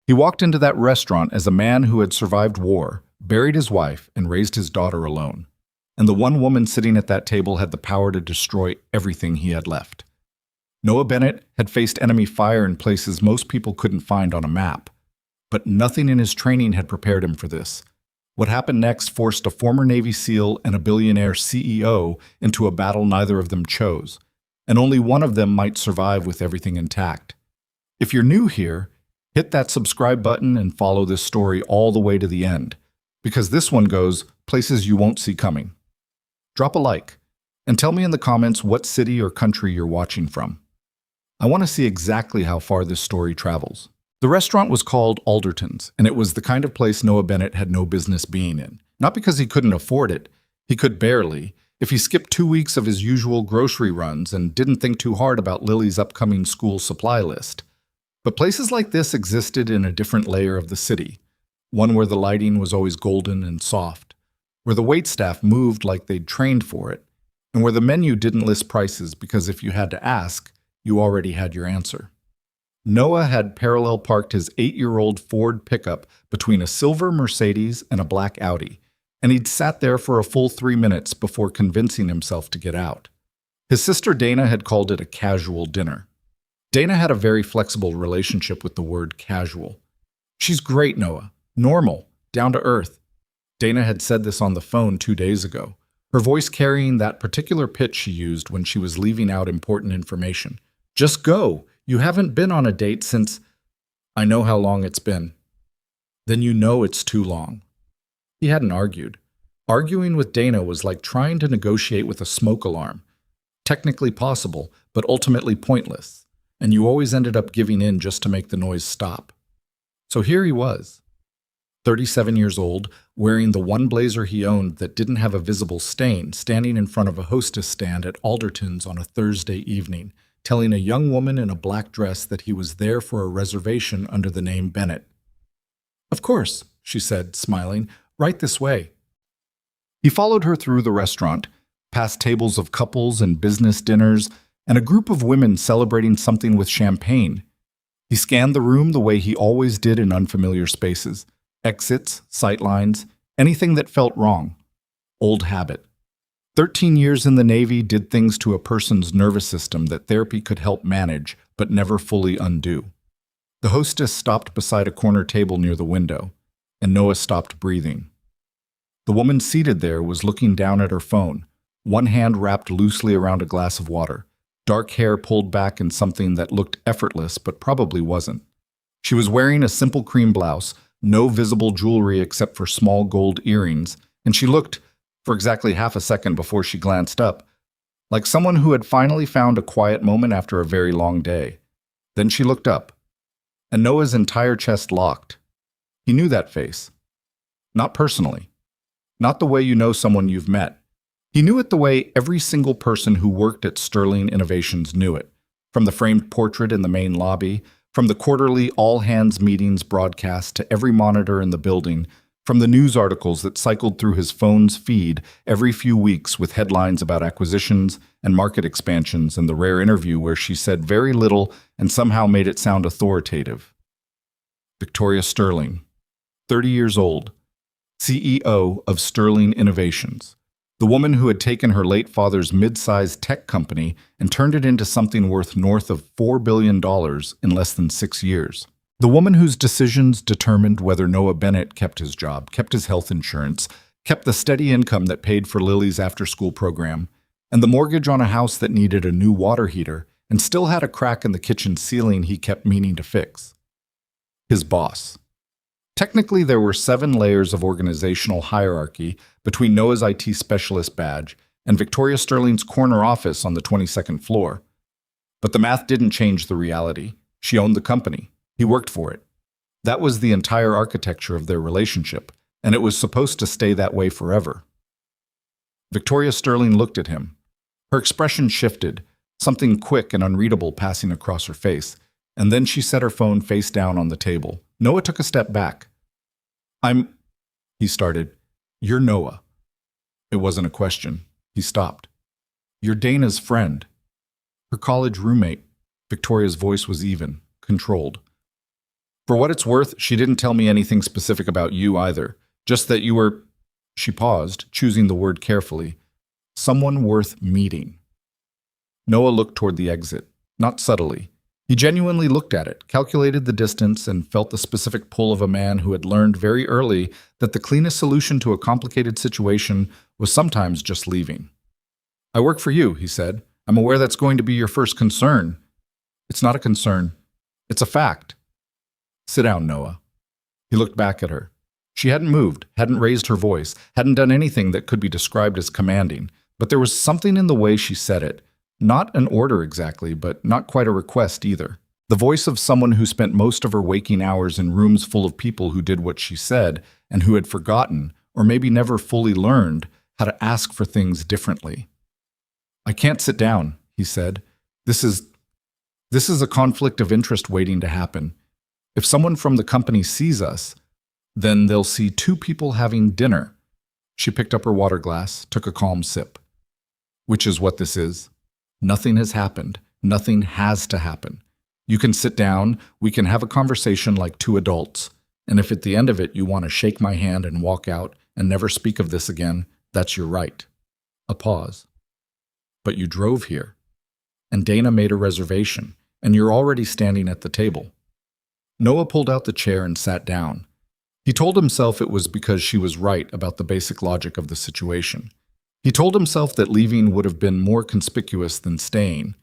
He walked into that restaurant as a man who had survived war, buried his wife, and raised his daughter alone. And the one woman sitting at that table had the power to destroy everything he had left. Noah Bennett had faced enemy fire in places most people couldn't find on a map. But nothing in his training had prepared him for this. What happened next forced a former Navy SEAL and a billionaire CEO into a battle neither of them chose, and only one of them might survive with everything intact. If you're new here, hit that subscribe button and follow this story all the way to the end, because this one goes places you won't see coming. Drop a like, and tell me in the comments what city or country you're watching from. I want to see exactly how far this story travels. The restaurant was called Alderton's, and it was the kind of place Noah Bennett had no business being in. Not because he couldn't afford it. He could barely, if he skipped 2 weeks of his usual grocery runs and didn't think too hard about Lily's upcoming school supply list. But places like this existed in a different layer of the city, one where the lighting was always golden and soft, where the waitstaff moved like they'd trained for it, and where the menu didn't list prices because if you had to ask, you already had your answer. Noah had parallel parked his 8-year-old Ford pickup between a silver Mercedes and a black Audi, and he'd sat there for a full 3 minutes before convincing himself to get out. His sister Dana had called it a casual dinner. Dana had a very flexible relationship with the word casual. She's great, Noah. Normal. Down to earth. Dana had said this on the phone 2 days ago, her voice carrying that particular pitch she used when she was leaving out important information. Just go. You haven't been on a date since... I know how long it's been. Then you know it's too long. He hadn't argued. Arguing with Dana was like trying to negotiate with a smoke alarm. Technically possible, but ultimately pointless. And you always ended up giving in just to make the noise stop. So here he was, 37 years old, wearing the one blazer he owned that didn't have a visible stain, standing in front of a hostess stand at Alderton's on a Thursday evening, telling a young woman in a black dress that he was there for a reservation under the name Bennett. "Of course," she said, smiling, "right this way." He followed her through the restaurant, past tables of couples and business dinners, and a group of women celebrating something with champagne. He scanned the room the way he always did in unfamiliar spaces. Exits, sightlines, anything that felt wrong. Old habit. 13 years in the Navy did things to a person's nervous system that therapy could help manage, but never fully undo. The hostess stopped beside a corner table near the window, and Noah stopped breathing. The woman seated there was looking down at her phone, one hand wrapped loosely around a glass of water, dark hair pulled back in something that looked effortless but probably wasn't. She was wearing a simple cream blouse, no visible jewelry except for small gold earrings, and she looked, for exactly half a second before she glanced up, like someone who had finally found a quiet moment after a very long day. Then she looked up, and Noah's entire chest locked. He knew that face. Not personally. Not the way you know someone you've met. He knew it the way every single person who worked at Sterling Innovations knew it, from the framed portrait in the main lobby, from the quarterly all-hands meetings broadcast to every monitor in the building, from the news articles that cycled through his phone's feed every few weeks with headlines about acquisitions and market expansions and the rare interview where she said very little and somehow made it sound authoritative. Victoria Sterling, 30 years old, CEO of Sterling Innovations, the woman who had taken her late father's mid-sized tech company and turned it into something worth north of $4 billion in less than 6 years. The woman whose decisions determined whether Noah Bennett kept his job, kept his health insurance, kept the steady income that paid for Lily's after-school program, and the mortgage on a house that needed a new water heater and still had a crack in the kitchen ceiling he kept meaning to fix. His boss. Technically, there were 7 layers of organizational hierarchy between Noah's IT specialist badge and Victoria Sterling's corner office on the 22nd floor. But the math didn't change the reality. She owned the company. He worked for it. That was the entire architecture of their relationship, and it was supposed to stay that way forever. Victoria Sterling looked at him. Her expression shifted, something quick and unreadable passing across her face, and then she set her phone face down on the table. Noah took a step back. He started. "You're Noah." It wasn't a question. He stopped. "You're Dana's friend." Her college roommate. Victoria's voice was even, controlled. For what it's worth, she didn't tell me anything specific about you either. Just that you were, she paused, choosing the word carefully, someone worth meeting. Noah looked toward the exit, not subtly. He genuinely looked at it, calculated the distance, and felt the specific pull of a man who had learned very early that the cleanest solution to a complicated situation was sometimes just leaving. I work for you, he said. I'm aware that's going to be your first concern. It's not a concern. It's a fact. Sit down, Noah. He looked back at her. She hadn't moved, hadn't raised her voice, hadn't done anything that could be described as commanding, but there was something in the way she said it. Not an order exactly, but not quite a request either. The voice of someone who spent most of her waking hours in rooms full of people who did what she said and who had forgotten, or maybe never fully learned, how to ask for things differently. I can't sit down, he said. This is a conflict of interest waiting to happen. If someone from the company sees us, then they'll see two people having dinner. She picked up her water glass, took a calm sip. Which is what this is. Nothing has happened. Nothing has to happen. You can sit down, we can have a conversation like two adults, and if at the end of it you want to shake my hand and walk out and never speak of this again, that's your right. A pause. But you drove here, and Dana made a reservation, and you're already standing at the table. Noah pulled out the chair and sat down. He told himself it was because she was right about the basic logic of the situation. He told himself that leaving would have been more conspicuous than staying.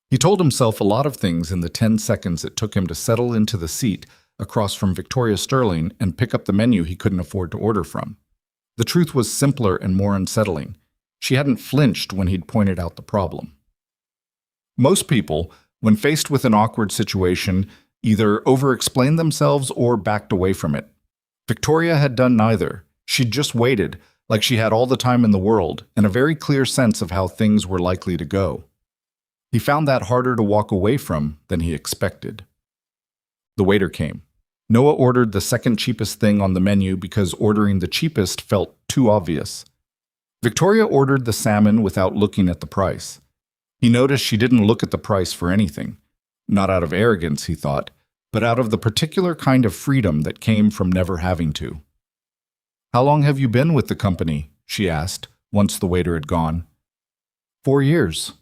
He told himself a lot of things in the 10 seconds it took him to settle into the seat across from Victoria Sterling and pick up the menu he couldn't afford to order from. The truth was simpler and more unsettling. She hadn't flinched when he'd pointed out the problem. Most people, when faced with an awkward situation, either over-explained themselves or backed away from it. Victoria had done neither. She'd just waited, like she had all the time in the world, and a very clear sense of how things were likely to go. He found that harder to walk away from than he expected. The waiter came. Noah ordered the second cheapest thing on the menu because ordering the cheapest felt too obvious. Victoria ordered the salmon without looking at the price. He noticed she didn't look at the price for anything. Not out of arrogance, he thought, but out of the particular kind of freedom that came from never having to. How long have you been with the company? She asked, once the waiter had gone. 4 years.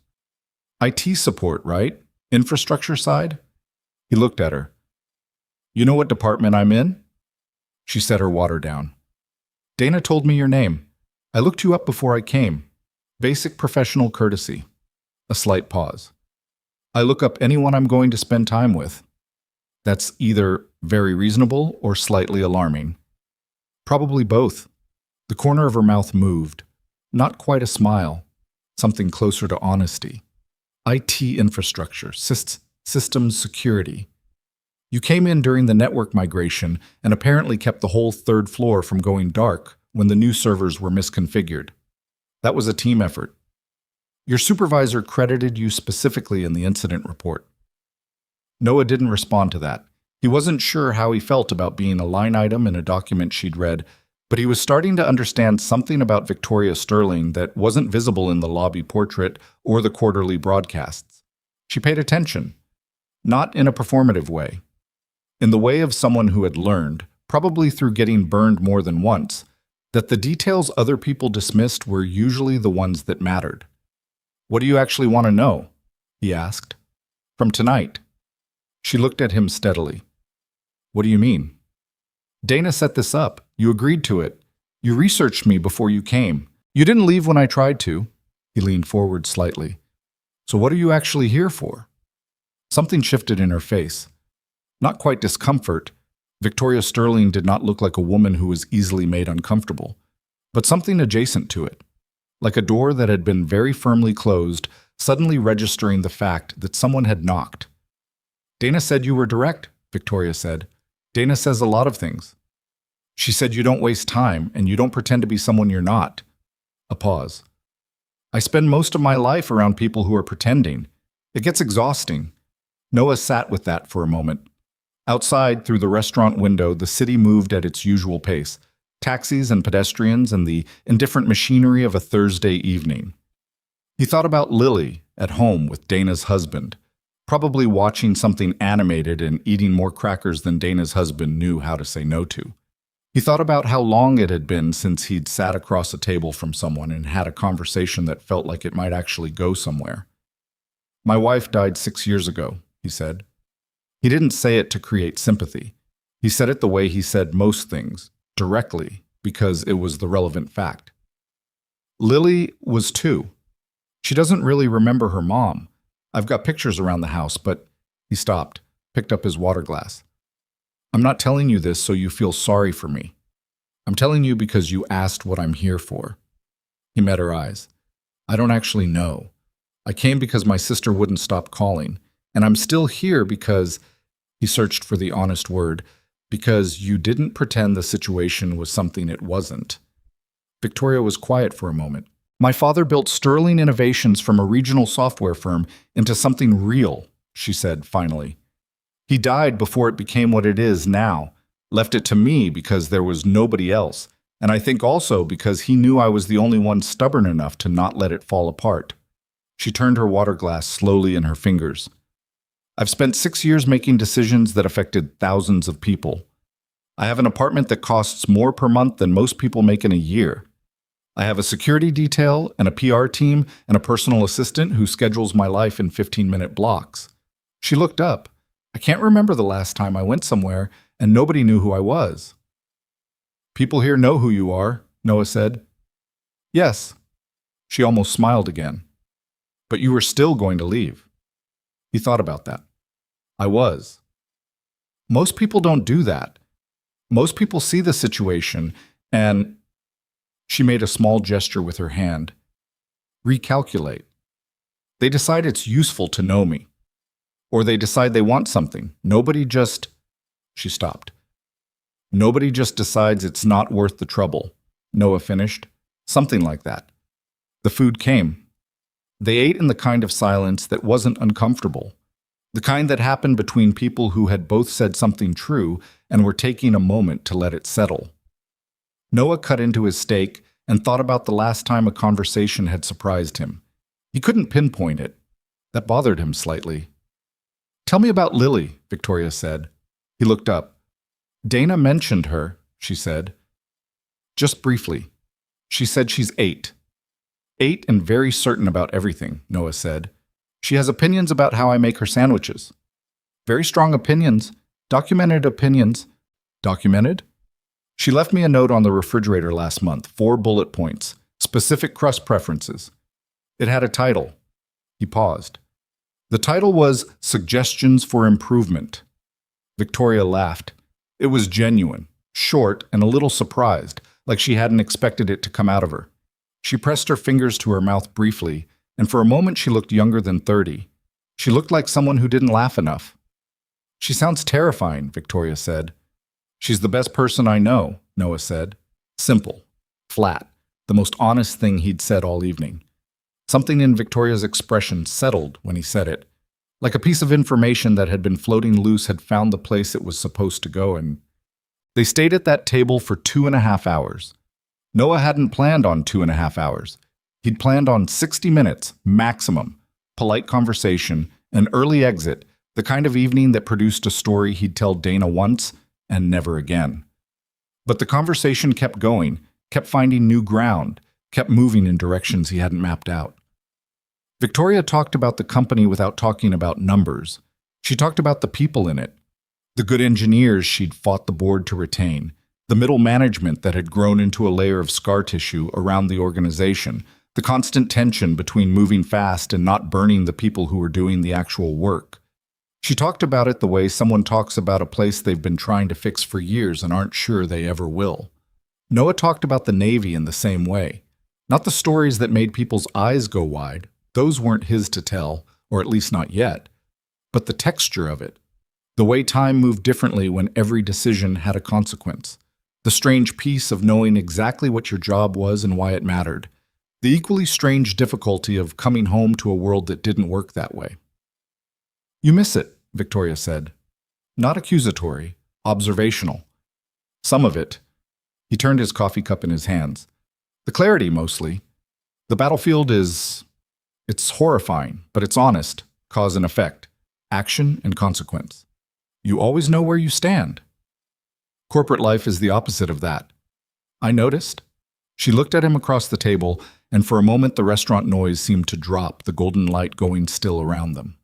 IT support, right? Infrastructure side? He looked at her. You know what department I'm in? She set her water down. Dana told me your name. I looked you up before I came. Basic professional courtesy. A slight pause. I look up anyone I'm going to spend time with. That's either very reasonable or slightly alarming. Probably both. The corner of her mouth moved. Not quite a smile. Something closer to honesty. IT infrastructure, systems security. You came in during the network migration and apparently kept the whole third floor from going dark when the new servers were misconfigured. That was a team effort. Your supervisor credited you specifically in the incident report. Noah didn't respond to that. He wasn't sure how he felt about being a line item in a document she'd read, but he was starting to understand something about Victoria Sterling that wasn't visible in the lobby portrait or the quarterly broadcasts. She paid attention, not in a performative way. In the way of someone who had learned, probably through getting burned more than once, that the details other people dismissed were usually the ones that mattered. What do you actually want to know? He asked. From tonight. She looked at him steadily. What do you mean? Dana set this up. You agreed to it. You researched me before you came. You didn't leave when I tried to. He leaned forward slightly. So what are you actually here for? Something shifted in her face. Not quite discomfort. Victoria Sterling did not look like a woman who was easily made uncomfortable, but something adjacent to it. Like a door that had been very firmly closed, suddenly registering the fact that someone had knocked. Dana said you were direct, Victoria said. Dana says a lot of things. She said you don't waste time and you don't pretend to be someone you're not. A pause. I spend most of my life around people who are pretending. It gets exhausting. Noah sat with that for a moment. Outside, through the restaurant window, the city moved at its usual pace. Taxis and pedestrians and the indifferent machinery of a Thursday evening. He thought about Lily at home with Dana's husband. Probably watching something animated and eating more crackers than Dana's husband knew how to say no to. He thought about how long it had been since he'd sat across a table from someone and had a conversation that felt like it might actually go somewhere. "My wife died 6 years ago," he said. He didn't say it to create sympathy. He said it the way he said most things, directly, because it was the relevant fact. Lily was 2. She doesn't really remember her mom. I've got pictures around the house, but he stopped, picked up his water glass. "I'm not telling you this so you feel sorry for me. I'm telling you because you asked what I'm here for." He met her eyes. "I don't actually know. I came because my sister wouldn't stop calling, and I'm still here because," he searched for the honest word, "because you didn't pretend the situation was something it wasn't." Victoria was quiet for a moment. "My father built sterling innovations from a regional software firm into something real," she said finally. "He died before it became what it is now, left it to me because there was nobody else, and I think also because he knew I was the only one stubborn enough to not let it fall apart." She turned her water glass slowly in her fingers. "I've spent 6 years making decisions that affected thousands of people. I have an apartment that costs more per month than most people make in a year. I have a security detail and a PR team and a personal assistant who schedules my life in 15-minute blocks." She looked up. "I can't remember the last time I went somewhere and nobody knew who I was." "People here know who you are," Noah said. "Yes." She almost smiled again. "But you were still going to leave." He thought about that. "I was." Most people don't do that. Most people see the situation and— she made a small gesture with her hand. "Recalculate. They decide it's useful to know me. Or they decide they want something. Nobody just—" She stopped. "Nobody just decides it's not worth the trouble," Noah finished. "Something like that." The food came. They ate in the kind of silence that wasn't uncomfortable. The kind that happened between people who had both said something true and were taking a moment to let it settle. Noah cut into his steak and thought about the last time a conversation had surprised him. He couldn't pinpoint it. That bothered him slightly. "Tell me about Lily," Victoria said. He looked up. "Dana mentioned her," she said. "Just briefly. She said she's 8. 8 and very certain about everything," Noah said. "She has opinions about how I make her sandwiches. Very strong opinions. Documented opinions." "Documented?" "She left me a note on the refrigerator last month, 4 bullet points, specific crust preferences. It had a title." He paused. The title was "Suggestions for Improvement." Victoria laughed. It was genuine, short, and a little surprised, like she hadn't expected it to come out of her. She pressed her fingers to her mouth briefly, and for a moment she looked younger than 30. She looked like someone who didn't laugh enough. "She sounds terrifying," Victoria said. "She's the best person I know," Noah said. Simple, flat, the most honest thing he'd said all evening. Something in Victoria's expression settled when he said it, like a piece of information that had been floating loose had found the place it was supposed to go in. They stayed at that table for 2.5 hours. Noah hadn't planned on 2.5 hours. He'd planned on 60 minutes, maximum, polite conversation, an early exit, the kind of evening that produced a story he'd tell Dana once and never again. But the conversation kept going, kept finding new ground, kept moving in directions he hadn't mapped out. Victoria talked about the company without talking about numbers. She talked about the people in it, the good engineers she'd fought the board to retain, the middle management that had grown into a layer of scar tissue around the organization, the constant tension between moving fast and not burning the people who were doing the actual work. She talked about it the way someone talks about a place they've been trying to fix for years and aren't sure they ever will. Noah talked about the Navy in the same way. Not the stories that made people's eyes go wide, those weren't his to tell, or at least not yet, but the texture of it, the way time moved differently when every decision had a consequence, the strange peace of knowing exactly what your job was and why it mattered, the equally strange difficulty of coming home to a world that didn't work that way. "You miss it," Victoria said. Not accusatory, observational. "Some of it." He turned his coffee cup in his hands. "The clarity, mostly. The battlefield is— it's horrifying, but it's honest, cause and effect. action and consequence. You always know where you stand. Corporate life is the opposite of that. I noticed. She looked at him across the table, and for a moment the restaurant noise seemed to drop, the golden light going still around them.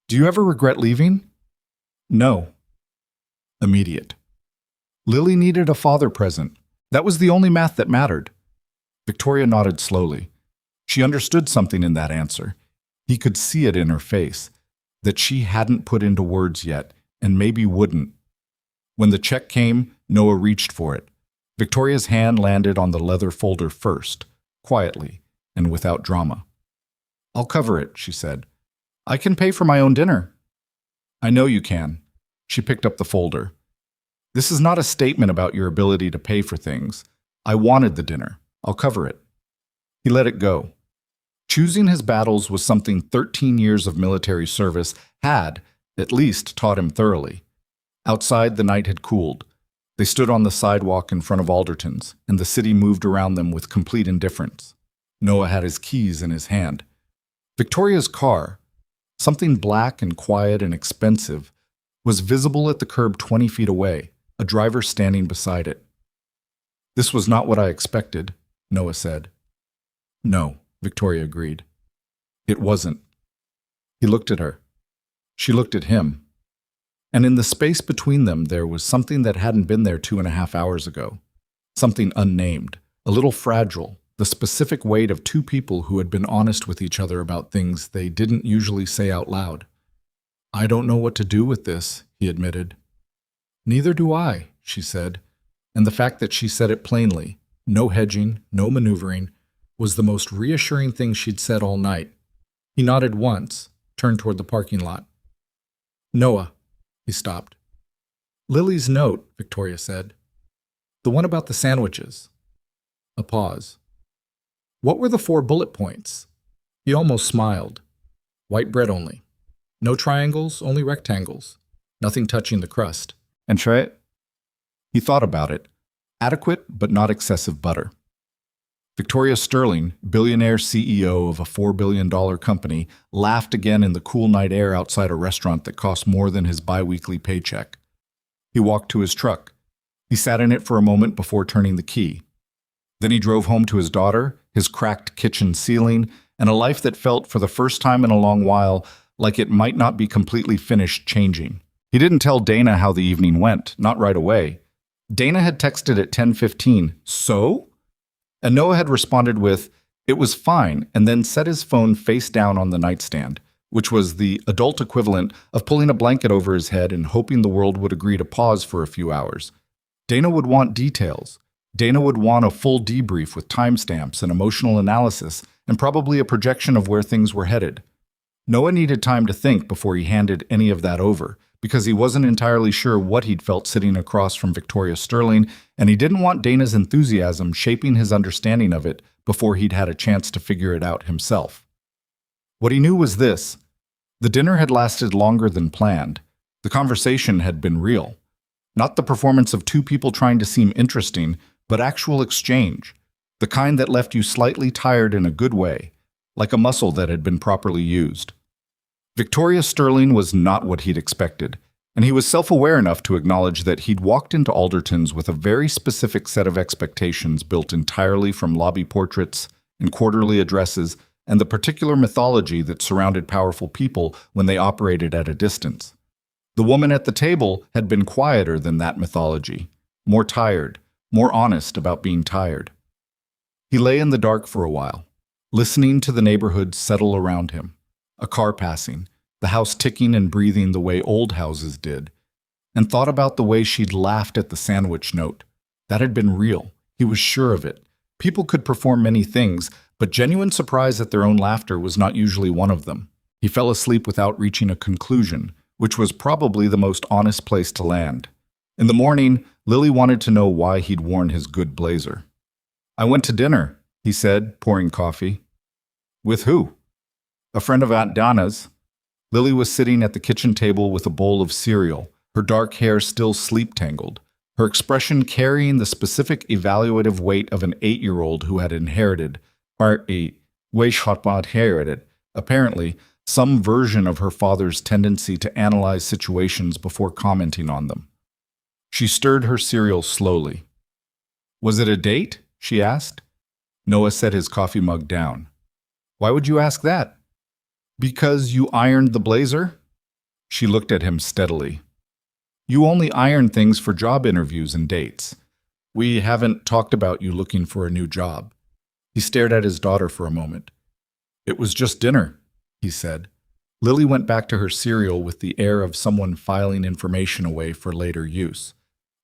Do you ever regret leaving? No. Immediate. Lily needed a father present. That was the only math that mattered. Victoria nodded slowly. She understood something in that answer. He could see it in her face, that she hadn't put into words yet, and maybe wouldn't. When the check came, Noah reached for it. Victoria's hand landed on the leather folder first, quietly and without drama. I'll cover it, she said. I can pay for my own dinner. I know you can. She picked up the folder. This is not a statement about your ability to pay for things. I wanted the dinner. I'll cover it. He let it go. Choosing his battles was something 13 years of military service had, at least, taught him thoroughly. Outside, the night had cooled. They stood on the sidewalk in front of Alderton's, and the city moved around them with complete indifference. Noah had his keys in his hand. Victoria's car, something black and quiet and expensive, was visible at the curb 20 feet away, a driver standing beside it. This was not what I expected, Noah said. No, Victoria agreed. It wasn't. He looked at her. She looked at him. And in the space between them there was something that hadn't been there 2.5 hours ago. Something unnamed, a little fragile, the specific weight of two people who had been honest with each other about things they didn't usually say out loud. I don't know what to do with this, he admitted. Neither do I, she said, and the fact that she said it plainly, no hedging, no maneuvering, was the most reassuring thing she'd said all night. He nodded once, turned toward the parking lot. Noah, he stopped. Lily's note, Victoria said. The one about the sandwiches. A pause. What were the 4 bullet points? He almost smiled. White bread only. No triangles, only rectangles. Nothing touching the crust. And try it? He thought about it. Adequate, but not excessive butter. Victoria Sterling, billionaire CEO of a $4 billion company, laughed again in the cool night air outside a restaurant that cost more than his bi-weekly paycheck. He walked to his truck. He sat in it for a moment before turning the key. Then he drove home to his daughter, his cracked kitchen ceiling, and a life that felt, for the first time in a long while, like it might not be completely finished changing. He didn't tell Dana how the evening went, not right away. Dana had texted at 10:15, "So?" And Noah had responded with, "It was fine," and then set his phone face down on the nightstand, which was the adult equivalent of pulling a blanket over his head and hoping the world would agree to pause for a few hours. Dana would want details. Dana would want a full debrief with timestamps and emotional analysis, and probably a projection of where things were headed. Noah needed time to think before he handed any of that over, because he wasn't entirely sure what he'd felt sitting across from Victoria Sterling, and he didn't want Dana's enthusiasm shaping his understanding of it before he'd had a chance to figure it out himself. What he knew was this: the dinner had lasted longer than planned. The conversation had been real. Not the performance of two people trying to seem interesting, but actual exchange, the kind that left you slightly tired in a good way, like a muscle that had been properly used. Victoria Sterling was not what he'd expected, and he was self-aware enough to acknowledge that he'd walked into Alderton's with a very specific set of expectations built entirely from lobby portraits and quarterly addresses and the particular mythology that surrounded powerful people when they operated at a distance. The woman at the table had been quieter than that mythology, more tired, more honest about being tired. He lay in the dark for a while, listening to the neighborhood settle around him. A car passing, the house ticking and breathing the way old houses did, and thought about the way she'd laughed at the sandwich note. That had been real. He was sure of it. People could perform many things, but genuine surprise at their own laughter was not usually one of them. He fell asleep without reaching a conclusion, which was probably the most honest place to land. In the morning, Lily wanted to know why he'd worn his good blazer. I went to dinner, he said, pouring coffee. With who? A friend of Aunt Donna's. Lily was sitting at the kitchen table with a bowl of cereal, her dark hair still sleep-tangled, her expression carrying the specific evaluative weight of an 8-year-old who had inherited, apparently, some version of her father's tendency to analyze situations before commenting on them. She stirred her cereal slowly. "Was it a date?" she asked. Noah set his coffee mug down. "Why would you ask that?" "Because you ironed the blazer?" She looked at him steadily. "You only iron things for job interviews and dates. We haven't talked about you looking for a new job." He stared at his daughter for a moment. "It was just dinner," he said. Lily went back to her cereal with the air of someone filing information away for later use.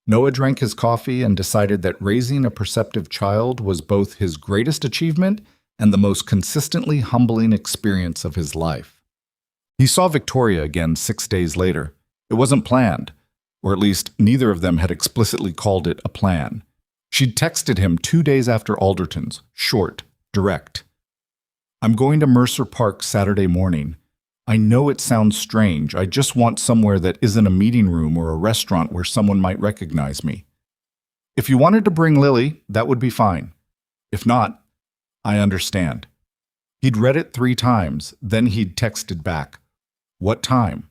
Noah drank his coffee and decided that raising a perceptive child was both his greatest achievement and the most consistently humbling experience of his life. He saw Victoria again 6 days later. It wasn't planned, or at least neither of them had explicitly called it a plan. She'd texted him 2 days after Alderton's, short, direct. "I'm going to Mercer Park Saturday morning. I know it sounds strange. I just want somewhere that isn't a meeting room or a restaurant where someone might recognize me. If you wanted to bring Lily, that would be fine. If not, I understand." He'd read it 3 times, then he'd texted back, "What time?"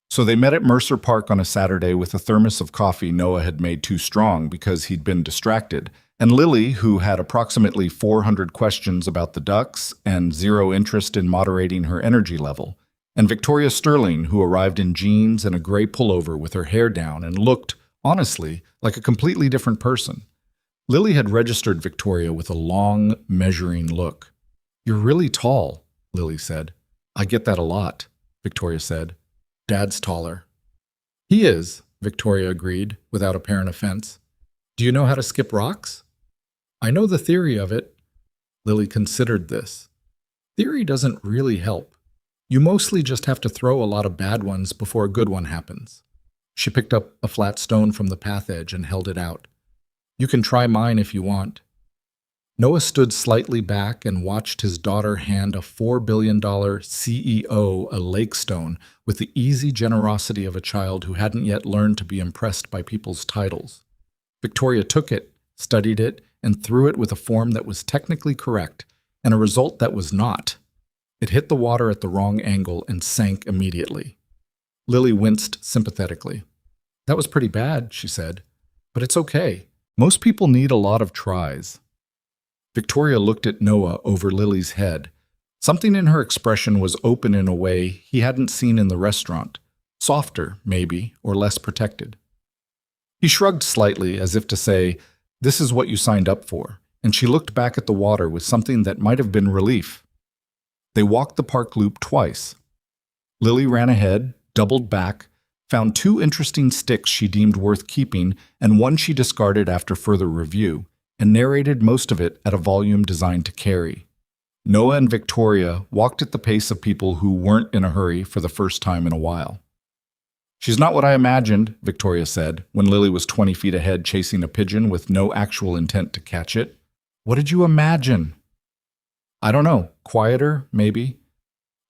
So they met at Mercer Park on a Saturday with a thermos of coffee Noah had made too strong because he'd been distracted, and Lily, who had approximately 400 questions about the Ducks and 0 interest in moderating her energy level, and Victoria Sterling, who arrived in jeans and a gray pullover with her hair down and looked, honestly, like a completely different person. Lily had registered Victoria with a long, measuring look. "You're really tall," Lily said. "I get that a lot," Victoria said. "Dad's taller." "He is," Victoria agreed, without apparent offense. "Do you know how to skip rocks?" "I know the theory of it." Lily considered this. "Theory doesn't really help. You mostly just have to throw a lot of bad ones before a good one happens." She picked up a flat stone from the path edge and held it out. "You can try mine if you want." Noah stood slightly back and watched his daughter hand a $4 billion CEO a lake stone with the easy generosity of a child who hadn't yet learned to be impressed by people's titles. Victoria took it, studied it, and threw it with a form that was technically correct, and a result that was not. It hit the water at the wrong angle and sank immediately. Lily winced sympathetically. "That was pretty bad," she said. "But it's okay. Most people need a lot of tries." Victoria looked at Noah over Lily's head. Something in her expression was open in a way he hadn't seen in the restaurant. Softer, maybe, or less protected. He shrugged slightly, as if to say, "This is what you signed up for," and she looked back at the water with something that might have been relief. They walked the park loop twice. Lily ran ahead, doubled back, found 2 interesting sticks she deemed worth keeping and one she discarded after further review, and narrated most of it at a volume designed to carry. Noah and Victoria walked at the pace of people who weren't in a hurry for the first time in a while. "She's not what I imagined," Victoria said, when Lily was 20 feet ahead chasing a pigeon with no actual intent to catch it. "What did you imagine?" "I don't know. Quieter, maybe."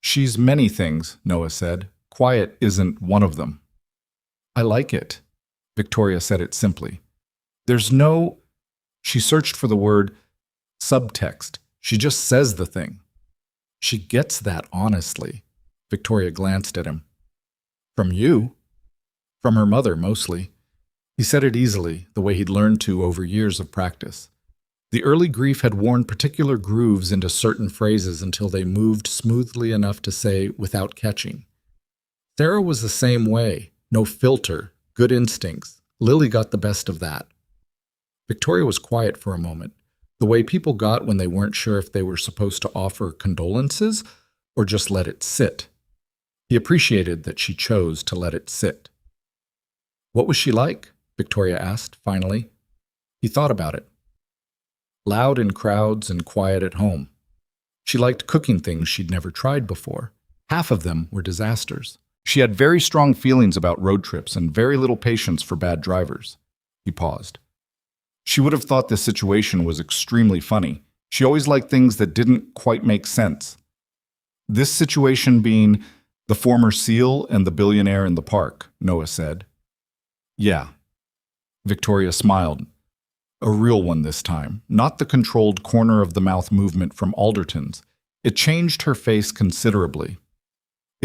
"She's many things," Noah said. "Quiet isn't one of them." "I like it." Victoria said it simply. "There's no..." She searched for the word subtext. She just says the thing. "She gets that honestly." Victoria glanced at him. "From you?" "From her mother, mostly." He said it easily, the way he'd learned to over years of practice. The early grief had worn particular grooves into certain phrases until they moved smoothly enough to say without catching. Sarah was the same way. No filter, good instincts. Lily got the best of that. Victoria was quiet for a moment, the way people got when they weren't sure if they were supposed to offer condolences or just let it sit. He appreciated that she chose to let it sit. "What was she like?" Victoria asked, finally. He thought about it. Loud in crowds and quiet at home. She liked cooking things she'd never tried before. Half of them were disasters. She had very strong feelings about road trips and very little patience for bad drivers. He paused. She would have thought this situation was extremely funny. She always liked things that didn't quite make sense. This situation being the former SEAL and the billionaire in the park, Noah said. "Yeah." Victoria smiled. A real one this time, not the controlled corner-of-the-mouth movement from Alderton's. It changed her face considerably.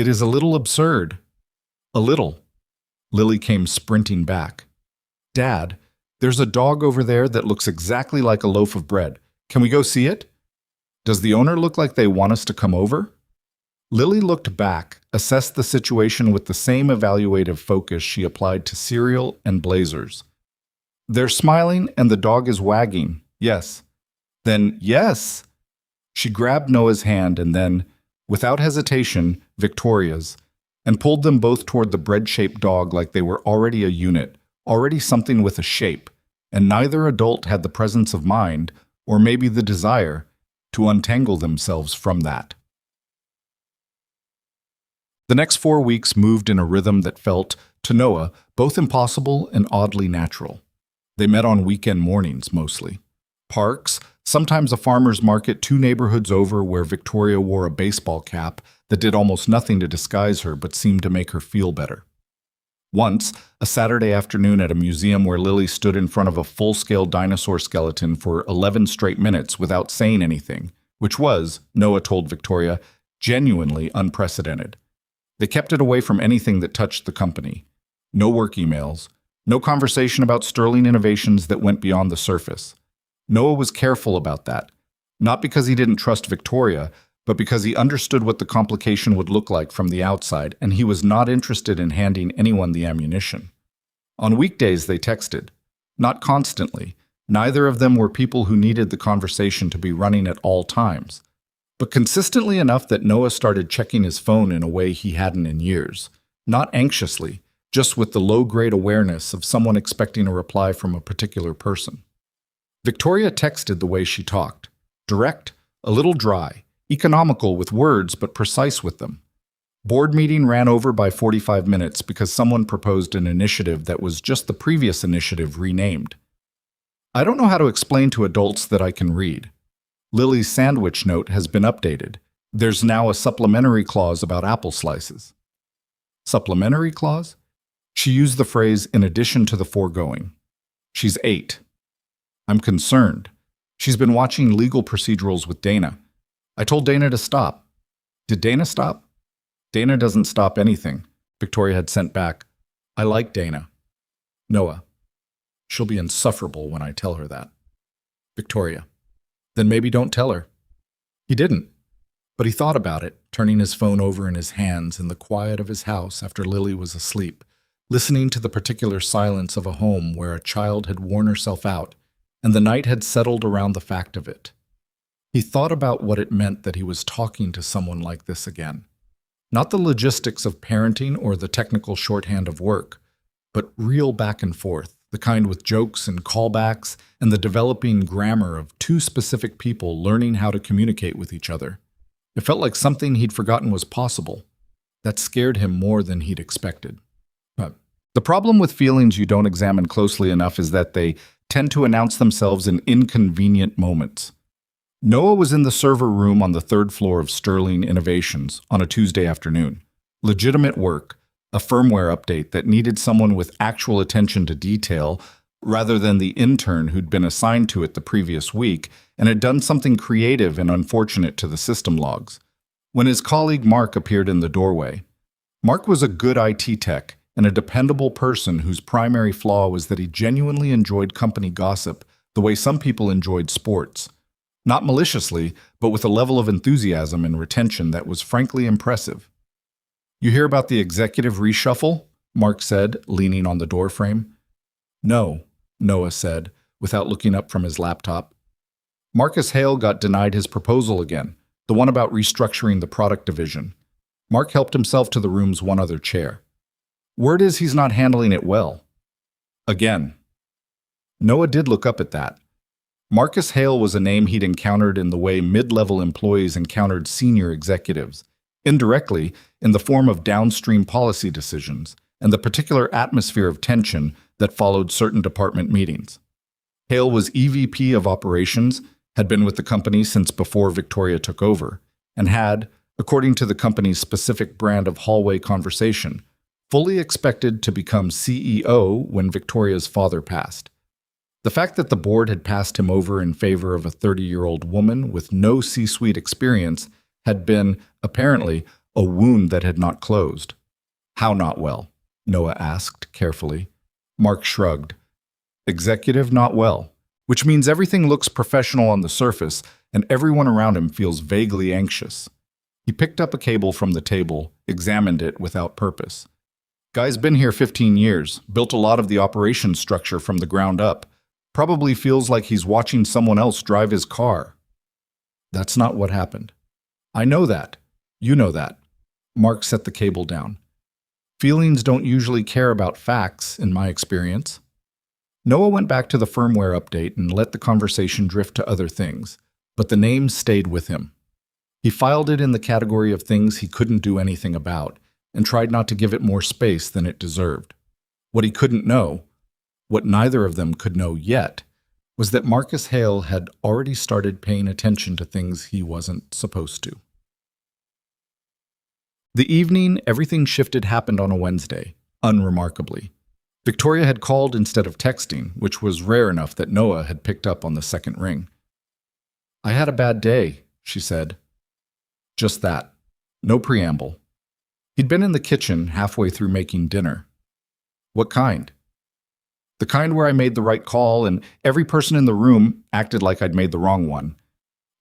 It is a little absurd. A little. Lily came sprinting back. Dad, there's a dog over there that looks exactly like a loaf of bread. Can we go see it? Does the owner look like they want us to come over? Lily looked back, assessed the situation with the same evaluative focus she applied to cereal and blazers. They're smiling and the dog is wagging. Yes. Then yes. She grabbed Noah's hand and then, without hesitation, Victoria's, and pulled them both toward the bread-shaped dog like they were already a unit, already something with a shape, and neither adult had the presence of mind, or maybe the desire, to untangle themselves from that. The next 4 weeks moved in a rhythm that felt, to Noah, both impossible and oddly natural. They met on weekend mornings, mostly. Parks, sometimes a farmer's market 2 neighborhoods over where Victoria wore a baseball cap that did almost nothing to disguise her but seemed to make her feel better. Once, a Saturday afternoon at a museum where Lily stood in front of a full-scale dinosaur skeleton for 11 straight minutes without saying anything, which was, Noah told Victoria, genuinely unprecedented. They kept it away from anything that touched the company. No work emails, no conversation about sterling innovations that went beyond the surface. Noah was careful about that, not because he didn't trust Victoria, but because he understood what the complication would look like from the outside, and he was not interested in handing anyone the ammunition. On weekdays, they texted. Not constantly. Neither of them were people who needed the conversation to be running at all times. But consistently enough that Noah started checking his phone in a way he hadn't in years. Not anxiously, just with the low-grade awareness of someone expecting a reply from a particular person. Victoria texted the way she talked. Direct, a little dry, economical with words but precise with them. Board meeting ran over by 45 minutes because someone proposed an initiative that was just the previous initiative renamed. I don't know how to explain to adults that I can read. Lily's sandwich note has been updated. There's now a supplementary clause about apple slices. Supplementary clause? She used the phrase in addition to the foregoing. She's 8. I'm concerned. She's been watching legal procedurals with Dana. I told Dana to stop. Did Dana stop? Dana doesn't stop anything, Victoria had sent back. I like Dana. Noah. She'll be insufferable when I tell her that. Victoria. Then maybe don't tell her. He didn't. But he thought about it, turning his phone over in his hands in the quiet of his house after Lily was asleep, listening to the particular silence of a home where a child had worn herself out, and the night had settled around the fact of it. He thought about what it meant that he was talking to someone like this again. Not the logistics of parenting or the technical shorthand of work, but real back and forth, the kind with jokes and callbacks and the developing grammar of 2 specific people learning how to communicate with each other. It felt like something he'd forgotten was possible. That scared him more than he'd expected. But the problem with feelings you don't examine closely enough is that they tend to announce themselves in inconvenient moments. Noah was in the server room on the 3rd floor of Sterling Innovations on a Tuesday afternoon. Legitimate work, a firmware update that needed someone with actual attention to detail rather than the intern who'd been assigned to it the previous week and had done something creative and unfortunate to the system logs. When his colleague Mark appeared in the doorway, Mark was a good IT tech and a dependable person whose primary flaw was that he genuinely enjoyed company gossip the way some people enjoyed sports. Not maliciously, but with a level of enthusiasm and retention that was frankly impressive. You hear about the executive reshuffle? Mark said, leaning on the doorframe. No, Noah said, without looking up from his laptop. Marcus Hale got denied his proposal again, the one about restructuring the product division. Mark helped himself to the room's one other chair. Word is he's not handling it well. Again. Noah did look up at that. Marcus Hale was a name he'd encountered in the way mid-level employees encountered senior executives, indirectly in the form of downstream policy decisions and the particular atmosphere of tension that followed certain department meetings. Hale was EVP of operations, had been with the company since before Victoria took over, and had, according to the company's specific brand of hallway conversation, fully expected to become CEO when Victoria's father passed. The fact that the board had passed him over in favor of a 30-year-old woman with no C-suite experience had been, apparently, a wound that had not closed. How not well? Noah asked carefully. Mark shrugged. Executive not well, which means everything looks professional on the surface and everyone around him feels vaguely anxious. He picked up a cable from the table, examined it without purpose. Guy's been here 15 years, built a lot of the operations structure from the ground up. Probably feels like he's watching someone else drive his car. That's not what happened. I know that. You know that. Mark set the cable down. Feelings don't usually care about facts, in my experience. Noah went back to the firmware update and let the conversation drift to other things, but the name stayed with him. He filed it in the category of things he couldn't do anything about, and tried not to give it more space than it deserved. What he couldn't know, what neither of them could know yet, was that Marcus Hale had already started paying attention to things he wasn't supposed to. The evening everything shifted happened on a Wednesday, unremarkably. Victoria had called instead of texting, which was rare enough that Noah had picked up on the second ring. I had a bad day, she said. Just that. No preamble. He'd been in the kitchen halfway through making dinner. What kind? The kind where I made the right call and every person in the room acted like I'd made the wrong one.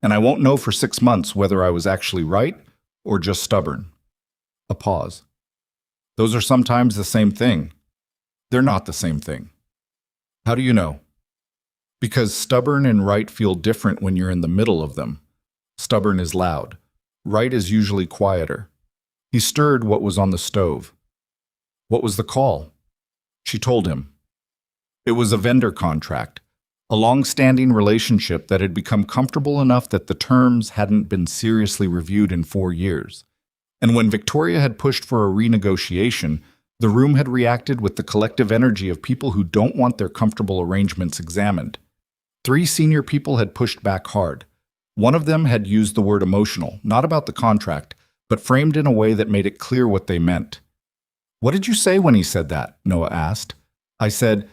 And I won't know for 6 months whether I was actually right or just stubborn. A pause. Those are sometimes the same thing. They're not the same thing. How do you know? Because stubborn and right feel different when you're in the middle of them. Stubborn is loud. Right is usually quieter. He stirred what was on the stove. What was the call? She told him. It was a vendor contract, a long-standing relationship that had become comfortable enough that the terms hadn't been seriously reviewed in 4 years. And when Victoria had pushed for a renegotiation, the room had reacted with the collective energy of people who don't want their comfortable arrangements examined. 3 senior people had pushed back hard. One of them had used the word emotional, not about the contract, but framed in a way that made it clear what they meant. What did you say when he said that? Noah asked. I said,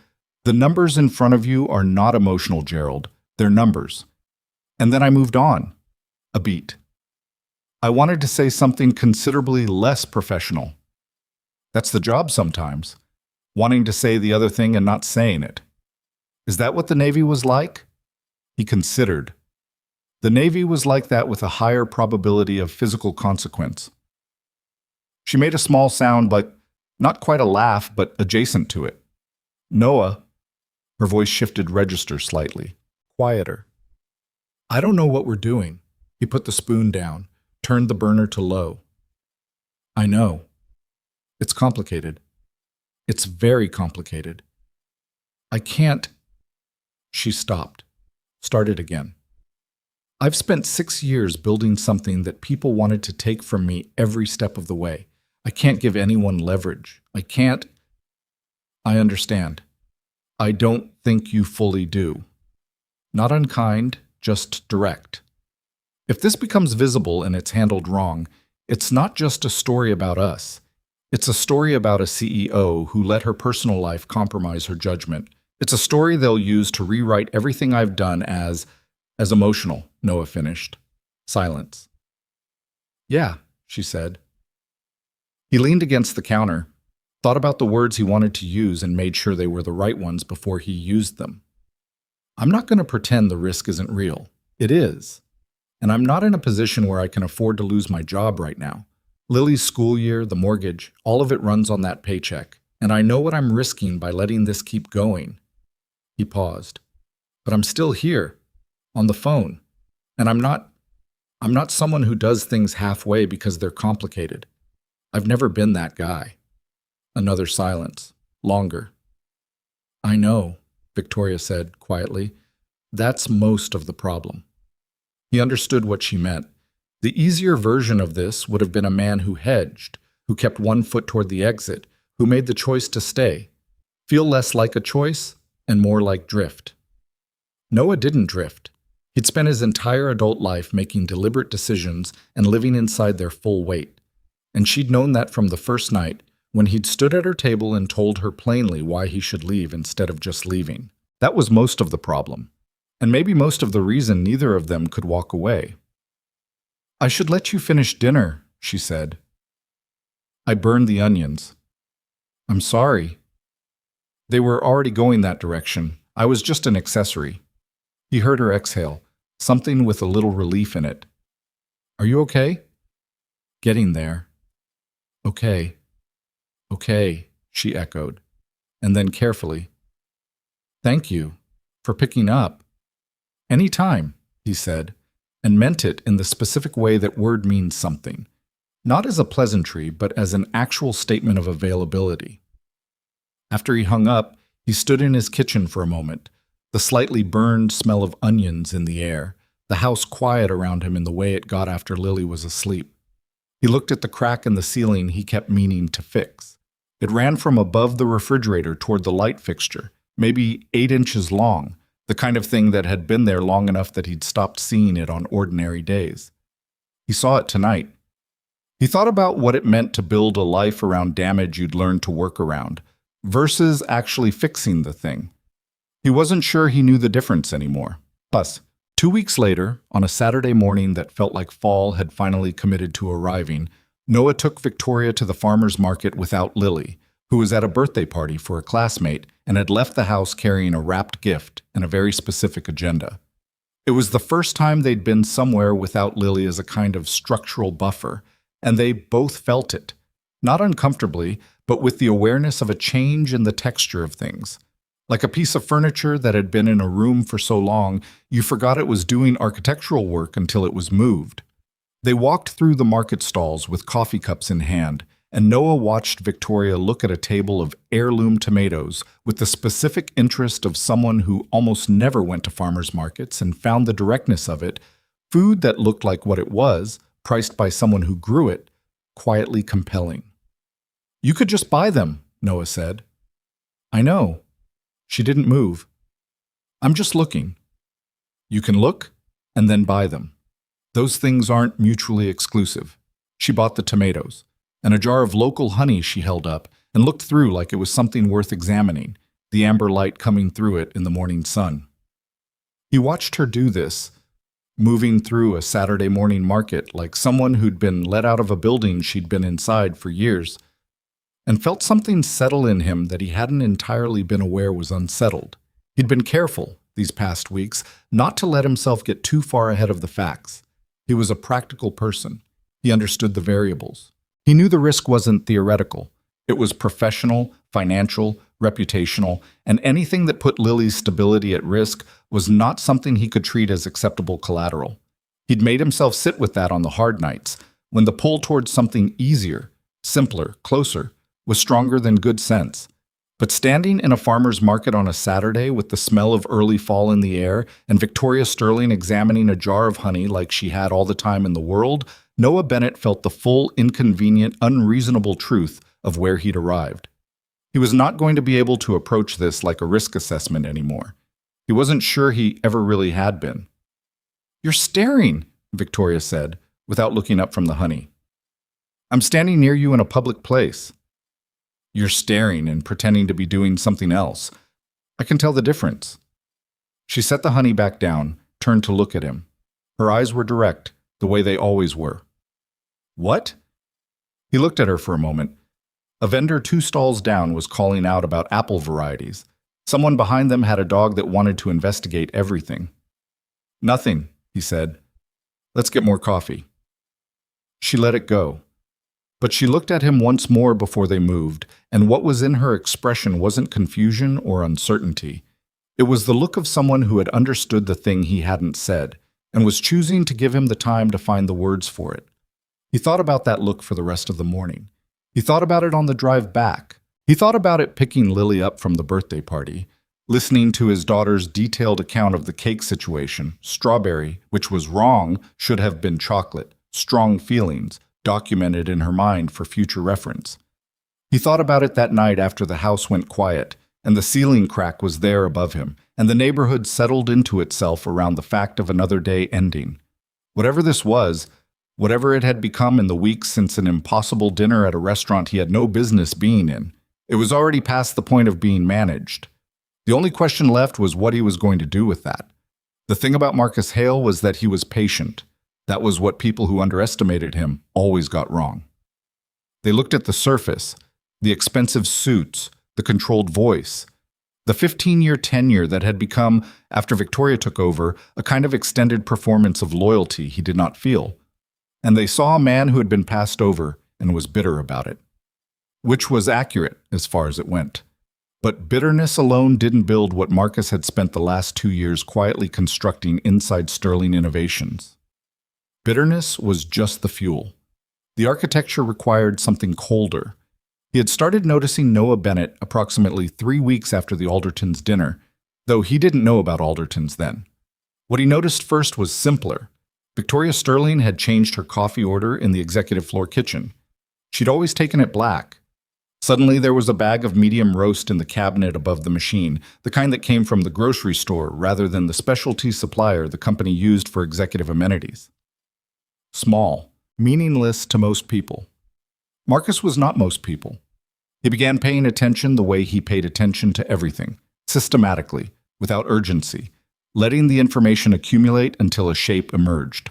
the numbers in front of you are not emotional, Gerald. They're numbers. And then I moved on. A beat. I wanted to say something considerably less professional. That's the job sometimes, wanting to say the other thing and not saying it. Is that what the Navy was like? He considered. The Navy was like that with a higher probability of physical consequence. She made a small sound, but not quite a laugh, but adjacent to it. Noah, her voice shifted register slightly, quieter. I don't know what we're doing. He put the spoon down, turned the burner to low. I know. It's complicated. It's very complicated. I can't. She stopped, started again. I've spent 6 years building something that people wanted to take from me every step of the way. I can't give anyone leverage. I can't. I understand. I don't think you fully do. Not unkind, just direct. If this becomes visible and it's handled wrong, it's not just a story about us. It's a story about a CEO who let her personal life compromise her judgment. It's a story they'll use to rewrite everything I've done as emotional, Noah finished. Silence. Yeah, she said. He leaned against the counter, thought about the words he wanted to use and made sure they were the right ones before he used them. I'm not going to pretend the risk isn't real. It is. And I'm not in a position where I can afford to lose my job right now. Lily's school year, the mortgage, all of it runs on that paycheck. And I know what I'm risking by letting this keep going. He paused. But I'm still here, on the phone. And I'm not someone who does things halfway because they're complicated. I've never been that guy. Another silence, longer. I know, Victoria said quietly. That's most of the problem. He understood what she meant. The easier version of this would have been a man who hedged, who kept one foot toward the exit, who made the choice to stay. Feel less like a choice and more like drift. Noah didn't drift. He'd spent his entire adult life making deliberate decisions and living inside their full weight. And she'd known that from the first night, when he'd stood at her table and told her plainly why he should leave instead of just leaving. That was most of the problem, and maybe most of the reason neither of them could walk away. I should let you finish dinner, she said, I burned the onions. I'm sorry. They were already going that direction. I was just an accessory. He heard her exhale, something with a little relief in it. Are you okay? Getting there. Okay. Okay, she echoed, and then carefully. Thank you for picking up. Any time, he said, and meant it in the specific way that word means something, not as a pleasantry, but as an actual statement of availability. After he hung up, he stood in his kitchen for a moment, the slightly burned smell of onions in the air, the house quiet around him in the way it got after Lily was asleep. He looked at the crack in the ceiling he kept meaning to fix. It ran from above the refrigerator toward the light fixture, maybe 8 inches long, the kind of thing that had been there long enough that he'd stopped seeing it on ordinary days. He saw it tonight. He thought about what it meant to build a life around damage you'd learned to work around, versus actually fixing the thing. He wasn't sure he knew the difference anymore. Plus, 2 weeks later, on a Saturday morning that felt like fall had finally committed to arriving, Noah took Victoria to the farmer's market without Lily, who was at a birthday party for a classmate and had left the house carrying a wrapped gift and a very specific agenda. It was the first time they'd been somewhere without Lily as a kind of structural buffer, and they both felt it, not uncomfortably, but with the awareness of a change in the texture of things. Like a piece of furniture that had been in a room for so long, you forgot it was doing architectural work until it was moved. They walked through the market stalls with coffee cups in hand, and Noah watched Victoria look at a table of heirloom tomatoes with the specific interest of someone who almost never went to farmers markets and found the directness of it, food that looked like what it was, priced by someone who grew it, quietly compelling. You could just buy them, Noah said. I know. She didn't move. I'm just looking. You can look and then buy them. Those things aren't mutually exclusive. She bought the tomatoes, and a jar of local honey she held up and looked through like it was something worth examining, the amber light coming through it in the morning sun. He watched her do this, moving through a Saturday morning market like someone who'd been let out of a building she'd been inside for years, and felt something settle in him that he hadn't entirely been aware was unsettled. He'd been careful, these past weeks, not to let himself get too far ahead of the facts. He was a practical person. He understood the variables. He knew the risk wasn't theoretical. It was professional, financial, reputational, and anything that put Lily's stability at risk was not something he could treat as acceptable collateral. He'd made himself sit with that on the hard nights, when the pull towards something easier, simpler, closer, was stronger than good sense. But standing in a farmer's market on a Saturday with the smell of early fall in the air and Victoria Sterling examining a jar of honey like she had all the time in the world, Noah Bennett felt the full, inconvenient, unreasonable truth of where he'd arrived. He was not going to be able to approach this like a risk assessment anymore. He wasn't sure he ever really had been. You're staring, Victoria said, without looking up from the honey. I'm standing near you in a public place. You're staring and pretending to be doing something else. I can tell the difference. She set the honey back down, turned to look at him. Her eyes were direct, the way they always were. What? He looked at her for a moment. A vendor 2 stalls down was calling out about apple varieties. Someone behind them had a dog that wanted to investigate everything. Nothing, he said. Let's get more coffee. She let it go. But she looked at him once more before they moved, and what was in her expression wasn't confusion or uncertainty. It was the look of someone who had understood the thing he hadn't said, and was choosing to give him the time to find the words for it. He thought about that look for the rest of the morning. He thought about it on the drive back. He thought about it picking Lily up from the birthday party, listening to his daughter's detailed account of the cake situation, strawberry, which was wrong, should have been chocolate, strong feelings, documented in her mind for future reference. He thought about it that night after the house went quiet, and the ceiling crack was there above him, and the neighborhood settled into itself around the fact of another day ending. Whatever this was, whatever it had become in the weeks since an impossible dinner at a restaurant he had no business being in, it was already past the point of being managed. The only question left was what he was going to do with that. The thing about Marcus Hale was that he was patient. That was what people who underestimated him always got wrong. They looked at the surface, the expensive suits, the controlled voice, the 15-year tenure that had become, after Victoria took over, a kind of extended performance of loyalty he did not feel. And they saw a man who had been passed over and was bitter about it. Which was accurate as far as it went. But bitterness alone didn't build what Marcus had spent the last 2 years quietly constructing inside Sterling Innovations. Bitterness was just the fuel. The architecture required something colder. He had started noticing Noah Bennett approximately 3 weeks after the Aldertons' dinner, though he didn't know about Aldertons then. What he noticed first was simpler. Victoria Sterling had changed her coffee order in the executive floor kitchen. She'd always taken it black. Suddenly there was a bag of medium roast in the cabinet above the machine, the kind that came from the grocery store rather than the specialty supplier the company used for executive amenities. Small, meaningless to most people. Marcus was not most people. He began paying attention the way he paid attention to everything, systematically, without urgency, letting the information accumulate until a shape emerged.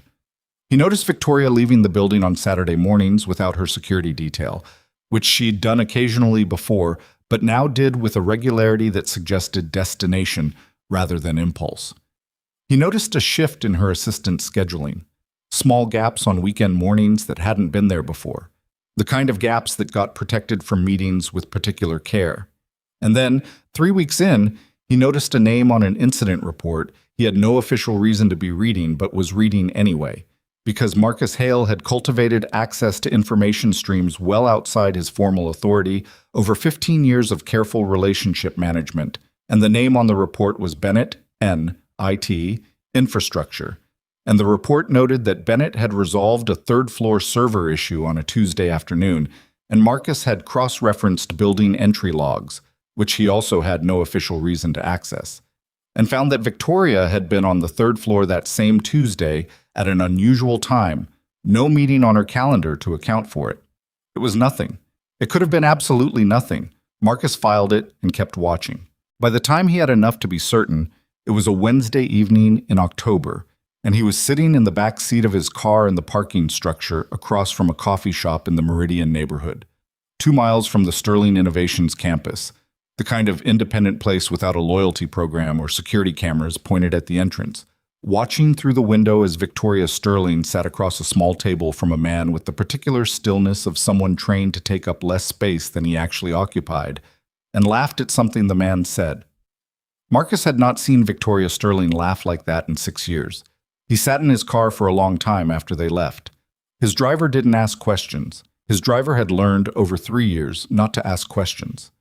He noticed Victoria leaving the building on Saturday mornings without her security detail, which she'd done occasionally before, but now did with a regularity that suggested destination rather than impulse. He noticed a shift in her assistant's scheduling, small gaps on weekend mornings that hadn't been there before, the kind of gaps that got protected from meetings with particular care. And then, 3 weeks in, he noticed a name on an incident report he had no official reason to be reading but was reading anyway, because Marcus Hale had cultivated access to information streams well outside his formal authority over 15 years of careful relationship management, and the name on the report was Bennett, N, IT, Infrastructure. And the report noted that Bennett had resolved a third-floor server issue on a Tuesday afternoon, and Marcus had cross-referenced building entry logs, which he also had no official reason to access, and found that Victoria had been on the third floor that same Tuesday at an unusual time, no meeting on her calendar to account for it. It was nothing. It could have been absolutely nothing. Marcus filed it and kept watching. By the time he had enough to be certain, it was a Wednesday evening in October, and he was sitting in the back seat of his car in the parking structure across from a coffee shop in the Meridian neighborhood, 2 miles from the Sterling Innovations campus, the kind of independent place without a loyalty program or security cameras pointed at the entrance, watching through the window as Victoria Sterling sat across a small table from a man with the particular stillness of someone trained to take up less space than he actually occupied, and laughed at something the man said. Marcus had not seen Victoria Sterling laugh like that in 6 years. He sat in his car for a long time after they left. His driver didn't ask questions. His driver had learned over 3 years not to ask questions.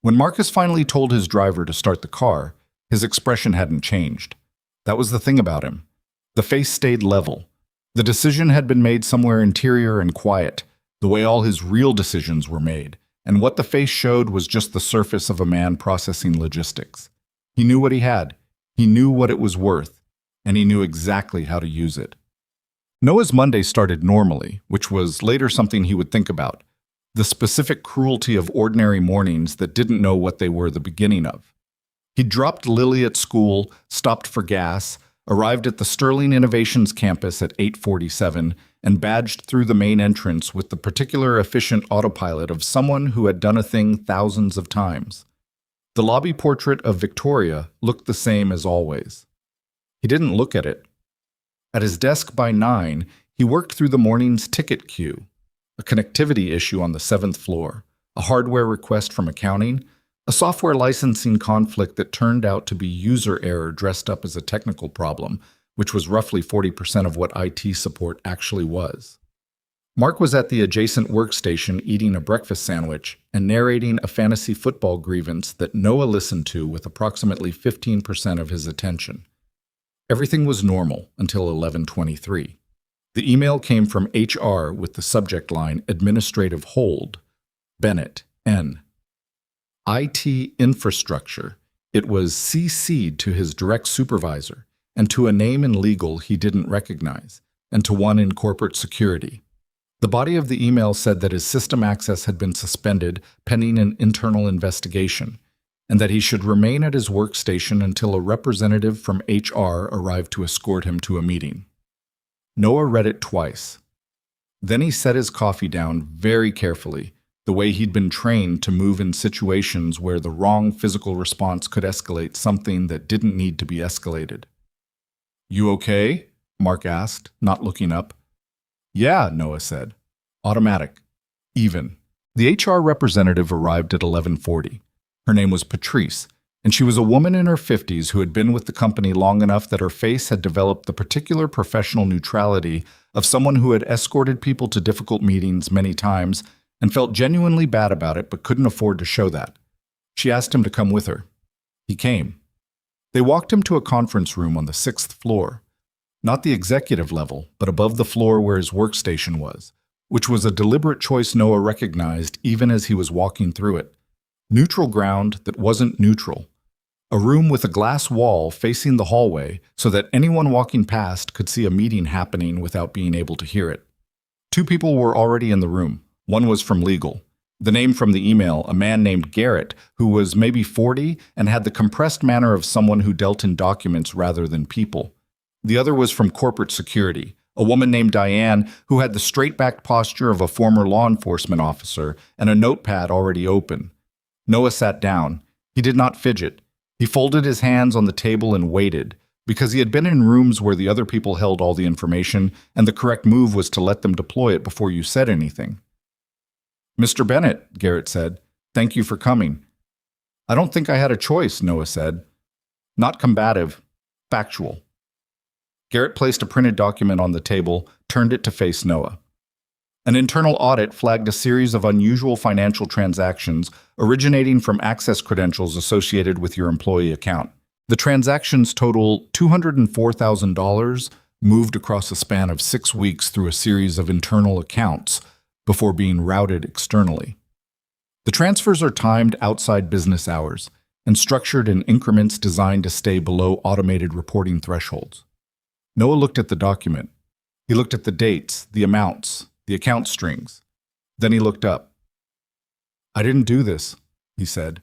When Marcus finally told his driver to start the car, his expression hadn't changed. That was the thing about him. The face stayed level. The decision had been made somewhere interior and quiet, the way all his real decisions were made, and what the face showed was just the surface of a man processing logistics. He knew what he had, he knew what it was worth, and he knew exactly how to use it. Noah's Monday started normally, which was later something he would think about, the specific cruelty of ordinary mornings that didn't know what they were the beginning of. He dropped Lily at school, stopped for gas, arrived at the Sterling Innovations campus at 8:47, and badged through the main entrance with the particular efficient autopilot of someone who had done a thing thousands of times. The lobby portrait of Victoria looked the same as always. He didn't look at it. At his desk by 9, he worked through the morning's ticket queue, a connectivity issue on the 7th floor, a hardware request from accounting, a software licensing conflict that turned out to be user error dressed up as a technical problem, which was roughly 40% of what IT support actually was. Mark was at the adjacent workstation eating a breakfast sandwich and narrating a fantasy football grievance that Noah listened to with approximately 15% of his attention. Everything was normal until 11:23. The email came from HR with the subject line Administrative Hold, Bennett, N. IT Infrastructure. It was CC'd to his direct supervisor, and to a name in legal he didn't recognize, and to one in corporate security. The body of the email said that his system access had been suspended pending an internal investigation, and that he should remain at his workstation until a representative from HR arrived to escort him to a meeting. Noah read it twice. Then he set his coffee down very carefully, the way he'd been trained to move in situations where the wrong physical response could escalate something that didn't need to be escalated. "You okay?" Mark asked, not looking up. "Yeah," Noah said. "Automatic. Even." The HR representative arrived at 11:40. Her name was Patrice, and she was a woman in her 50s who had been with the company long enough that her face had developed the particular professional neutrality of someone who had escorted people to difficult meetings many times and felt genuinely bad about it but couldn't afford to show that. She asked him to come with her. He came. They walked him to a conference room on the 6th floor. Not the executive level, but above the floor where his workstation was, which was a deliberate choice Noah recognized even as he was walking through it. Neutral ground that wasn't neutral. A room with a glass wall facing the hallway so that anyone walking past could see a meeting happening without being able to hear it. 2 people were already in the room. One was from legal. The name from the email, a man named Garrett, who was maybe 40 and had the compressed manner of someone who dealt in documents rather than people. The other was from corporate security, a woman named Diane who had the straight-backed posture of a former law enforcement officer and a notepad already open. Noah sat down. He did not fidget. He folded his hands on the table and waited, because he had been in rooms where the other people held all the information, and the correct move was to let them deploy it before you said anything. "Mr. Bennett," Garrett said, "thank you for coming." "I don't think I had a choice," Noah said. Not combative, factual. Garrett placed a printed document on the table, turned it to face Noah. An internal audit flagged a series of unusual financial transactions originating from access credentials associated with your employee account. The transactions total $204,000, moved across a span of 6 weeks through a series of internal accounts before being routed externally. The transfers are timed outside business hours and structured in increments designed to stay below automated reporting thresholds. Noah looked at the document. He looked at the dates, the amounts, the account strings. Then he looked up. "I didn't do this," he said.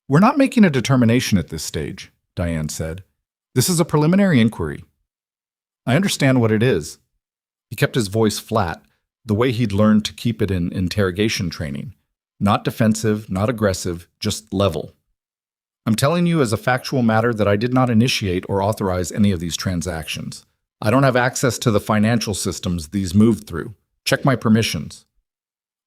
"We're not making a determination at this stage," Diane said. "This is a preliminary inquiry." "I understand what it is." He kept his voice flat, the way he'd learned to keep it in interrogation training. Not defensive, not aggressive, just level. "I'm telling you as a factual matter that I did not initiate or authorize any of these transactions. I don't have access to the financial systems these moved through. Check my permissions."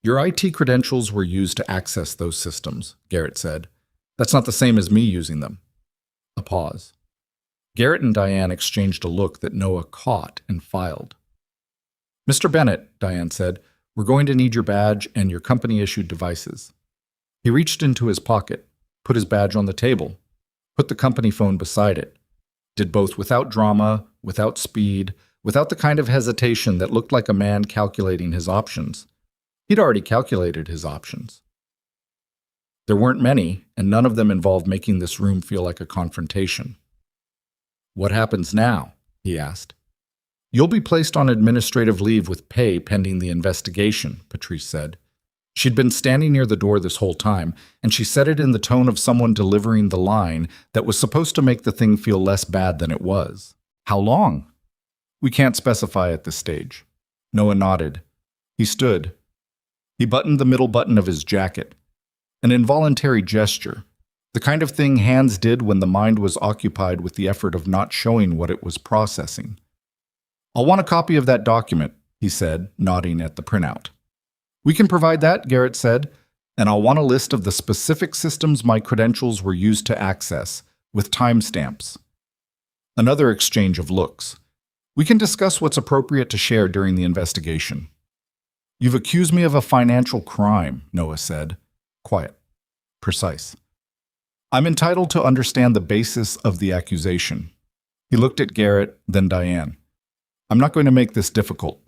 "Your IT credentials were used to access those systems," Garrett said. "That's not the same as me using them." A pause. Garrett and Diane exchanged a look that Noah caught and filed. "Mr. Bennett," Diane said, "we're going to need your badge and your company-issued devices." He reached into his pocket, put his badge on the table, put the company phone beside it. Did both without drama, without speed, without the kind of hesitation that looked like a man calculating his options. He'd already calculated his options. There weren't many, and none of them involved making this room feel like a confrontation. "What happens now?" he asked. "You'll be placed on administrative leave with pay pending the investigation," Patrice said. She'd been standing near the door this whole time, and she said it in the tone of someone delivering the line that was supposed to make the thing feel less bad than it was. "How long?" "We can't specify at this stage." Noah nodded. He stood. He buttoned the middle button of his jacket. An involuntary gesture, the kind of thing hands did when the mind was occupied with the effort of not showing what it was processing. "I'll want a copy of that document," he said, nodding at the printout. "We can provide that," Garrett said, "and I'll want a list of the specific systems my credentials were used to access, with timestamps." Another exchange of looks. "We can discuss what's appropriate to share during the investigation." "You've accused me of a financial crime," Noah said. Quiet. Precise. "I'm entitled to understand the basis of the accusation." He looked at Garrett, then Diane. "I'm not going to make this difficult.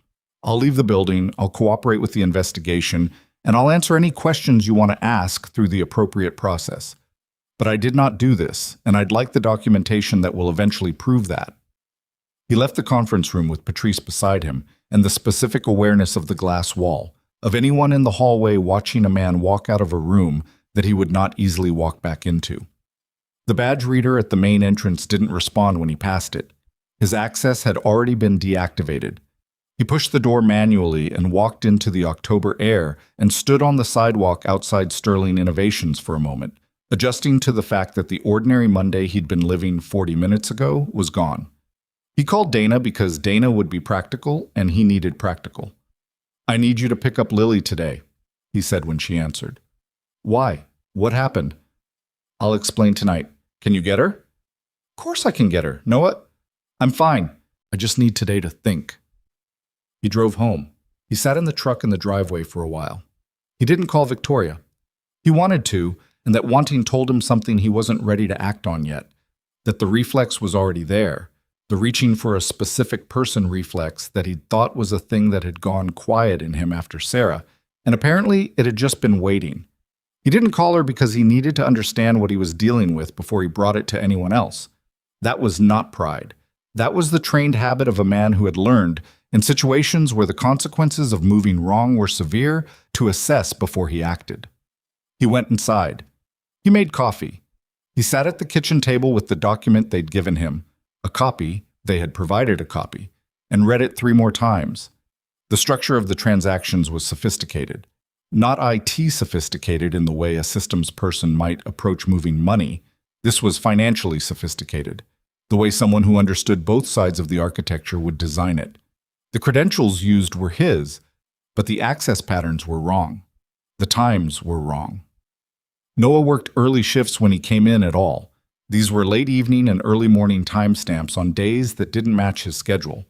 I'll leave the building, I'll cooperate with the investigation, and I'll answer any questions you want to ask through the appropriate process. But I did not do this, and I'd like the documentation that will eventually prove that." He left the conference room with Patrice beside him and the specific awareness of the glass wall, of anyone in the hallway watching a man walk out of a room that he would not easily walk back into. The badge reader at the main entrance didn't respond when he passed it. His access had already been deactivated. He He pushed the door manually and walked into the October air and stood on the sidewalk outside Sterling Innovations for a moment, adjusting to the fact that the ordinary Monday he'd been living 40 minutes ago was gone. He called Dana because Dana would be practical and he needed practical. "I need you to pick up Lily today," he said when she answered. "Why? What happened?" "I'll explain tonight. Can you get her?" "Of course I can get her. Noah, I'm fine. I just need today to think." He drove home. He sat in the truck in the driveway for a while. He didn't call Victoria. He wanted to, and that wanting told him something he wasn't ready to act on yet, that the reflex was already there, the reaching for a specific person reflex that he'd thought was a thing that had gone quiet in him after Sarah, and apparently it had just been waiting. He didn't call her because he needed to understand what he was dealing with before he brought it to anyone else. That was not pride. That was the trained habit of a man who had learned, in situations where the consequences of moving wrong were severe, to assess before he acted. He went inside. He made coffee. He sat at the kitchen table with the document they'd given him, a copy, they had provided a copy, and read it 3 more times. The structure of the transactions was sophisticated. Not IT sophisticated in the way a systems person might approach moving money. This was financially sophisticated, the way someone who understood both sides of the architecture would design it. The credentials used were his, but the access patterns were wrong. The times were wrong. Noah worked early shifts when he came in at all. These were late evening and early morning timestamps on days that didn't match his schedule.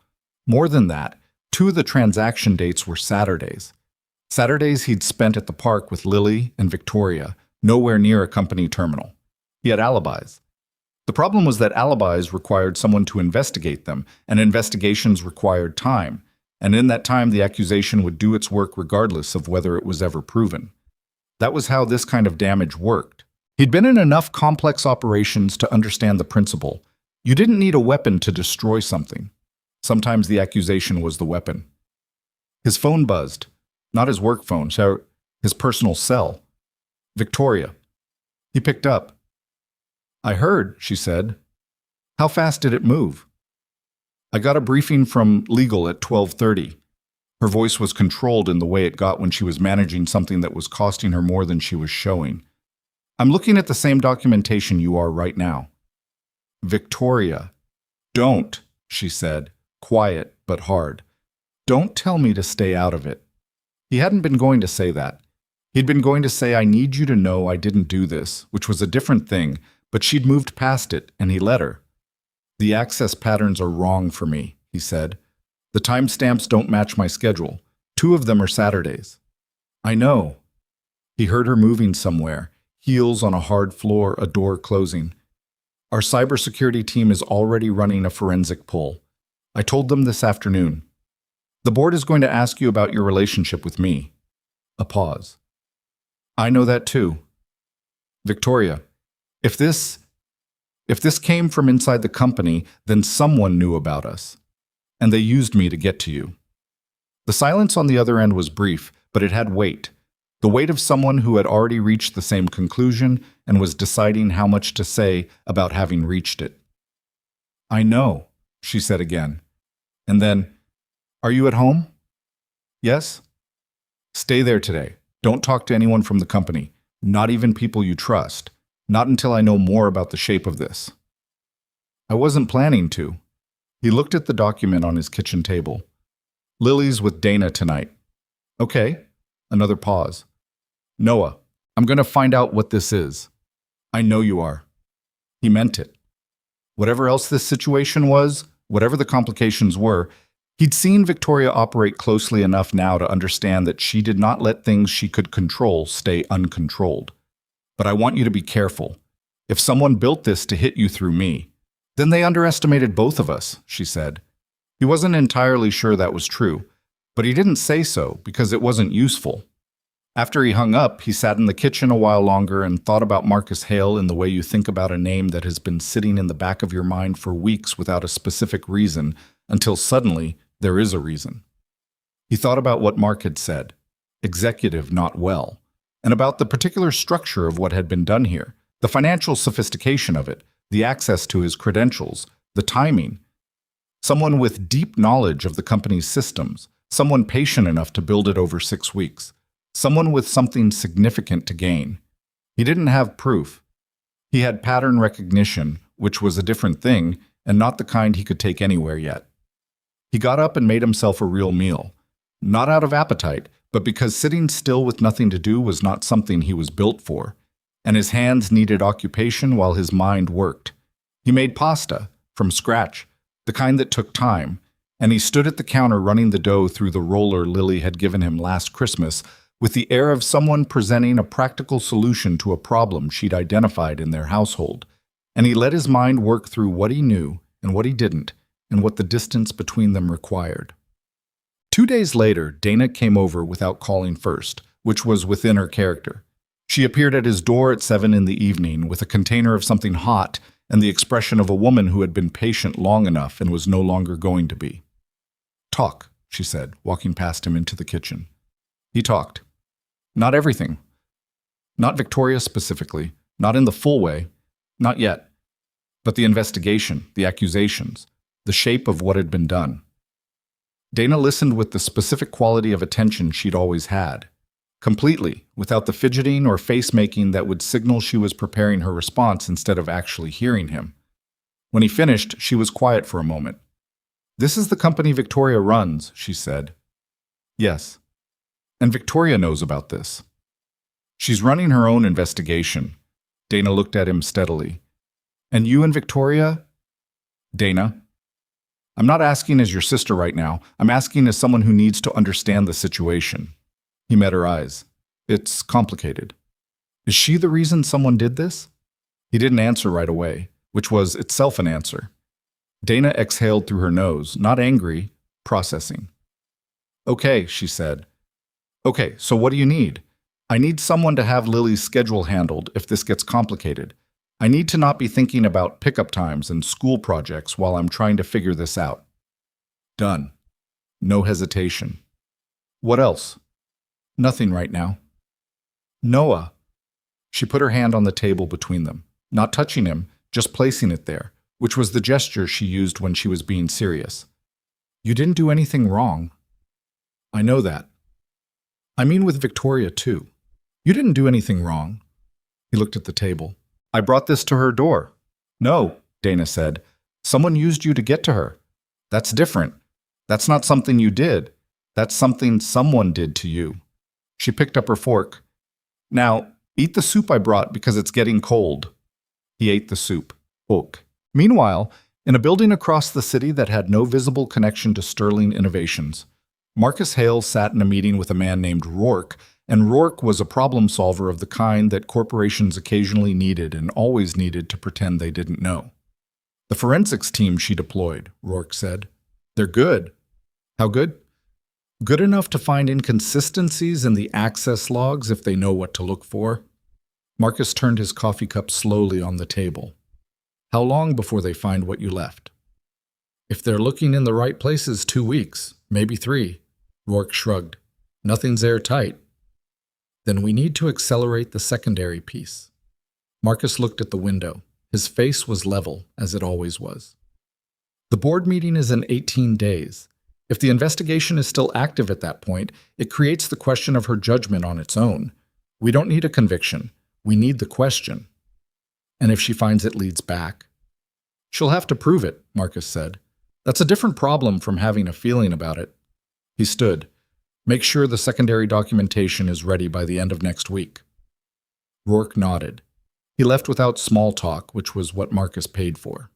More than that, 2 of the transaction dates were Saturdays. Saturdays he'd spent at the park with Lily and Victoria, nowhere near a company terminal. He had alibis. The problem was that alibis required someone to investigate them, and investigations required time, and in that time the accusation would do its work regardless of whether it was ever proven. That was how this kind of damage worked. He'd been in enough complex operations to understand the principle. You didn't need a weapon to destroy something. Sometimes the accusation was the weapon. His phone buzzed. Not his work phone, his personal cell. Victoria. He picked up. "I heard," she said. "How fast did it move?" "I got a briefing from legal at 12:30. Her voice was controlled in the way it got when she was managing something that was costing her more than she was showing. "I'm looking at the same documentation you are right now." "Victoria, don't," she said, quiet but hard. "Don't tell me to stay out of it." He hadn't been going to say that. He'd been going to say, "I need you to know I didn't do this," which was a different thing, but she'd moved past it, and he let her. "The access patterns are wrong for me," he said. "The timestamps don't match my schedule. 2 of them are Saturdays." "I know." He heard her moving somewhere, heels on a hard floor, a door closing. "Our cybersecurity team is already running a forensic poll. I told them this afternoon. The board is going to ask you about your relationship with me." A pause. "I know that too." "Victoria, if this came from inside the company, then someone knew about us. And they used me to get to you." The silence on the other end was brief, but it had weight. The weight of someone who had already reached the same conclusion and was deciding how much to say about having reached it. "I know," she said again. And then, "Are you at home?" "Yes." "Stay there today. Don't talk to anyone from the company, not even people you trust. Not until I know more about the shape of this." "I wasn't planning to." He looked at the document on his kitchen table. "Lily's with Dana tonight." "Okay." Another pause. "Noah, I'm going to find out what this is." "I know you are." He meant it. Whatever else this situation was, whatever the complications were, he'd seen Victoria operate closely enough now to understand that she did not let things she could control stay uncontrolled. "But I want you to be careful. If someone built this to hit you through me, then they underestimated both of us," she said. He wasn't entirely sure that was true, but he didn't say so because it wasn't useful. After he hung up, he sat in the kitchen a while longer and thought about Marcus Hale in the way you think about a name that has been sitting in the back of your mind for weeks without a specific reason, until suddenly there is a reason. He thought about what Mark had said, executive not well, and about the particular structure of what had been done here, the financial sophistication of it, the access to his credentials, the timing. Someone with deep knowledge of the company's systems, someone patient enough to build it over 6 weeks, someone with something significant to gain. He didn't have proof. He had pattern recognition, which was a different thing, and not the kind he could take anywhere yet. He got up and made himself a real meal, not out of appetite, but because sitting still with nothing to do was not something he was built for, and his hands needed occupation while his mind worked. He made pasta, from scratch, the kind that took time, and he stood at the counter running the dough through the roller Lily had given him last Christmas with the air of someone presenting a practical solution to a problem she'd identified in their household, and he let his mind work through what he knew and what he didn't, and what the distance between them required. 2 days later, Dana came over without calling first, which was within her character. She appeared at his door at 7 in the evening with a container of something hot and the expression of a woman who had been patient long enough and was no longer going to be. "Talk," she said, walking past him into the kitchen. He talked. Not everything. Not Victoria specifically, not in the full way, not yet. But the investigation, the accusations, the shape of what had been done. Dana listened with the specific quality of attention she'd always had, completely, without the fidgeting or face-making that would signal she was preparing her response instead of actually hearing him. When he finished, she was quiet for a moment. "This is the company Victoria runs," she said. "Yes. And Victoria knows about this. She's running her own investigation." Dana looked at him steadily. "And you and Victoria?" "Dana, I'm not asking as your sister right now. I'm asking as someone who needs to understand the situation." He met her eyes. "It's complicated. Is she the reason someone did this?" He didn't answer right away, which was itself an answer. Dana exhaled through her nose, not angry, processing. "Okay," she said. "Okay, so what do you need? I need someone to have Lily's schedule handled if this gets complicated. I need to not be thinking about pickup times and school projects while I'm trying to figure this out." Done. No hesitation. "What else?" "Nothing right now." "Noah." She put her hand on the table between them, not touching him, just placing it there, which was the gesture she used when she was being serious. "You didn't do anything wrong." "I know that. I mean with Victoria, too. You didn't do anything wrong." He looked at the table. "I brought this to her door." "No," Dana said. "Someone used you to get to her. That's different. That's not something you did. That's something someone did to you." She picked up her fork. "Now, eat the soup I brought because it's getting cold." He ate the soup. Ok. Meanwhile, in a building across the city that had no visible connection to Sterling Innovations, Marcus Hale sat in a meeting with a man named Rourke, and Rourke was a problem solver of the kind that corporations occasionally needed and always needed to pretend they didn't know. "The forensics team she deployed," Rourke said. "They're good." "How good?" "Good enough to find inconsistencies in the access logs if they know what to look for." Marcus turned his coffee cup slowly on the table. "How long before they find what you left?" "If they're looking in the right places, 2 weeks, maybe 3. Rourke shrugged. "Nothing's airtight." "Then we need to accelerate the secondary piece." Marcus looked at the window. His face was level, as it always was. "The board meeting is in 18 days. If the investigation is still active at that point, it creates the question of her judgment on its own. We don't need a conviction. We need the question." "And if she finds it leads back?" "She'll have to prove it," Marcus said. "That's a different problem from having a feeling about it." He stood. "Make sure the secondary documentation is ready by the end of next week." Rourke nodded. He left without small talk, which was what Marcus paid for.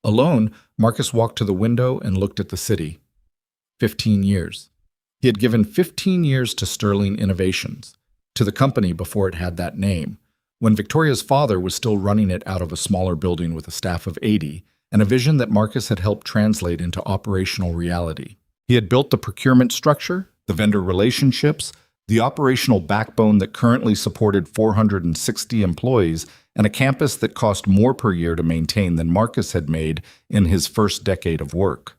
Alone, Marcus walked to the window and looked at the city. 15 years. He had given 15 years to Sterling Innovations, to the company before it had that name, when Victoria's father was still running it out of a smaller building with a staff of 80, and a vision that Marcus had helped translate into operational reality. He had built the procurement structure, the vendor relationships, the operational backbone that currently supported 460 employees, and a campus that cost more per year to maintain than Marcus had made in his first decade of work.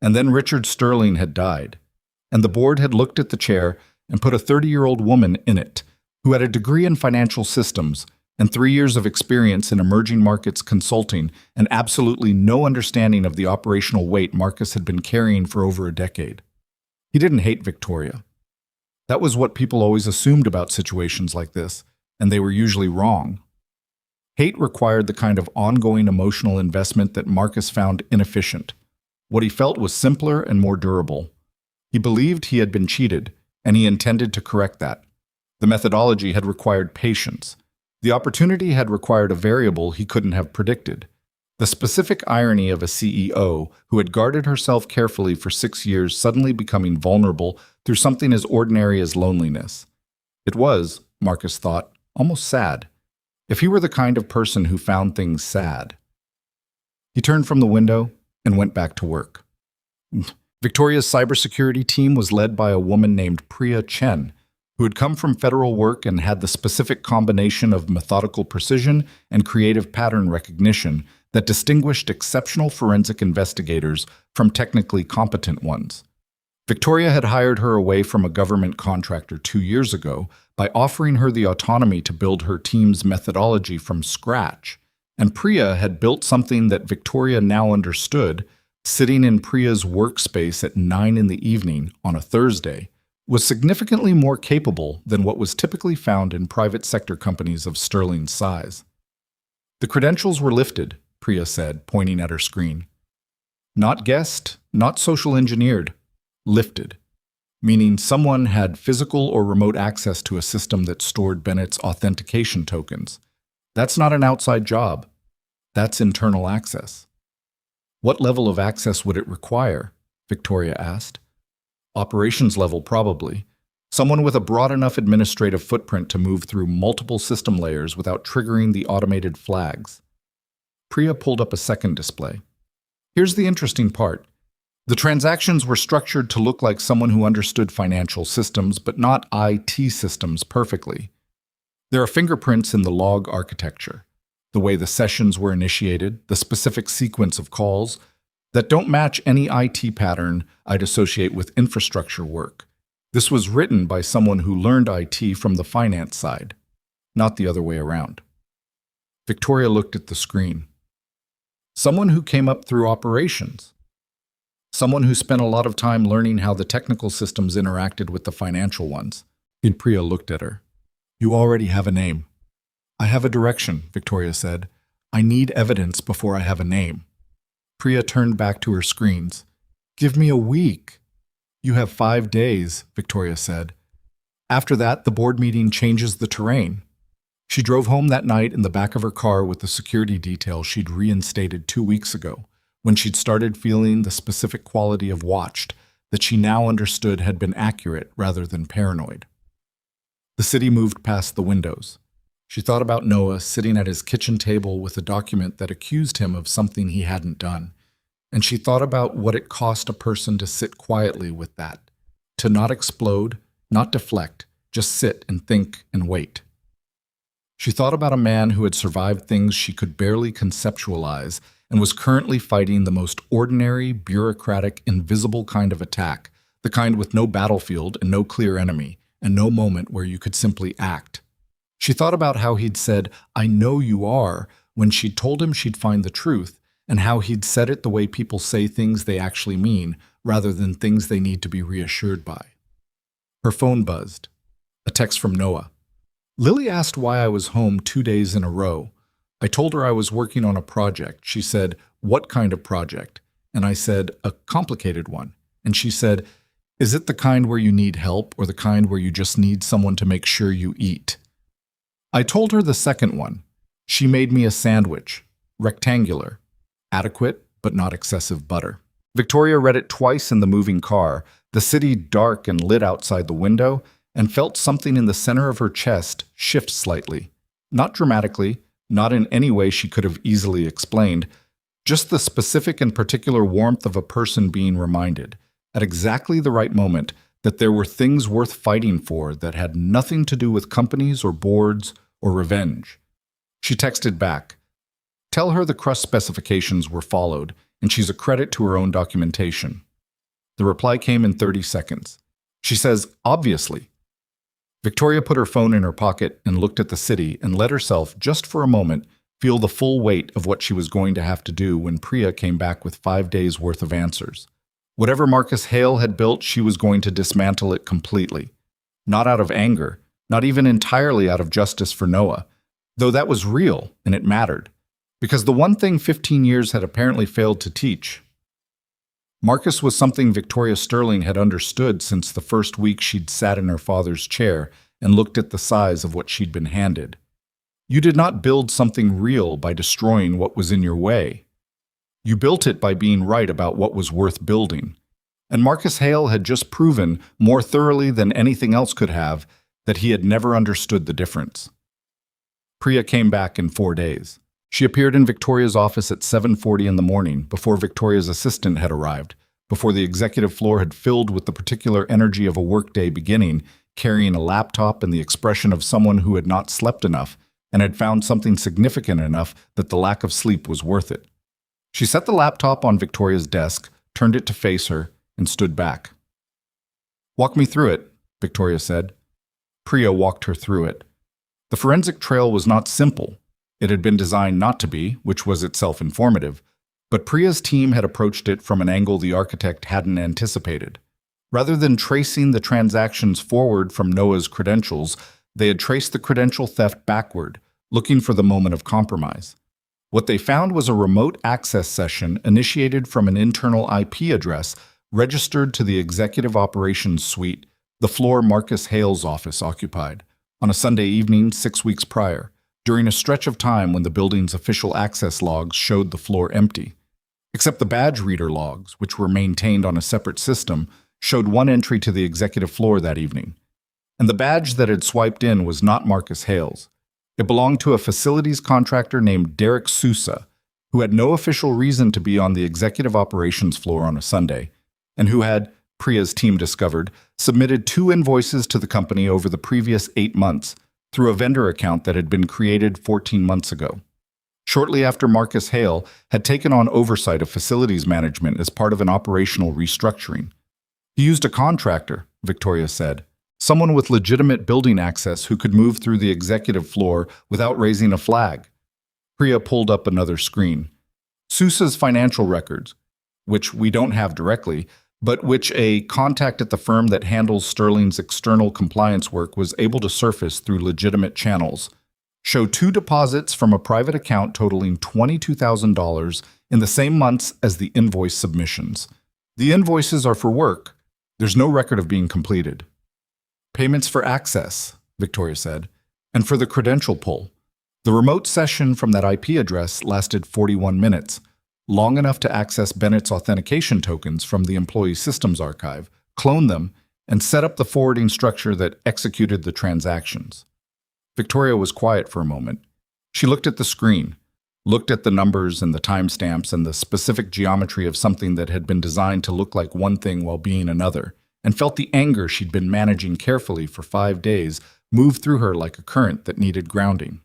And then Richard Sterling had died, and the board had looked at the chair and put a 30-year-old woman in it, who had a degree in financial systems, and 3 years of experience in emerging markets consulting and absolutely no understanding of the operational weight Marcus had been carrying for over a decade. He didn't hate Victoria. That was what people always assumed about situations like this, and they were usually wrong. Hate required the kind of ongoing emotional investment that Marcus found inefficient. What he felt was simpler and more durable. He believed he had been cheated, and he intended to correct that. The methodology had required patience. The opportunity had required a variable he couldn't have predicted. The specific irony of a CEO who had guarded herself carefully for 6 years suddenly becoming vulnerable through something as ordinary as loneliness. It was, Marcus thought, almost sad. If he were the kind of person who found things sad. He turned from the window and went back to work. Victoria's cybersecurity team was led by a woman named Priya Chen, who had come from federal work and had the specific combination of methodical precision and creative pattern recognition that distinguished exceptional forensic investigators from technically competent ones. Victoria had hired her away from a government contractor 2 years ago by offering her the autonomy to build her team's methodology from scratch, and Priya had built something that Victoria now understood, sitting in Priya's workspace at 9 in the evening on a Thursday, was significantly more capable than what was typically found in private sector companies of sterling size. The credentials were lifted, Priya said, pointing at her screen. Not guessed, not social engineered, lifted, meaning someone had physical or remote access to a system that stored Bennett's authentication tokens. That's not an outside job. That's internal access. What level of access would it require? Victoria asked. Operations level, probably. Someone with a broad enough administrative footprint to move through multiple system layers without triggering the automated flags. Priya pulled up a second display. Here's the interesting part. The transactions were structured to look like someone who understood financial systems, but not IT systems perfectly. There are fingerprints in the log architecture, the way the sessions were initiated, the specific sequence of calls, that don't match any IT pattern I'd associate with infrastructure work. This was written by someone who learned IT from the finance side, not the other way around. Victoria looked at the screen. Someone who came up through operations. Someone who spent a lot of time learning how the technical systems interacted with the financial ones. And Priya looked at her. You already have a name. I have a direction, Victoria said. I need evidence before I have a name. Priya turned back to her screens. Give me a week. You have 5 days, Victoria said. After that, the board meeting changes the terrain. She drove home that night in the back of her car with the security detail she'd reinstated 2 weeks ago, when she'd started feeling the specific quality of watched that she now understood had been accurate rather than paranoid. The city moved past the windows. She thought about Noah sitting at his kitchen table with a document that accused him of something he hadn't done, and she thought about what it cost a person to sit quietly with that, to not explode, not deflect, just sit and think and wait. She thought about a man who had survived things she could barely conceptualize and was currently fighting the most ordinary, bureaucratic, invisible kind of attack, the kind with no battlefield and no clear enemy, and no moment where you could simply act. She thought about how he'd said, "I know you are," when she'd told him she'd find the truth, and how he'd said it the way people say things they actually mean, rather than things they need to be reassured by. Her phone buzzed. A text from Noah. Lily asked why I was home 2 days in a row. I told her I was working on a project. She said, "What kind of project?" And I said, "A complicated one." And she said, "Is it the kind where you need help or the kind where you just need someone to make sure you eat?" I told her the second one. She made me a sandwich, rectangular, adequate but not excessive butter. Victoria read it twice in the moving car, the city dark and lit outside the window, and felt something in the center of her chest shift slightly. Not dramatically, not in any way she could have easily explained, just the specific and particular warmth of a person being reminded, at exactly the right moment, that there were things worth fighting for that had nothing to do with companies or boards or revenge. She texted back, "Tell her the crust specifications were followed, and she's a credit to her own documentation." The reply came in 30 seconds. She says, "Obviously." Victoria put her phone in her pocket and looked at the city and let herself, just for a moment, feel the full weight of what she was going to have to do when Priya came back with 5 days' worth of answers. Whatever Marcus Hale had built, she was going to dismantle it completely. Not out of anger, not even entirely out of justice for Noah, though that was real and it mattered. Because the one thing 15 years had apparently failed to teach. Marcus was something Victoria Sterling had understood since the first week she'd sat in her father's chair and looked at the size of what she'd been handed. You did not build something real by destroying what was in your way. You built it by being right about what was worth building. And Marcus Hale had just proven, more thoroughly than anything else could have, that he had never understood the difference. Priya came back in 4 days. She appeared in Victoria's office at 7:40 in the morning, before Victoria's assistant had arrived, before the executive floor had filled with the particular energy of a workday beginning, carrying a laptop and the expression of someone who had not slept enough and had found something significant enough that the lack of sleep was worth it. She set the laptop on Victoria's desk, turned it to face her, and stood back. "Walk me through it," Victoria said. Priya walked her through it. The forensic trail was not simple. It had been designed not to be, which was itself informative, but Priya's team had approached it from an angle the architect hadn't anticipated. Rather than tracing the transactions forward from Noah's credentials, they had traced the credential theft backward, looking for the moment of compromise. What they found was a remote access session initiated from an internal IP address registered to the Executive Operations Suite, the floor Marcus Hale's office occupied, on a Sunday evening 6 weeks prior, during a stretch of time when the building's official access logs showed the floor empty. Except the badge reader logs, which were maintained on a separate system, showed one entry to the executive floor that evening. And the badge that had swiped in was not Marcus Hale's. It belonged to a facilities contractor named Derek Sousa, who had no official reason to be on the executive operations floor on a Sunday, and who had, Priya's team discovered, submitted 2 invoices to the company over the previous 8 months, through a vendor account that had been created 14 months ago. Shortly after Marcus Hale had taken on oversight of facilities management as part of an operational restructuring. He used a contractor, Victoria said, someone with legitimate building access who could move through the executive floor without raising a flag. Priya pulled up another screen. Sousa's financial records, which we don't have directly, but which a contact at the firm that handles Sterling's external compliance work was able to surface through legitimate channels, show 2 deposits from a private account totaling $22,000 in the same months as the invoice submissions. The invoices are for work. There's no record of being completed. Payments for access, Victoria said, and for the credential pull. The remote session from that IP address lasted 41 minutes, long enough to access Bennett's authentication tokens from the employee systems archive, clone them, and set up the forwarding structure that executed the transactions. Victoria was quiet for a moment. She looked at the screen, looked at the numbers and the timestamps and the specific geometry of something that had been designed to look like one thing while being another, and felt the anger she'd been managing carefully for 5 days move through her like a current that needed grounding.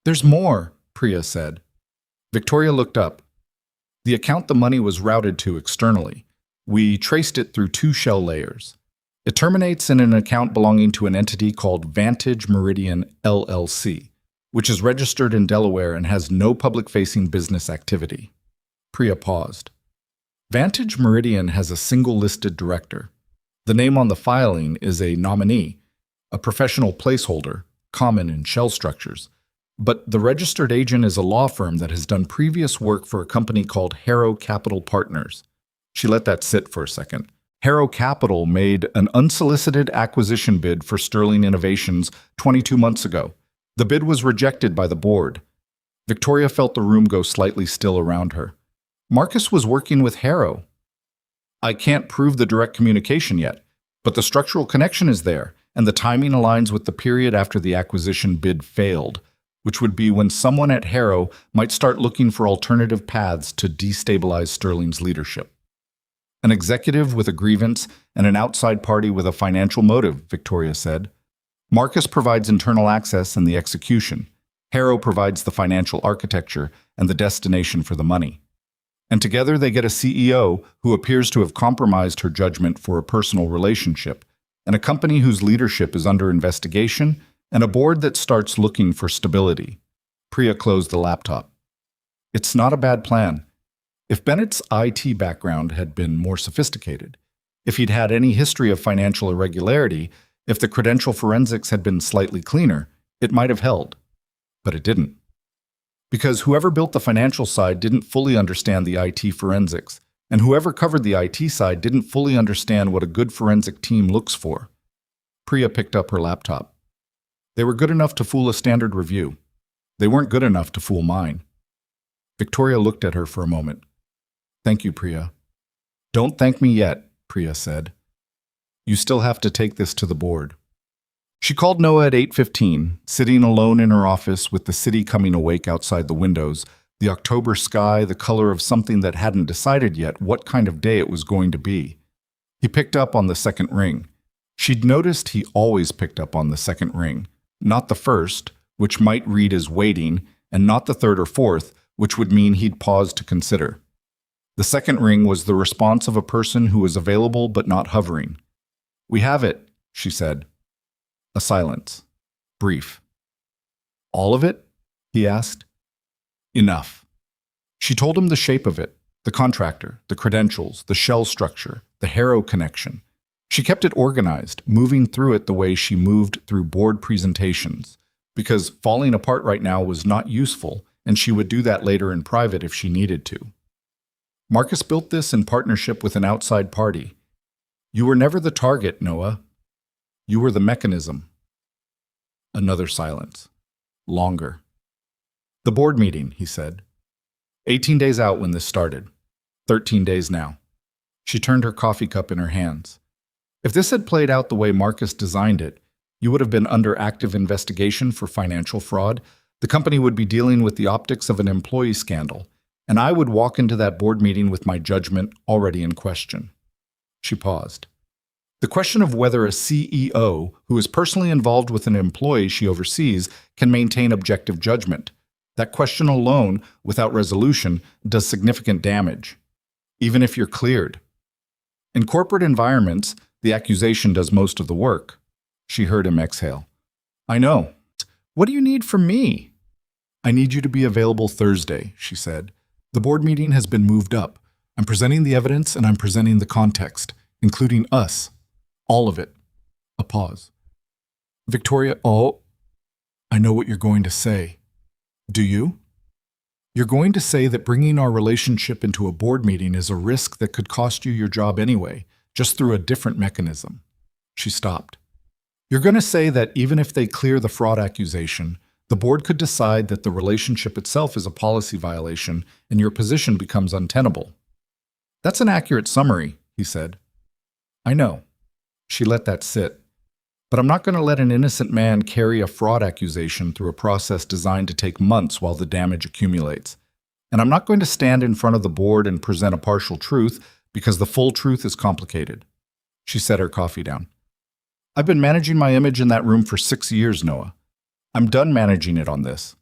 "There's more," Priya said. Victoria looked up. The account the money was routed to externally. We traced it through 2 shell layers. It terminates in an account belonging to an entity called Vantage Meridian LLC, which is registered in Delaware and has no public-facing business activity. Priya paused. Vantage Meridian has a single listed director. The name on the filing is a nominee, a professional placeholder, common in shell structures. But the registered agent is a law firm that has done previous work for a company called Harrow Capital Partners. She let that sit for a second. Harrow Capital made an unsolicited acquisition bid for Sterling Innovations 22 months ago. The bid was rejected by the board. Victoria felt the room go slightly still around her. Marcus was working with Harrow. I can't prove the direct communication yet, but the structural connection is there, and the timing aligns with the period after the acquisition bid failed, which would be when someone at Harrow might start looking for alternative paths to destabilize Sterling's leadership. An executive with a grievance and an outside party with a financial motive, Victoria said. Marcus provides internal access and the execution. Harrow provides the financial architecture and the destination for the money. And together they get a CEO who appears to have compromised her judgment for a personal relationship, and a company whose leadership is under investigation, and a board that starts looking for stability. Priya closed the laptop. It's not a bad plan. If Bennett's IT background had been more sophisticated, if he'd had any history of financial irregularity, if the credential forensics had been slightly cleaner, it might have held. But it didn't. Because whoever built the financial side didn't fully understand the IT forensics, and whoever covered the IT side didn't fully understand what a good forensic team looks for. Priya picked up her laptop. They were good enough to fool a standard review. They weren't good enough to fool mine. Victoria looked at her for a moment. Thank you, Priya. Don't thank me yet, Priya said. You still have to take this to the board. She called Noah at 8:15, sitting alone in her office with the city coming awake outside the windows, the October sky the color of something that hadn't decided yet what kind of day it was going to be. He picked up on the second ring. She'd noticed he always picked up on the second ring, not the first, which might read as waiting, and not the third or fourth, which would mean he'd pause to consider. The second ring was the response of a person who was available but not hovering. We have it, she said. A silence. Brief. All of it? He asked. Enough. She told him the shape of it, the contractor, the credentials, the shell structure, the Harrow connection. She kept it organized, moving through it the way she moved through board presentations, because falling apart right now was not useful, and she would do that later in private if she needed to. Marcus built this in partnership with an outside party. You were never the target, Noah. You were the mechanism. Another silence. Longer. The board meeting, he said. 18 days out when this started. 13 days now. She turned her coffee cup in her hands. If this had played out the way Marcus designed it, you would have been under active investigation for financial fraud. The company would be dealing with the optics of an employee scandal, and I would walk into that board meeting with my judgment already in question. She paused. The question of whether a CEO who is personally involved with an employee she oversees can maintain objective judgment. That question alone, without resolution, does significant damage, even if you're cleared. In corporate environments, the accusation does most of the work. She heard him exhale. I know. What do you need from me? I need you to be available Thursday, she said. The board meeting has been moved up. I'm presenting the evidence and I'm presenting the context, including us. All of it. A pause. Victoria, I know what you're going to say. Do you? You're going to say that bringing our relationship into a board meeting is a risk that could cost you your job anyway, just through a different mechanism. She stopped. You're going to say that even if they clear the fraud accusation, the board could decide that the relationship itself is a policy violation and your position becomes untenable. That's an accurate summary, he said. I know. She let that sit. But I'm not going to let an innocent man carry a fraud accusation through a process designed to take months while the damage accumulates. And I'm not going to stand in front of the board and present a partial truth because the full truth is complicated. She set her coffee down. I've been managing my image in that room for 6 years, Noah. I'm done managing it on this.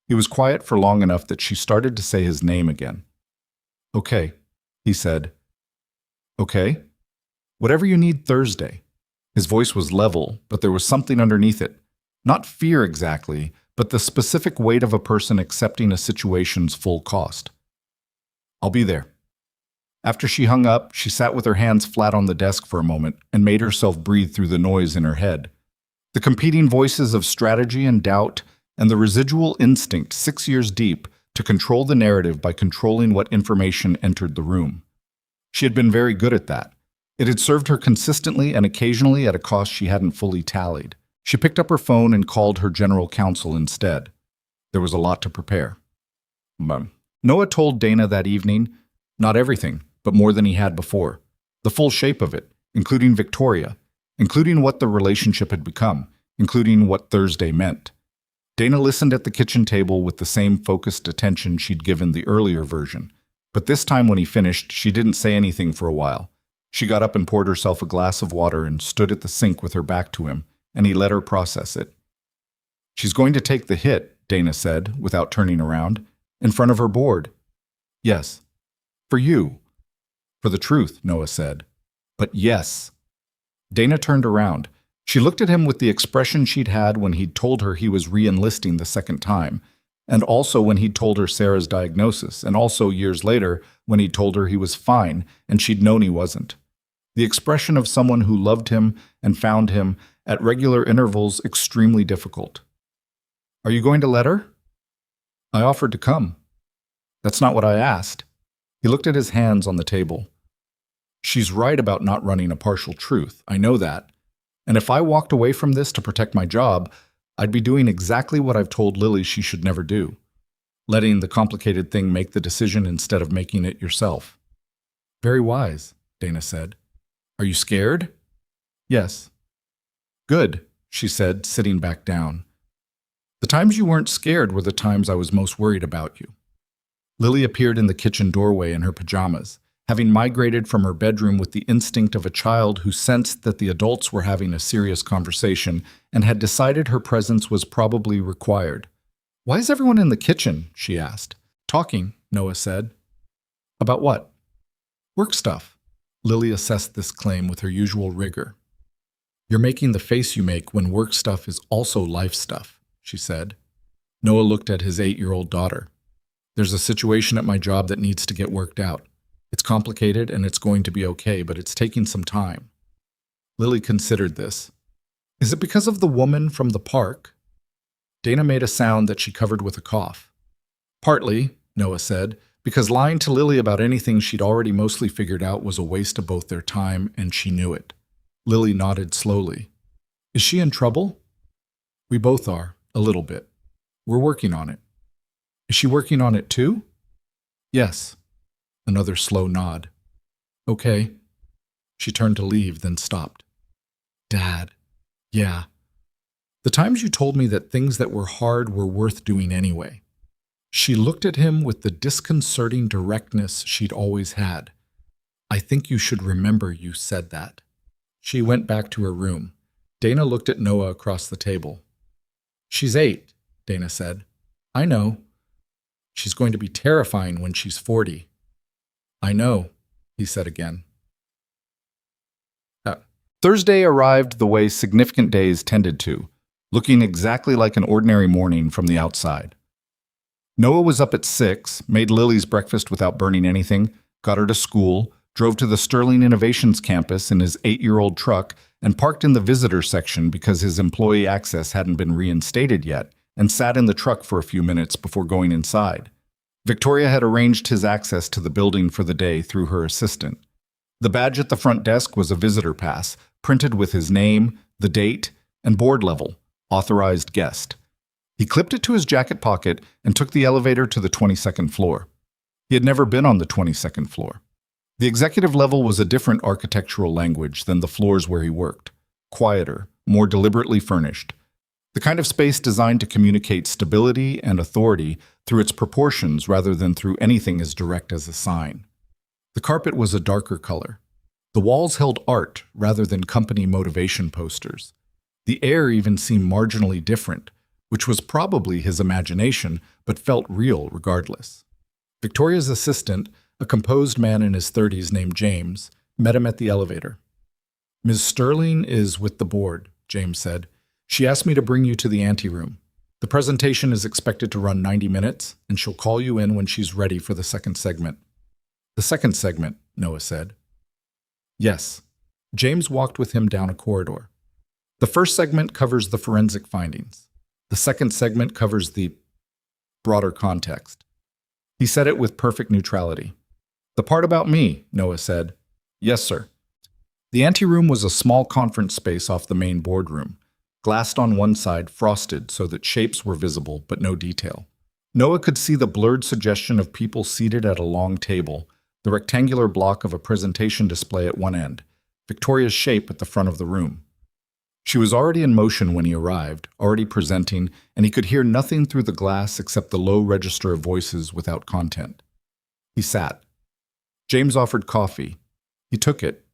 He was quiet for long enough that she started to say his name again. Okay, he said. Okay. Whatever you need Thursday. His voice was level, but there was something underneath it. Not fear exactly, but the specific weight of a person accepting a situation's full cost. I'll be there. After she hung up, she sat with her hands flat on the desk for a moment and made herself breathe through the noise in her head. The competing voices of strategy and doubt, and the residual instinct 6 years deep to control the narrative by controlling what information entered the room. She had been very good at that. It had served her consistently and occasionally at a cost she hadn't fully tallied. She picked up her phone and called her general counsel instead. There was a lot to prepare. Noah told Dana that evening, not everything, but more than he had before. The full shape of it, including Victoria, including what the relationship had become, including what Thursday meant. Dana listened at the kitchen table with the same focused attention she'd given the earlier version. But this time when he finished, she didn't say anything for a while. She got up and poured herself a glass of water and stood at the sink with her back to him, and he let her process it. She's going to take the hit, Dana said, without turning around, in front of her board. Yes. For you. For the truth, Noah said. But yes. Dana turned around. She looked at him with the expression she'd had when he'd told her he was re-enlisting the second time, and also when he'd told her Sarah's diagnosis, and also years later when he'd told her he was fine and she'd known he wasn't. The expression of someone who loved him and found him at regular intervals extremely difficult. "Are you going to let her?" "I offered to come." "That's not what I asked." He looked at his hands on the table. "She's right about not running a partial truth. I know that. And if I walked away from this to protect my job, I'd be doing exactly what I've told Lily she should never do. Letting the complicated thing make the decision instead of making it yourself." "Very wise," Dana said. "Are you scared?" "Yes." "Good," she said, sitting back down. "The times you weren't scared were the times I was most worried about you." Lily appeared in the kitchen doorway in her pajamas, having migrated from her bedroom with the instinct of a child who sensed that the adults were having a serious conversation and had decided her presence was probably required. "Why is everyone in the kitchen?" she asked. "Talking," Noah said. "About what?" "Work stuff." Lily assessed this claim with her usual rigor. "You're making the face you make when work stuff is also life stuff," she said. Noah looked at his 8-year-old daughter. "There's a situation at my job that needs to get worked out. It's complicated and it's going to be okay, but it's taking some time." Lily considered this. "Is it because of the woman from the park?" Dana made a sound that she covered with a cough. "Partly," Noah said, "because lying to Lily about anything she'd already mostly figured out was a waste of both their time, and she knew it." Lily nodded slowly. "Is she in trouble?" "We both are, a little bit. We're working on it." "Is she working on it too?" "Yes." Another slow nod. "Okay." She turned to leave, then stopped. "Dad. Yeah. The times you told me that things that were hard were worth doing anyway." She looked at him with the disconcerting directness she'd always had. "I think you should remember you said that." She went back to her room. Dana looked at Noah across the table. "She's 8, Dana said. "I know." "She's going to be terrifying when she's 40. "I know," he said again. Thursday arrived the way significant days tended to, looking exactly like an ordinary morning from the outside. Noah was up at 6, made Lily's breakfast without burning anything, got her to school, drove to the Sterling Innovations campus in his 8-year-old truck, and parked in the visitor section because his employee access hadn't been reinstated yet, and sat in the truck for a few minutes before going inside. Victoria had arranged his access to the building for the day through her assistant. The badge at the front desk was a visitor pass, printed with his name, the date, and board level, authorized guest. He clipped it to his jacket pocket and took the elevator to the 22nd floor. He had never been on the 22nd floor. The executive level was a different architectural language than the floors where he worked, quieter, more deliberately furnished. The kind of space designed to communicate stability and authority through its proportions rather than through anything as direct as a sign. The carpet was a darker color. The walls held art rather than company motivation posters. The air even seemed marginally different, which was probably his imagination, but felt real regardless. Victoria's assistant, a composed man in his 30s named James, met him at the elevator. "Ms. Sterling is with the board," James said. "She asked me to bring you to the anteroom. The presentation is expected to run 90 minutes, and she'll call you in when she's ready for the second segment." "The second segment," Noah said. "Yes." James walked with him down a corridor. "The first segment covers the forensic findings. The second segment covers the broader context." He said it with perfect neutrality. "The part about me," Noah said. "Yes, sir." The anteroom was a small conference space off the main boardroom, glassed on one side, frosted so that shapes were visible but no detail. Noah could see the blurred suggestion of people seated at a long table, the rectangular block of a presentation display at one end, Victoria's shape at the front of the room. She was already in motion when he arrived, already presenting, and he could hear nothing through the glass except the low register of voices without content. He sat. James offered coffee. He took it.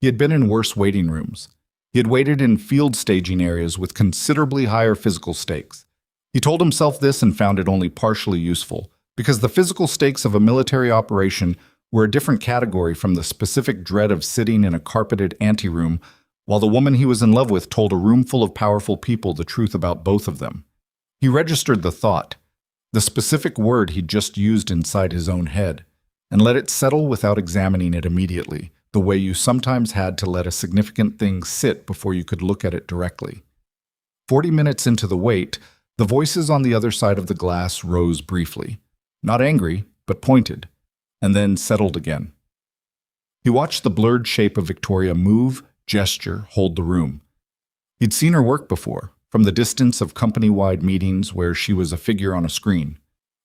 He had been in worse waiting rooms. He had waited in field staging areas with considerably higher physical stakes. He told himself this and found it only partially useful, because the physical stakes of a military operation were a different category from the specific dread of sitting in a carpeted anteroom while the woman he was in love with told a room full of powerful people the truth about both of them. He registered the thought, the specific word he'd just used inside his own head, and let it settle without examining it immediately, the way you sometimes had to let a significant thing sit before you could look at it directly. 40 minutes into the wait, the voices on the other side of the glass rose briefly, not angry, but pointed, and then settled again. He watched the blurred shape of Victoria move, gesture, hold the room. He'd seen her work before, from the distance of company-wide meetings where she was a figure on a screen.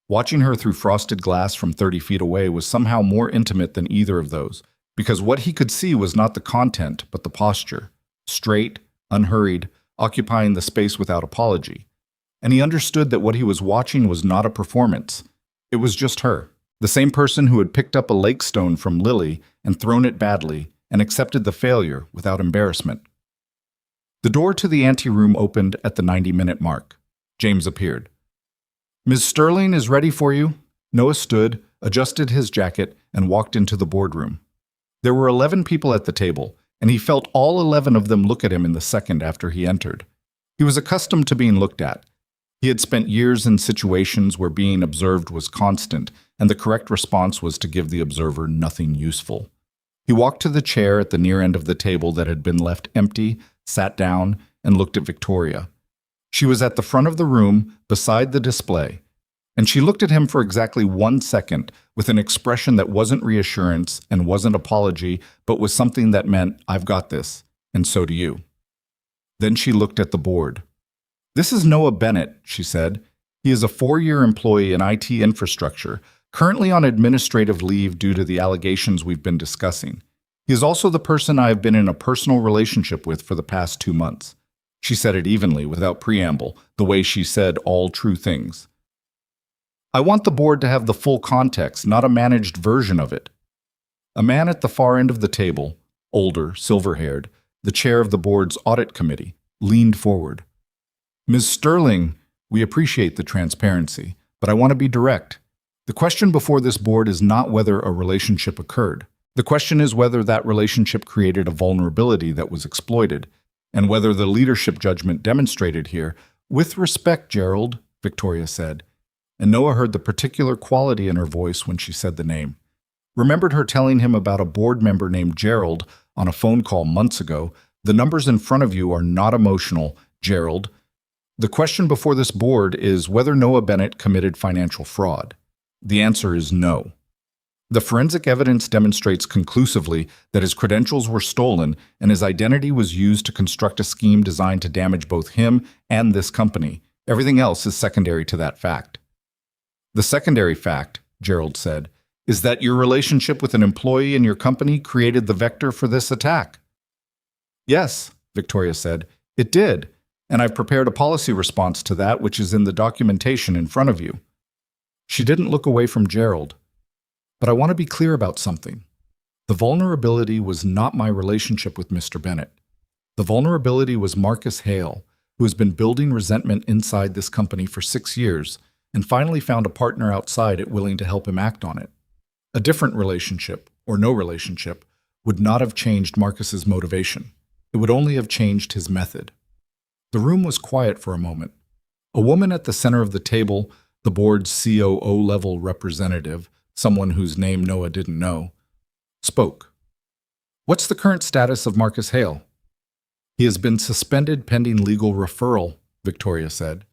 Watching her through frosted glass from 30 feet away was somehow more intimate than either of those, because what he could see was not the content, but the posture, straight, unhurried, occupying the space without apology. And he understood that what he was watching was not a performance. It was just her, the same person who had picked up a lake stone from Lily and thrown it badly and accepted the failure without embarrassment. The door to the anteroom opened at the 90-minute mark. James appeared. "Ms. Sterling is ready for you." Noah stood, adjusted his jacket, and walked into the boardroom. There were 11 people at the table, and he felt all 11 of them look at him in the second after he entered. He was accustomed to being looked at. He had spent years in situations where being observed was constant, and the correct response was to give the observer nothing useful. He walked to the chair at the near end of the table that had been left empty, sat down, and looked at Victoria. She was at the front of the room, beside the display, and she looked at him for exactly 1 second with an expression that wasn't reassurance and wasn't apology, but was something that meant, "I've got this, and so do you." Then she looked at the board. "This is Noah Bennett," she said. "He is a 4-year employee in IT infrastructure, currently on administrative leave due to the allegations we've been discussing. He is also the person I have been in a personal relationship with for the past 2 months. She said it evenly, without preamble, the way she said all true things. "I want the board to have the full context, not a managed version of it." A man at the far end of the table, older, silver-haired, the chair of the board's audit committee, leaned forward. "Ms. Sterling, we appreciate the transparency, but I want to be direct. The question before this board is not whether a relationship occurred. The question is whether that relationship created a vulnerability that was exploited, and whether the leadership judgment demonstrated here, with respect, Gerald," Victoria said, and Noah heard the particular quality in her voice when she said the name. Remembered her telling him about a board member named Gerald on a phone call months ago. "The numbers in front of you are not emotional, Gerald. The question before this board is whether Noah Bennett committed financial fraud. The answer is no. The forensic evidence demonstrates conclusively that his credentials were stolen and his identity was used to construct a scheme designed to damage both him and this company. Everything else is secondary to that fact." "The secondary fact," Gerald said, "is that your relationship with an employee in your company created the vector for this attack." "Yes," Victoria said, "it did, and I've prepared a policy response to that which is in the documentation in front of you." She didn't look away from Gerald. "But I want to be clear about something. The vulnerability was not my relationship with Mr. Bennett. The vulnerability was Marcus Hale, who has been building resentment inside this company for 6 years and finally found a partner outside it willing to help him act on it. A different relationship, or no relationship, would not have changed Marcus's motivation. It would only have changed his method." The room was quiet for a moment. A woman at the center of the table, the board's COO-level representative, someone whose name Noah didn't know, spoke. "What's the current status of Marcus Hale?" "He has been suspended pending legal referral," Victoria said.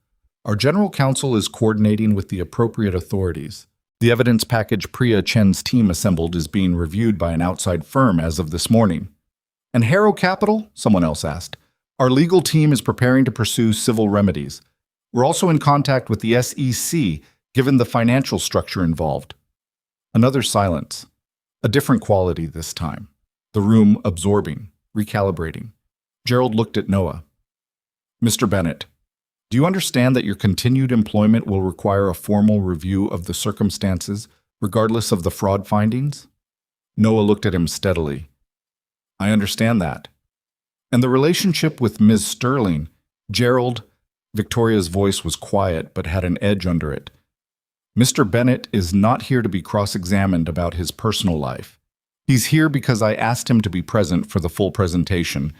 "Our general counsel is coordinating with the appropriate authorities. The evidence package Priya Chen's team assembled is being reviewed by an outside firm as of this morning." "And Harrow Capital?" someone else asked. "Our legal team is preparing to pursue civil remedies. We're also in contact with the SEC, given the financial structure involved." Another silence. A different quality this time. The room absorbing, recalibrating. Gerald looked at Noah. "Mr. Bennett, do you understand that your continued employment will require a formal review of the circumstances, regardless of the fraud findings?" Noah looked at him steadily. "I understand that." "And the relationship with Ms. Sterling, Gerald," Victoria's voice was quiet but had an edge under it. "Mr. Bennett is not here to be cross-examined about his personal life. He's here because I asked him to be present for the full presentation,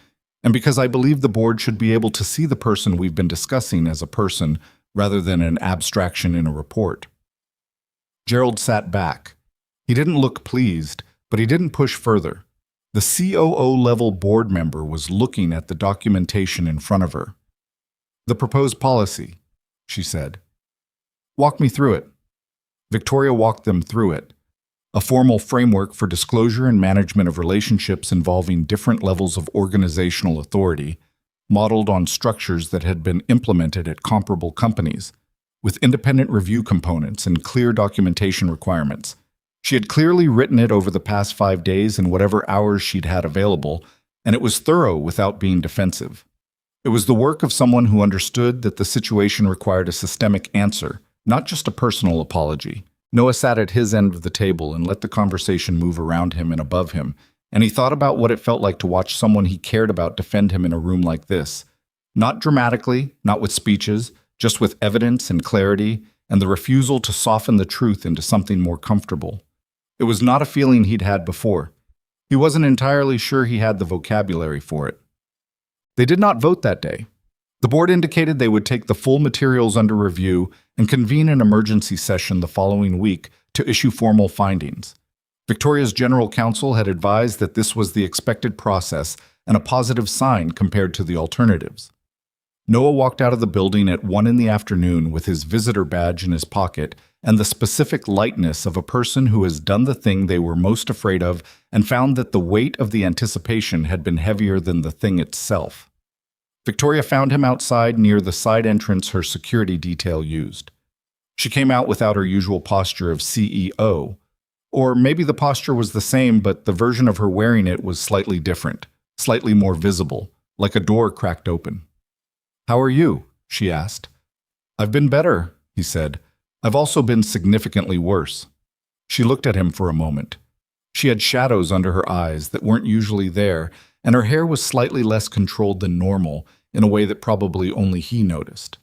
and because I believe the board should be able to see the person we've been discussing as a person rather than an abstraction in a report. Gerald sat back. He didn't look pleased, but he didn't push further. The COO-level board member was looking at the documentation in front of her. "The proposed policy," she said. "Walk me through it." Victoria walked them through it. A formal framework for disclosure and management of relationships involving different levels of organizational authority, modeled on structures that had been implemented at comparable companies, with independent review components and clear documentation requirements. She had clearly written it over the past 5 days in whatever hours she'd had available, and it was thorough without being defensive. It was the work of someone who understood that the situation required a systemic answer, not just a personal apology. Noah sat at his end of the table and let the conversation move around him and above him, and he thought about what it felt like to watch someone he cared about defend him in a room like this. Not dramatically, not with speeches, just with evidence and clarity, and the refusal to soften the truth into something more comfortable. It was not a feeling he'd had before. He wasn't entirely sure he had the vocabulary for it. They did not vote that day. The board indicated they would take the full materials under review and convene an emergency session the following week to issue formal findings. Victoria's general counsel had advised that this was the expected process and a positive sign compared to the alternatives. Noah walked out of the building at 1 p.m. with his visitor badge in his pocket and the specific lightness of a person who has done the thing they were most afraid of and found that the weight of the anticipation had been heavier than the thing itself. Victoria found him outside near the side entrance her security detail used. She came out without her usual posture of CEO. Or maybe the posture was the same, but the version of her wearing it was slightly different, slightly more visible, like a door cracked open. "How are you?" she asked. "I've been better," he said. "I've also been significantly worse." She looked at him for a moment. She had shadows under her eyes that weren't usually there, and her hair was slightly less controlled than normal, in a way that probably only he noticed.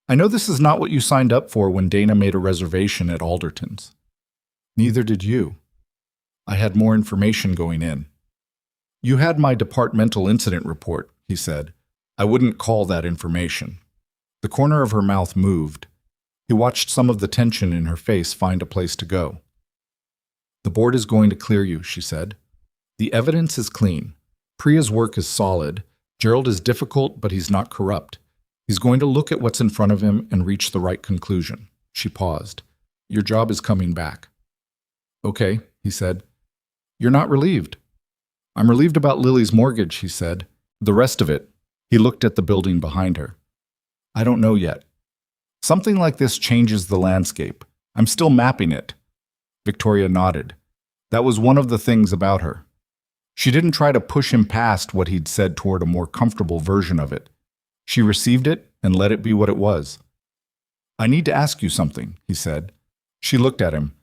"I know this is not what you signed up for when Dana made a reservation at Alderton's." "Neither did you. I had more information going in." "You had my departmental incident report," he said. "I wouldn't call that information." The corner of her mouth moved. He watched some of the tension in her face find a place to go. "The board is going to clear you," she said. "The evidence is clean. Priya's work is solid. Gerald is difficult, but he's not corrupt. He's going to look at what's in front of him and reach the right conclusion." She paused. "Your job is coming back." "Okay," he said. "You're not relieved." "I'm relieved about Lily's mortgage," he said. "The rest of it." He looked at the building behind her. "I don't know yet. Something like this changes the landscape. I'm still mapping it." Victoria nodded. That was one of the things about her. She didn't try to push him past what he'd said toward a more comfortable version of it. She received it and let it be what it was. "I need to ask you something," he said. She looked at him.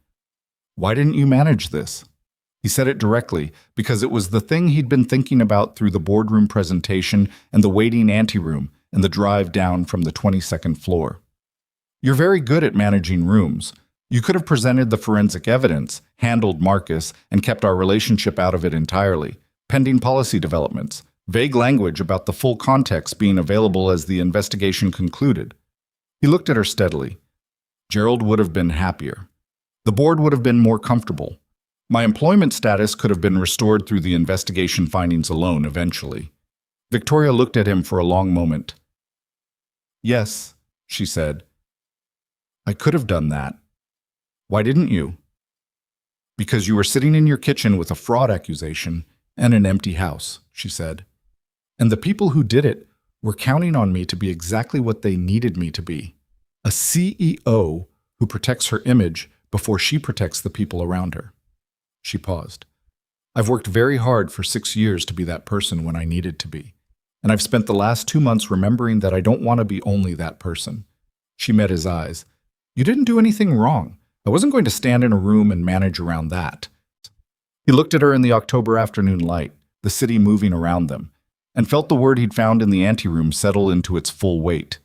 "Why didn't you manage this?" He said it directly, because it was the thing he'd been thinking about through the boardroom presentation and the waiting anteroom and the drive down from the 22nd floor. "You're very good at managing rooms. You could have presented the forensic evidence, handled Marcus, and kept our relationship out of it entirely, pending policy developments, vague language about the full context being available as the investigation concluded." He looked at her steadily. "Gerald would have been happier. The board would have been more comfortable. My employment status could have been restored through the investigation findings alone eventually." Victoria looked at him for a long moment. "Yes," she said. "I could have done that." "Why didn't you?" "Because you were sitting in your kitchen with a fraud accusation and an empty house," she said. "And the people who did it were counting on me to be exactly what they needed me to be. A CEO who protects her image before she protects the people around her." She paused. "I've worked very hard for 6 years to be that person when I needed to be. And I've spent the last 2 months remembering that I don't want to be only that person." She met his eyes. "You didn't do anything wrong. I wasn't going to stand in a room and manage around that." He looked at her in the October afternoon light, the city moving around them, and felt the word he'd found in the anteroom settle into its full weight.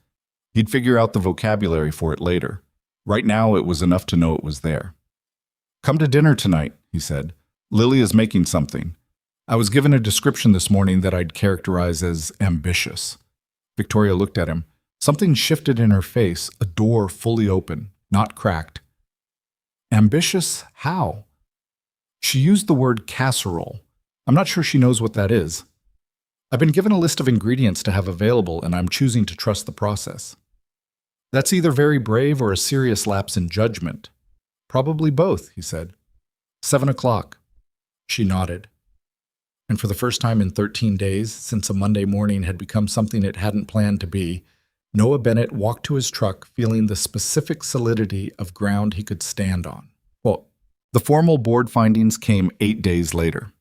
He'd figure out the vocabulary for it later. Right now, it was enough to know it was there. "Come to dinner tonight," he said. "Lily is making something. I was given a description this morning that I'd characterize as ambitious. Victoria looked at him. Something shifted in her face, a door fully open, not cracked. Ambitious? How? She used the word casserole. I'm not sure she knows what that is. I've been given a list of ingredients to have available, and I'm choosing to trust the process. That's either very brave or a serious lapse in judgment. Probably both, he said. 7 o'clock. She nodded. And for the first time in 13 days, since a Monday morning had become something it hadn't planned to be, Noah Bennett walked to his truck feeling the specific solidity of ground he could stand on. Well, the formal board findings came 8 days later.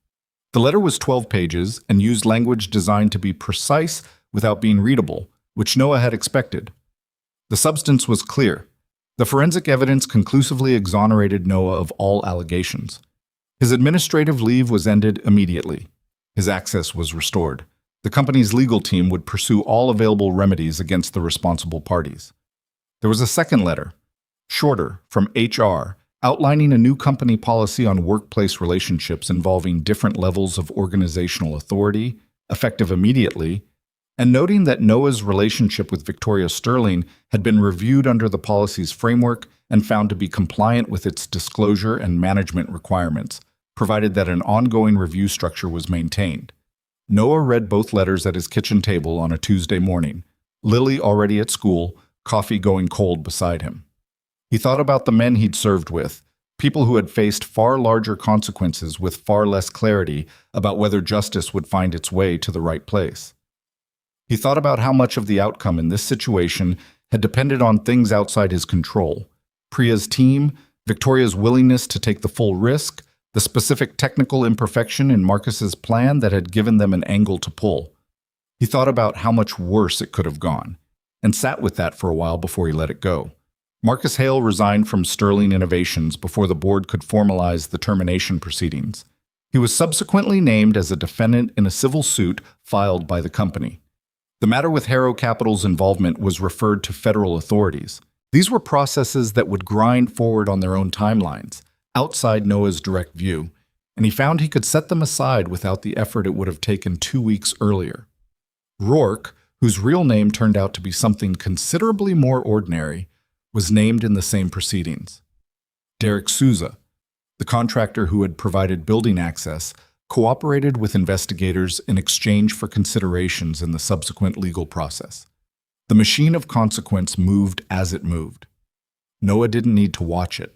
The letter was 12 pages and used language designed to be precise without being readable, which Noah had expected. The substance was clear. The forensic evidence conclusively exonerated Noah of all allegations. His administrative leave was ended immediately. His access was restored. The company's legal team would pursue all available remedies against the responsible parties. There was a second letter, shorter, from HR, outlining a new company policy on workplace relationships involving different levels of organizational authority, effective immediately, and noting that Noah's relationship with Victoria Sterling had been reviewed under the policy's framework and found to be compliant with its disclosure and management requirements, provided that an ongoing review structure was maintained. Noah read both letters at his kitchen table on a Tuesday morning, Lily already at school, coffee going cold beside him. He thought about the men he'd served with, people who had faced far larger consequences with far less clarity about whether justice would find its way to the right place. He thought about how much of the outcome in this situation had depended on things outside his control: Priya's team, Victoria's willingness to take the full risk, the specific technical imperfection in Marcus's plan that had given them an angle to pull. He thought about how much worse it could have gone, and sat with that for a while before he let it go. Marcus Hale resigned from Sterling Innovations before the board could formalize the termination proceedings. He was subsequently named as a defendant in a civil suit filed by the company. The matter with Harrow Capital's involvement was referred to federal authorities. These were processes that would grind forward on their own timelines, outside Noah's direct view, and he found he could set them aside without the effort it would have taken 2 weeks earlier. Rourke, whose real name turned out to be something considerably more ordinary, was named in the same proceedings. Derek Souza, the contractor who had provided building access, cooperated with investigators in exchange for considerations in the subsequent legal process. The machine of consequence moved as it moved. Noah didn't need to watch it.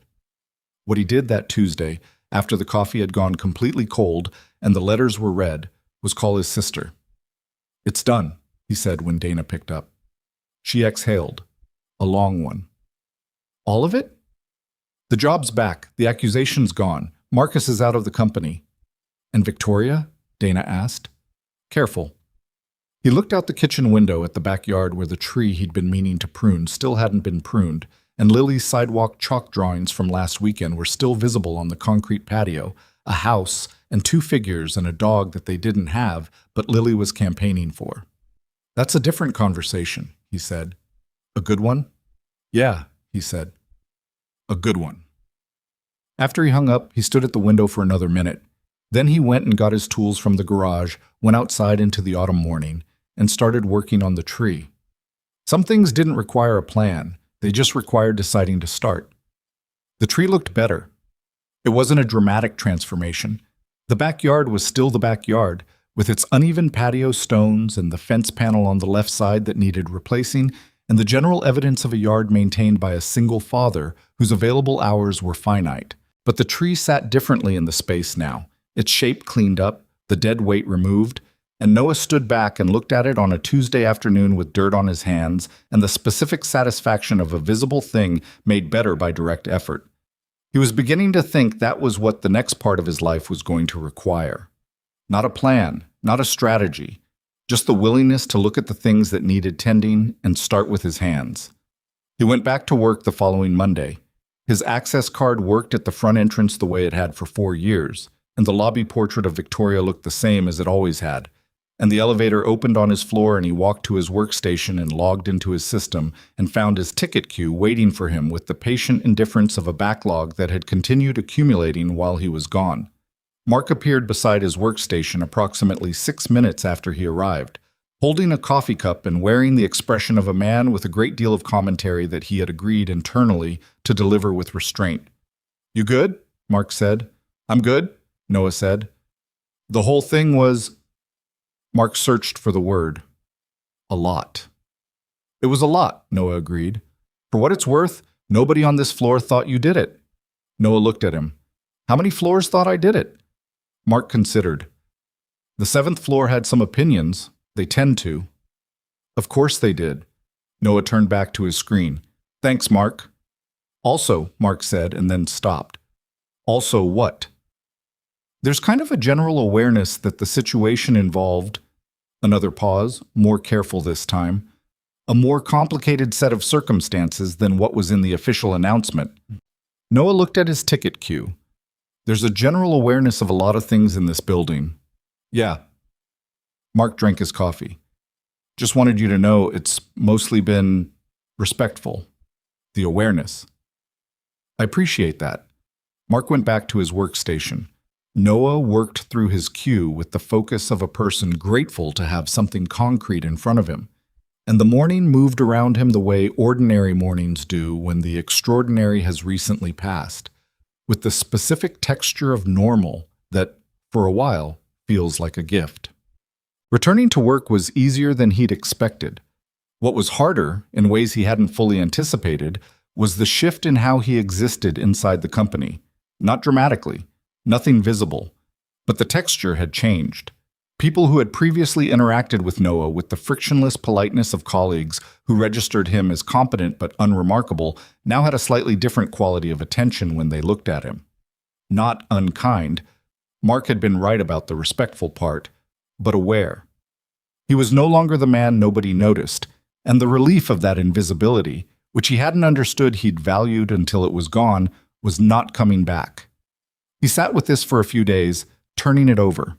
What he did that Tuesday, after the coffee had gone completely cold and the letters were read, was call his sister. "It's done," he said when Dana picked up. She exhaled, a long one. "All of it?" "The job's back. The accusation's gone. Marcus is out of the company." "And Victoria?" Dana asked. "Careful." He looked out the kitchen window at the backyard where the tree he'd been meaning to prune still hadn't been pruned, and Lily's sidewalk chalk drawings from last weekend were still visible on the concrete patio, a house and 2 figures and a dog that they didn't have, but Lily was campaigning for. "That's a different conversation," he said. "A good one?" "Yeah," he said. "A good one." After he hung up, he stood at the window for another minute. Then he went and got his tools from the garage, went outside into the autumn morning, and started working on the tree. Some things didn't require a plan. They just required deciding to start. The tree looked better. It wasn't a dramatic transformation. The backyard was still the backyard, with its uneven patio stones and the fence panel on the left side that needed replacing, and the general evidence of a yard maintained by a single father whose available hours were finite. But the tree sat differently in the space now, its shape cleaned up, the dead weight removed, and Noah stood back and looked at it on a Tuesday afternoon with dirt on his hands and the specific satisfaction of a visible thing made better by direct effort. He was beginning to think that was what the next part of his life was going to require. Not a plan, not a strategy, just the willingness to look at the things that needed tending and start with his hands. He went back to work the following Monday. His access card worked at the front entrance the way it had for 4 years, and the lobby portrait of Victoria looked the same as it always had. And the elevator opened on his floor and he walked to his workstation and logged into his system and found his ticket queue waiting for him with the patient indifference of a backlog that had continued accumulating while he was gone. Mark appeared beside his workstation approximately 6 minutes after he arrived, holding a coffee cup and wearing the expression of a man with a great deal of commentary that he had agreed internally to deliver with restraint. "You good?" Mark said. "I'm good," Noah said. "The whole thing was—" Mark searched for the word. "A lot." "It was a lot," Noah agreed. "For what it's worth, nobody on this floor thought you did it." Noah looked at him. "How many floors thought I did it?" Mark considered. "The seventh floor had some opinions. They tend to." "Of course they did." Noah turned back to his screen. "Thanks, Mark." "Also," Mark said, and then stopped. "Also what?" "There's kind of a general awareness that the situation involved—" Another pause, more careful this time. "A more complicated set of circumstances than what was in the official announcement." Noah looked at his ticket queue. "There's a general awareness of a lot of things in this building." "Yeah." Mark drank his coffee. "Just wanted you to know it's mostly been respectful. The awareness." "I appreciate that." Mark went back to his workstation. Noah worked through his queue with the focus of a person grateful to have something concrete in front of him. And the morning moved around him the way ordinary mornings do when the extraordinary has recently passed, with the specific texture of normal that, for a while, feels like a gift. Returning to work was easier than he'd expected. What was harder, in ways he hadn't fully anticipated, was the shift in how he existed inside the company. Not dramatically, nothing visible, but the texture had changed. People who had previously interacted with Noah with the frictionless politeness of colleagues who registered him as competent but unremarkable now had a slightly different quality of attention when they looked at him. Not unkind. Mark had been right about the respectful part, but aware. He was no longer the man nobody noticed, and the relief of that invisibility, which he hadn't understood he'd valued until it was gone, was not coming back. He sat with this for a few days, turning it over.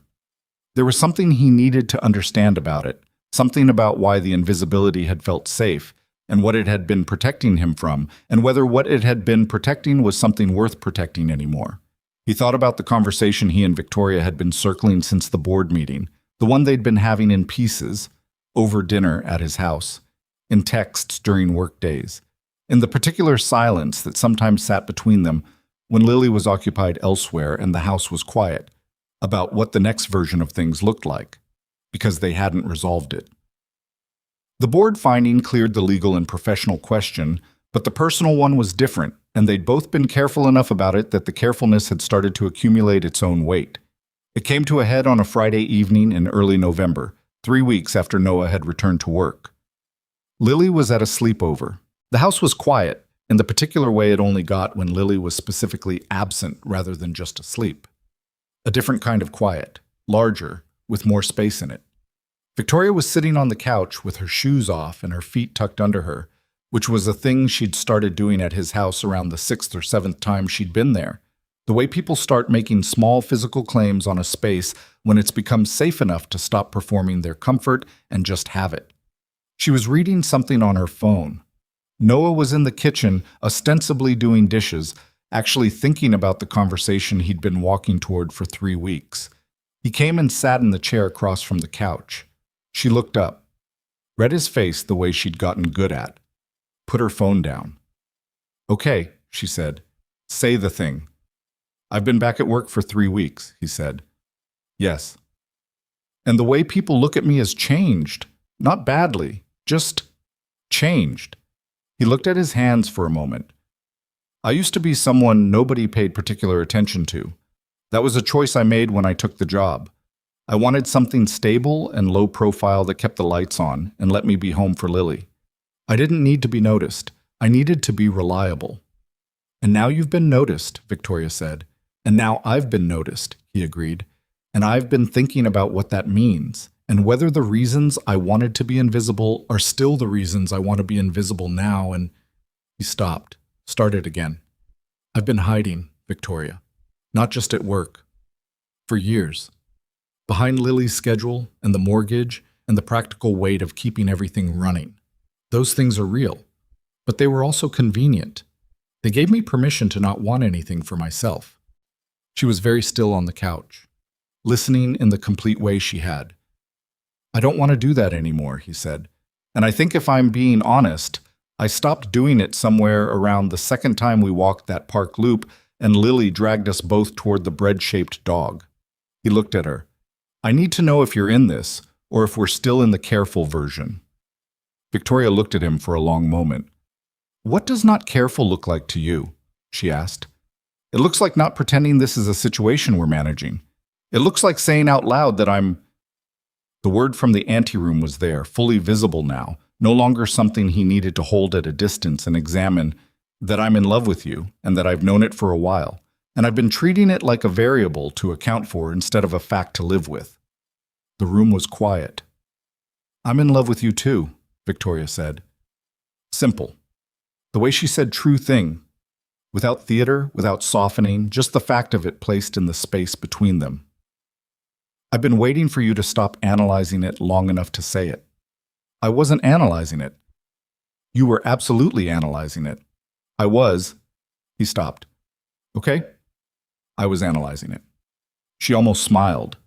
There was something he needed to understand about it, something about why the invisibility had felt safe, and what it had been protecting him from, and whether what it had been protecting was something worth protecting anymore. He thought about the conversation he and Victoria had been circling since the board meeting, the one they'd been having in pieces, over dinner at his house, in texts during work days, in the particular silence that sometimes sat between them when Lily was occupied elsewhere and the house was quiet, about what the next version of things looked like, because they hadn't resolved it. The board finding cleared the legal and professional question, but the personal one was different, and they'd both been careful enough about it that the carefulness had started to accumulate its own weight. It came to a head on a Friday evening in early November, 3 weeks after Noah had returned to work. Lily was at a sleepover. The house was quiet, in the particular way it only got when Lily was specifically absent rather than just asleep. A different kind of quiet, larger, with more space in it. Victoria was sitting on the couch with her shoes off and her feet tucked under her, which was a thing she'd started doing at his house around the 6th or 7th time she'd been there. The way people start making small physical claims on a space when it's become safe enough to stop performing their comfort and just have it. She was reading something on her phone. Noah was in the kitchen, ostensibly doing dishes, actually thinking about the conversation he'd been walking toward for 3 weeks. He came and sat in the chair across from the couch. She looked up, read his face the way she'd gotten good at, put her phone down. "Okay," she said. "Say the thing." "I've been back at work for 3 weeks," he said. "Yes." "And the way people look at me has changed. Not badly, just changed." He looked at his hands for a moment. "I used to be someone nobody paid particular attention to. That was a choice I made when I took the job. I wanted something stable and low profile that kept the lights on and let me be home for Lily. I didn't need to be noticed. I needed to be reliable." "And now you've been noticed," Victoria said. "And now I've been noticed," he agreed. "And I've been thinking about what that means, and whether the reasons I wanted to be invisible are still the reasons I want to be invisible now." And he stopped, started again. "I've been hiding, Victoria, not just at work, for years. Behind Lily's schedule and the mortgage and the practical weight of keeping everything running. Those things are real, but they were also convenient. They gave me permission to not want anything for myself. She was very still on the couch, listening in the complete way she had. I don't want to do that anymore, he said. And I think if I'm being honest, I stopped doing it somewhere around the second time we walked that park loop and Lily dragged us both toward the bread-shaped dog. He looked at her. I need to know if you're in this, or if we're still in the careful version. Victoria looked at him for a long moment. What does not careful look like to you? She asked. It looks like not pretending this is a situation we're managing. It looks like saying out loud that I'm... The word from the anteroom was there, fully visible now, no longer something he needed to hold at a distance and examine, that I'm in love with you, and that I've known it for a while, and I've been treating it like a variable to account for instead of a fact to live with. The room was quiet. I'm in love with you too, Victoria said. Simple. The way she said true thing, without theater, without softening, just the fact of it placed in the space between them. I've been waiting for you to stop analyzing it long enough to say it. I wasn't analyzing it. You were absolutely analyzing it. I was. He stopped. Okay? I was analyzing it. She almost smiled.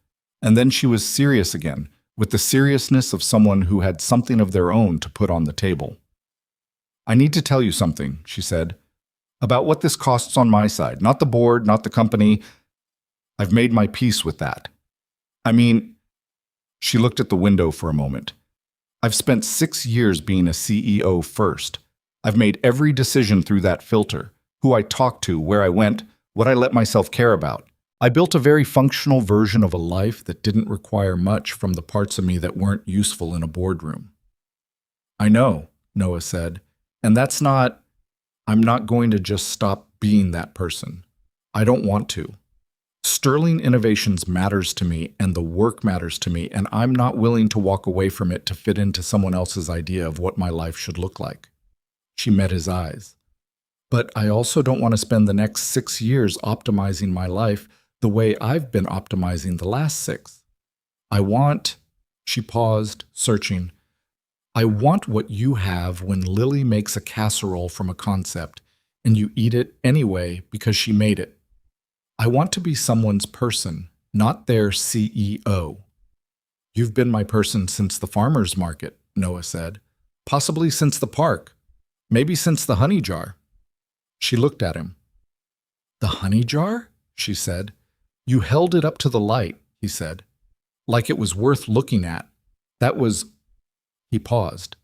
And then she was serious again, with the seriousness of someone who had something of their own to put on the table. I need to tell you something, she said, about what this costs on my side. Not the board, not the company. I've made my peace with that. I mean, she looked at the window for a moment. I've spent 6 years being a CEO first. I've made every decision through that filter. Who I talked to, where I went, what I let myself care about. I built a very functional version of a life that didn't require much from the parts of me that weren't useful in a boardroom. I know, Noah said, and that's not... I'm not going to just stop being that person. I don't want to. Sterling Innovations matters to me, and the work matters to me, and I'm not willing to walk away from it to fit into someone else's idea of what my life should look like. She met his eyes. But I also don't want to spend the next 6 years optimizing my life the way I've been optimizing the last 6. I want... She paused, searching. I want what you have when Lily makes a casserole from a concept, and you eat it anyway because she made it. I want to be someone's person, not their CEO. You've been my person since the farmer's market, Noah said. Possibly since the park. Maybe since the honey jar. She looked at him. The honey jar? She said. You held it up to the light, he said. Like it was worth looking at. That was... He paused.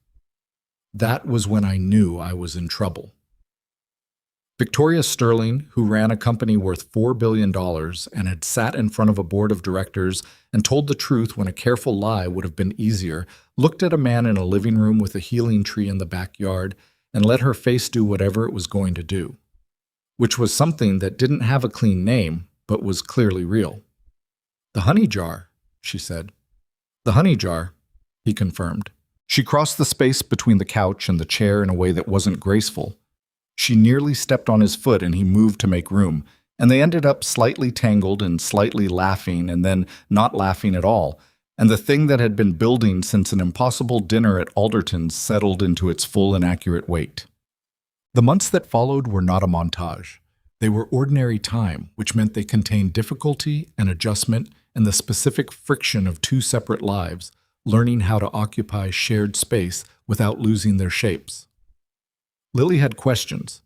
That was when I knew I was in trouble. Victoria Sterling, who ran a company worth $4 billion and had sat in front of a board of directors and told the truth when a careful lie would have been easier, looked at a man in a living room with a healing tree in the backyard and let her face do whatever it was going to do, which was something that didn't have a clean name, but was clearly real. The honey jar, she said. The honey jar, he confirmed. She crossed the space between the couch and the chair in a way that wasn't graceful. She nearly stepped on his foot and he moved to make room, and they ended up slightly tangled and slightly laughing and then not laughing at all, and the thing that had been building since an impossible dinner at Alderton's settled into its full and accurate weight. The months that followed were not a montage. They were ordinary time, which meant they contained difficulty and adjustment and the specific friction of 2 separate lives, learning how to occupy shared space without losing their shapes. Lily had questions,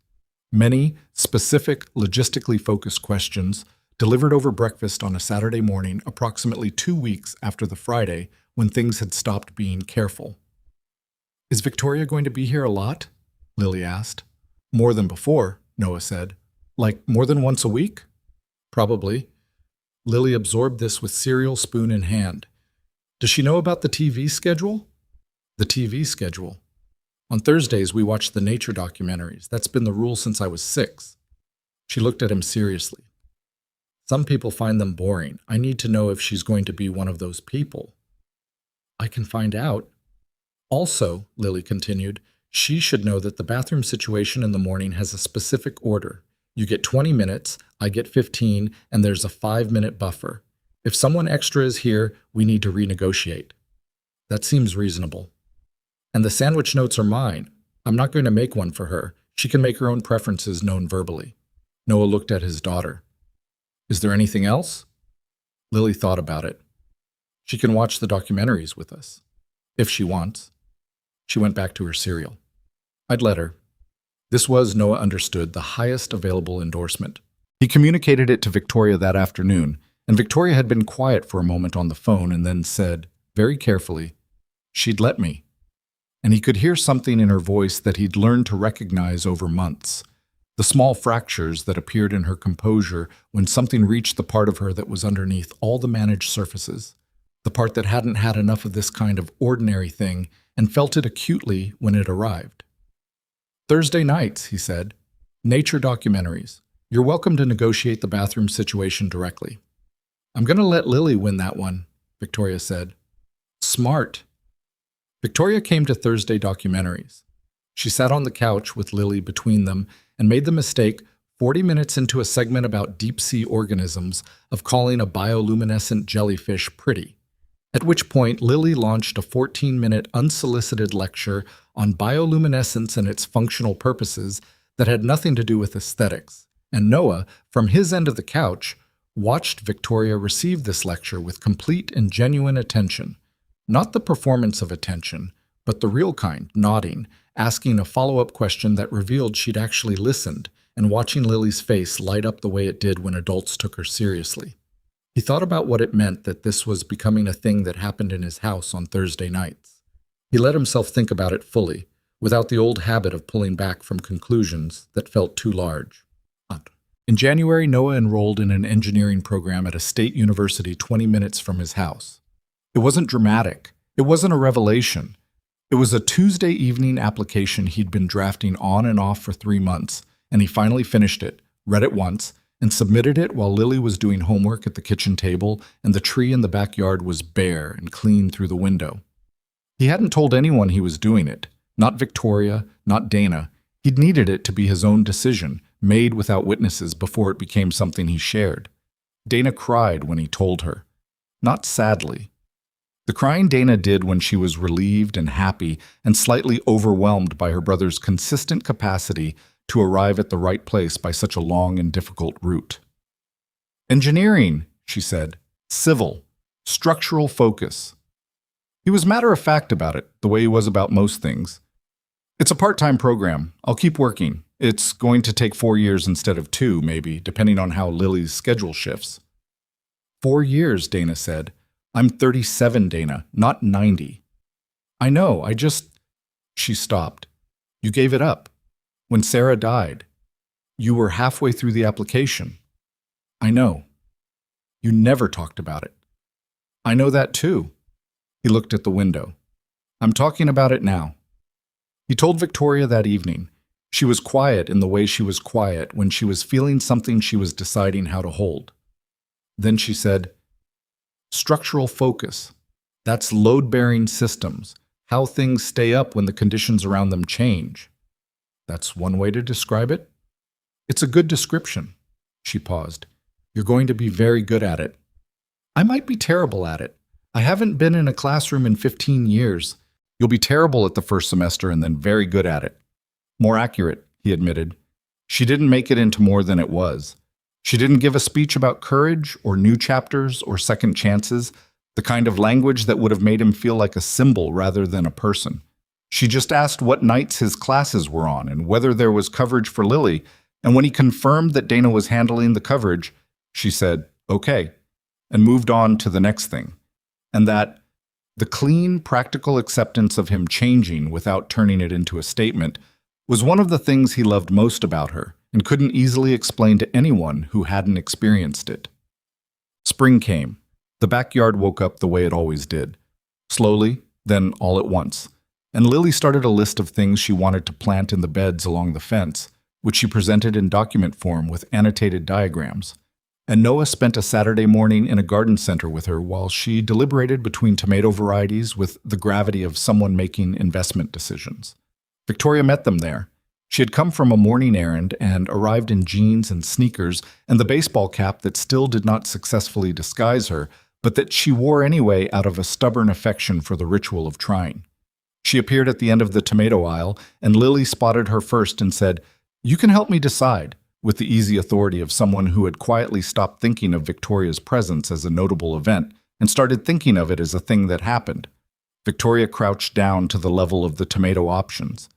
many specific, logistically focused questions, delivered over breakfast on a Saturday morning approximately 2 weeks after the Friday when things had stopped being careful. Is Victoria going to be here a lot? Lily asked. More than before, Noah said. Like more than once a week? Probably. Lily absorbed this with cereal spoon in hand. Does she know about the TV schedule? The TV schedule. On Thursdays, we watch the nature documentaries. That's been the rule since I was 6. She looked at him seriously. Some people find them boring. I need to know if she's going to be one of those people. I can find out. Also, Lily continued, she should know that the bathroom situation in the morning has a specific order. You get 20 minutes, I get 15, and there's a 5-minute buffer. If someone extra is here, we need to renegotiate. That seems reasonable. And the sandwich notes are mine. I'm not going to make one for her. She can make her own preferences known verbally. Noah looked at his daughter. Is there anything else? Lily thought about it. She can watch the documentaries with us, if she wants. She went back to her cereal. I'd let her. This was, Noah understood, the highest available endorsement. He communicated it to Victoria that afternoon, and Victoria had been quiet for a moment on the phone and then said, very carefully, she'd let me. And he could hear something in her voice that he'd learned to recognize over months. The small fractures that appeared in her composure when something reached the part of her that was underneath all the managed surfaces, the part that hadn't had enough of this kind of ordinary thing and felt it acutely when it arrived. Thursday nights, he said. Nature documentaries. You're welcome to negotiate the bathroom situation directly. I'm going to let Lily win that one, Victoria said. Smart. Victoria came to Thursday documentaries. She sat on the couch with Lily between them and made the mistake 40 minutes into a segment about deep-sea organisms of calling a bioluminescent jellyfish pretty, at which point Lily launched a 14-minute unsolicited lecture on bioluminescence and its functional purposes that had nothing to do with aesthetics, and Noah, from his end of the couch, watched Victoria receive this lecture with complete and genuine attention. Not the performance of attention, but the real kind, nodding, asking a follow-up question that revealed she'd actually listened, and watching Lily's face light up the way it did when adults took her seriously. He thought about what it meant that this was becoming a thing that happened in his house on Thursday nights. He let himself think about it fully, without the old habit of pulling back from conclusions that felt too large. In January, Noah enrolled in an engineering program at a state university 20 minutes from his house. It wasn't dramatic. It wasn't a revelation. It was a Tuesday evening application he'd been drafting on and off for 3 months, and he finally finished it, read it once, and submitted it while Lily was doing homework at the kitchen table and the tree in the backyard was bare and clean through the window. He hadn't told anyone he was doing it, not Victoria, not Dana. He'd needed it to be his own decision, made without witnesses before it became something he shared. Dana cried when he told her. Not sadly. The crying Dana did when she was relieved and happy and slightly overwhelmed by her brother's consistent capacity to arrive at the right place by such a long and difficult route. Engineering, she said. Civil. Structural focus. He was matter-of-fact about it, the way he was about most things. It's a part-time program. I'll keep working. It's going to take 4 years instead of 2, maybe, depending on how Lily's schedule shifts. 4 years, Dana said. I'm 37, Dana, not 90. I know, She stopped. You gave it up. When Sarah died. You were halfway through the application. I know. You never talked about it. I know that too. He looked at the window. I'm talking about it now. He told Victoria that evening. She was quiet in the way she was quiet when she was feeling something she was deciding how to hold. Then she said, structural focus. That's load-bearing systems, how things stay up when the conditions around them change. That's one way to describe it. It's a good description. She paused. You're going to be very good at it. I might be terrible at it. I haven't been in a classroom in 15 years. You'll be terrible at the first semester and then very good at it. More accurate, he admitted. She didn't make it into more than it was. She didn't give a speech about courage or new chapters or second chances, the kind of language that would have made him feel like a symbol rather than a person. She just asked what nights his classes were on and whether there was coverage for Lily, and when he confirmed that Dana was handling the coverage, she said, okay, and moved on to the next thing. And that the clean, practical acceptance of him changing without turning it into a statement was one of the things he loved most about her and couldn't easily explain to anyone who hadn't experienced it. Spring came. The backyard woke up the way it always did. Slowly, then all at once. And Lily started a list of things she wanted to plant in the beds along the fence, which she presented in document form with annotated diagrams. And Noah spent a Saturday morning in a garden center with her while she deliberated between tomato varieties with the gravity of someone making investment decisions. Victoria met them there. She had come from a morning errand and arrived in jeans and sneakers and the baseball cap that still did not successfully disguise her, but that she wore anyway out of a stubborn affection for the ritual of trying. She appeared at the end of the tomato aisle, and Lily spotted her first and said, "You can help me decide. with the easy authority of someone who had quietly stopped thinking of Victoria's presence as a notable event and started thinking of it as a thing that happened. Victoria crouched down to the level of the tomato options.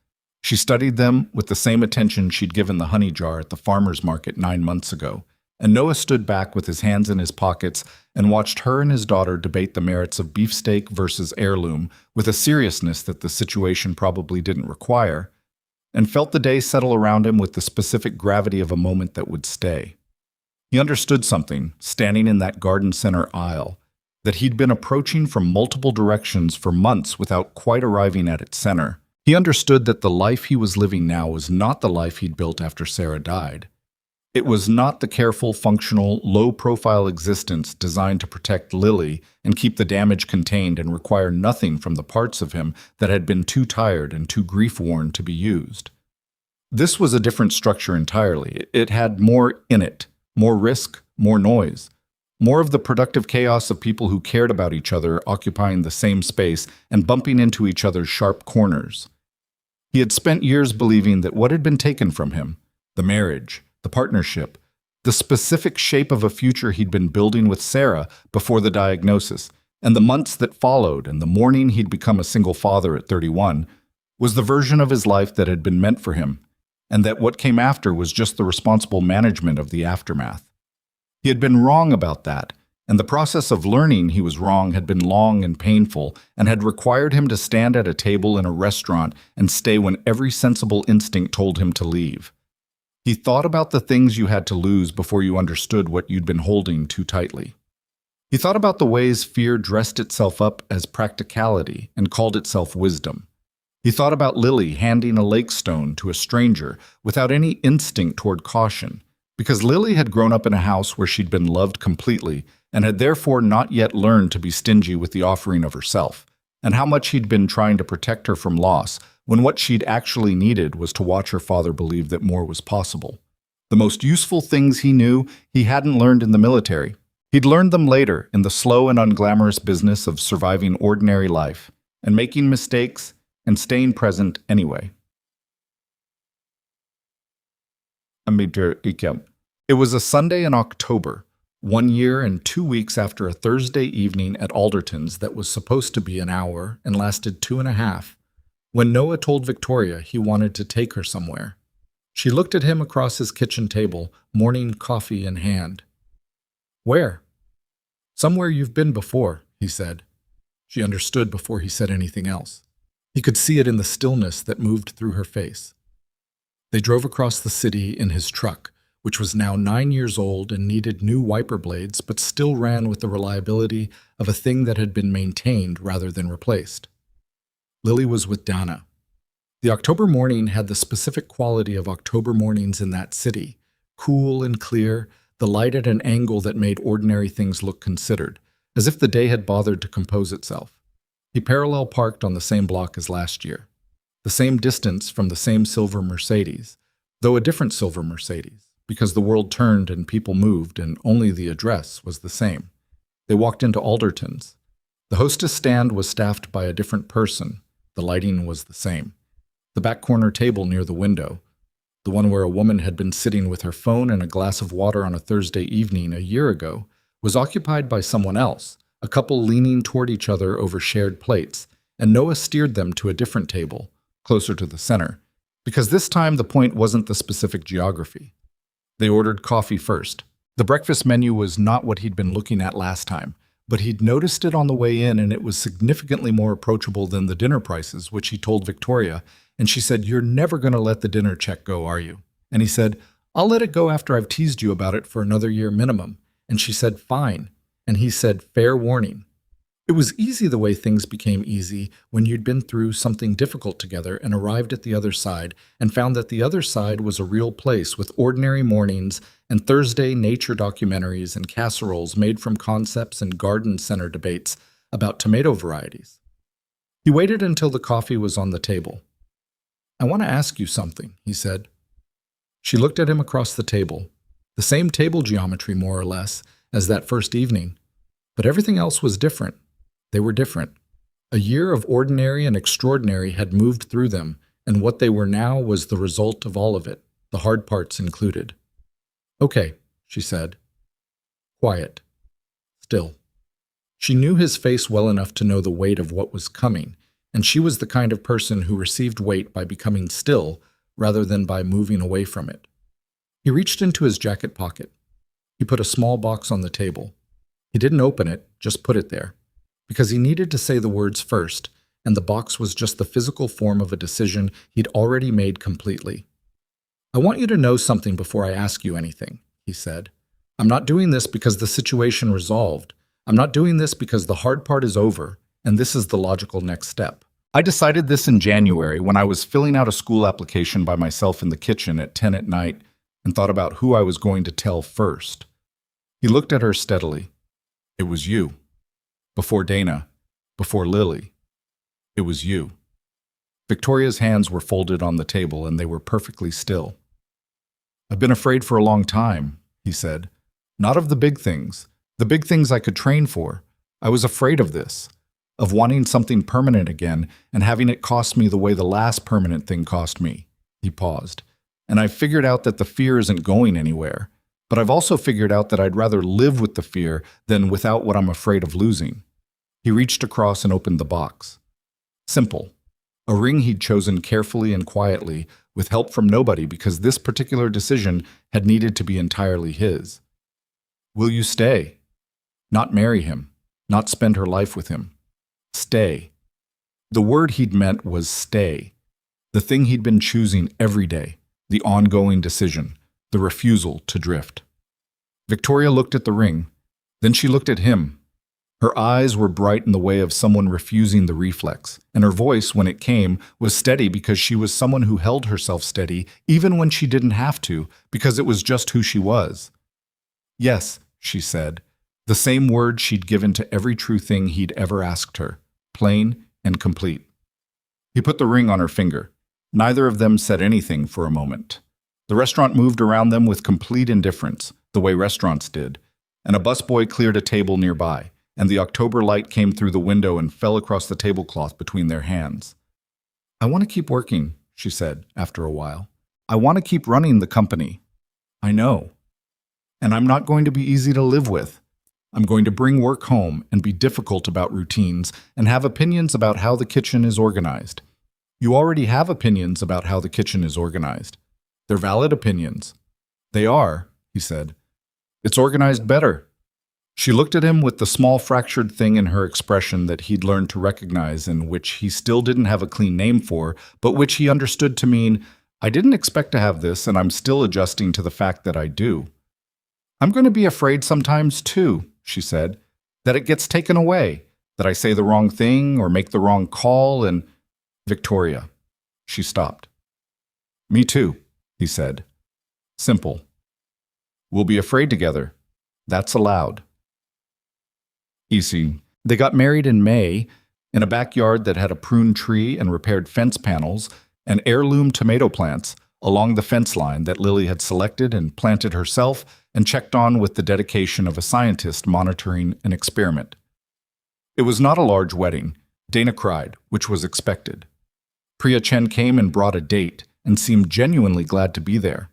She studied them with the same attention she'd given the honey jar at the farmer's market 9 months ago, and Noah stood back with his hands in his pockets and watched her and his daughter debate the merits of beefsteak versus heirloom with a seriousness that the situation probably didn't require, and felt the day settle around him with the specific gravity of a moment that would stay. He understood something, standing in that garden center aisle, that he'd been approaching from multiple directions for months without quite arriving at its center. He understood that the life he was living now was not the life he'd built after Sarah died. It was not the careful, functional, low-profile existence designed to protect Lily and keep the damage contained and require nothing from the parts of him that had been too tired and too grief-worn to be used. This was a different structure entirely. It had more in it, more risk, more noise, more of the productive chaos of people who cared about each other occupying the same space and bumping into each other's sharp corners. He had spent years believing that what had been taken from him, the marriage, the partnership, the specific shape of a future he'd been building with Sarah before the diagnosis, and the months that followed and the morning he'd become a single father at 31, was the version of his life that had been meant for him, and that what came after was just the responsible management of the aftermath. He had been wrong about that, and the process of learning he was wrong had been long and painful and had required him to stand at a table in a restaurant and stay when every sensible instinct told him to leave. He thought about the things you had to lose before you understood what you'd been holding too tightly. He thought about the ways fear dressed itself up as practicality and called itself wisdom. He thought about Lily handing a lake stone to a stranger without any instinct toward caution, because Lily had grown up in a house where she'd been loved completely and had therefore not yet learned to be stingy with the offering of herself, and how much he'd been trying to protect her from loss, when what she'd actually needed was to watch her father believe that more was possible. The most useful things he knew he hadn't learned in the military. He'd learned them later in the slow and unglamorous business of surviving ordinary life and making mistakes and staying present anyway. It was a Sunday in October, 1 year and 2 weeks after a Thursday evening at Alderton's that was supposed to be an hour and lasted 2.5, when Noah told Victoria he wanted to take her somewhere. She looked at him across his kitchen table, morning coffee in hand. "Where?" "Somewhere you've been before," he said. She understood before he said anything else. He could see it in the stillness that moved through her face. They drove across the city in his truck, which was now 9 years old and needed new wiper blades but still ran with the reliability of a thing that had been maintained rather than replaced. Lily was with Dana. The October morning had the specific quality of October mornings in that city, cool and clear, the light at an angle that made ordinary things look considered, as if the day had bothered to compose itself. He parallel parked on the same block as last year, the same distance from the same silver Mercedes, though a different silver Mercedes, because the world turned and people moved and only the address was the same. They walked into Alderton's. The hostess stand was staffed by a different person. The lighting was the same. The back corner table near the window, the one where a woman had been sitting with her phone and a glass of water on a Thursday evening a year ago, was occupied by someone else, a couple leaning toward each other over shared plates, and Noah steered them to a different table, closer to the center, because this time the point wasn't the specific geography. They ordered coffee first. The breakfast menu was not what he'd been looking at last time, but he'd noticed it on the way in, and it was significantly more approachable than the dinner prices, which he told Victoria, and she said, "You're never going to let the dinner check go, are you?" And he said, "I'll let it go after I've teased you about it for another year minimum." And she said, "Fine." And he said, "Fair warning." It was easy the way things became easy when you'd been through something difficult together and arrived at the other side and found that the other side was a real place with ordinary mornings and Thursday nature documentaries and casseroles made from concepts and garden center debates about tomato varieties. He waited until the coffee was on the table. "I want to ask you something," he said. She looked at him across the table, the same table geometry more or less as that first evening, but everything else was different. They were different. A year of ordinary and extraordinary had moved through them, and what they were now was the result of all of it, the hard parts included. Okay, she said. Quiet. Still. She knew his face well enough to know the weight of what was coming, and she was the kind of person who received weight by becoming still rather than by moving away from it. He reached into his jacket pocket. He put a small box on the table. He didn't open it, just put it there, because he needed to say the words first, and the box was just the physical form of a decision he'd already made completely. I want you to know something before I ask you anything, he said. I'm not doing this because the situation resolved. I'm not doing this because the hard part is over, and this is the logical next step. I decided this in January when I was filling out a school application by myself in the kitchen at 10 at night and thought about who I was going to tell first. He looked at her steadily. It was you. Before Dana. Before Lily. It was you. Victoria's hands were folded on the table and they were perfectly still. I've been afraid for a long time, he said. Not of the big things I could train for. I was afraid of this, of wanting something permanent again and having it cost me the way the last permanent thing cost me. He paused. And I've figured out that the fear isn't going anywhere, but I've also figured out that I'd rather live with the fear than without what I'm afraid of losing. He reached across and opened the box. Simple. A ring he'd chosen carefully and quietly, with help from nobody because this particular decision had needed to be entirely his. Will you stay? Not marry him, not spend her life with him. Stay. The word he'd meant was stay. The thing he'd been choosing every day, the ongoing decision, the refusal to drift. Victoria looked at the ring. Then she looked at him. Her eyes were bright in the way of someone refusing the reflex, and her voice, when it came, was steady because she was someone who held herself steady even when she didn't have to, because it was just who she was. Yes, she said, the same word she'd given to every true thing he'd ever asked her, plain and complete. He put the ring on her finger. Neither of them said anything for a moment. The restaurant moved around them with complete indifference, the way restaurants did, and a busboy cleared a table nearby, and the October light came through the window and fell across the tablecloth between their hands. I want to keep working, she said after a while. I want to keep running the company. I know. And I'm not going to be easy to live with. I'm going to bring work home and be difficult about routines and have opinions about how the kitchen is organized. You already have opinions about how the kitchen is organized. They're valid opinions. They are, he said. It's organized better. She looked at him with the small fractured thing in her expression that he'd learned to recognize and which he still didn't have a clean name for, but which he understood to mean, I didn't expect to have this and I'm still adjusting to the fact that I do. I'm going to be afraid sometimes too, she said, that it gets taken away, that I say the wrong thing or make the wrong call and… Victoria. She stopped. Me too, he said. Simple. We'll be afraid together. That's allowed. Easy. They got married in May in a backyard that had a prune tree and repaired fence panels and heirloom tomato plants along the fence line that Lily had selected and planted herself and checked on with the dedication of a scientist monitoring an experiment. It was not a large wedding. Dana cried, which was expected. Priya Chen came and brought a date and seemed genuinely glad to be there.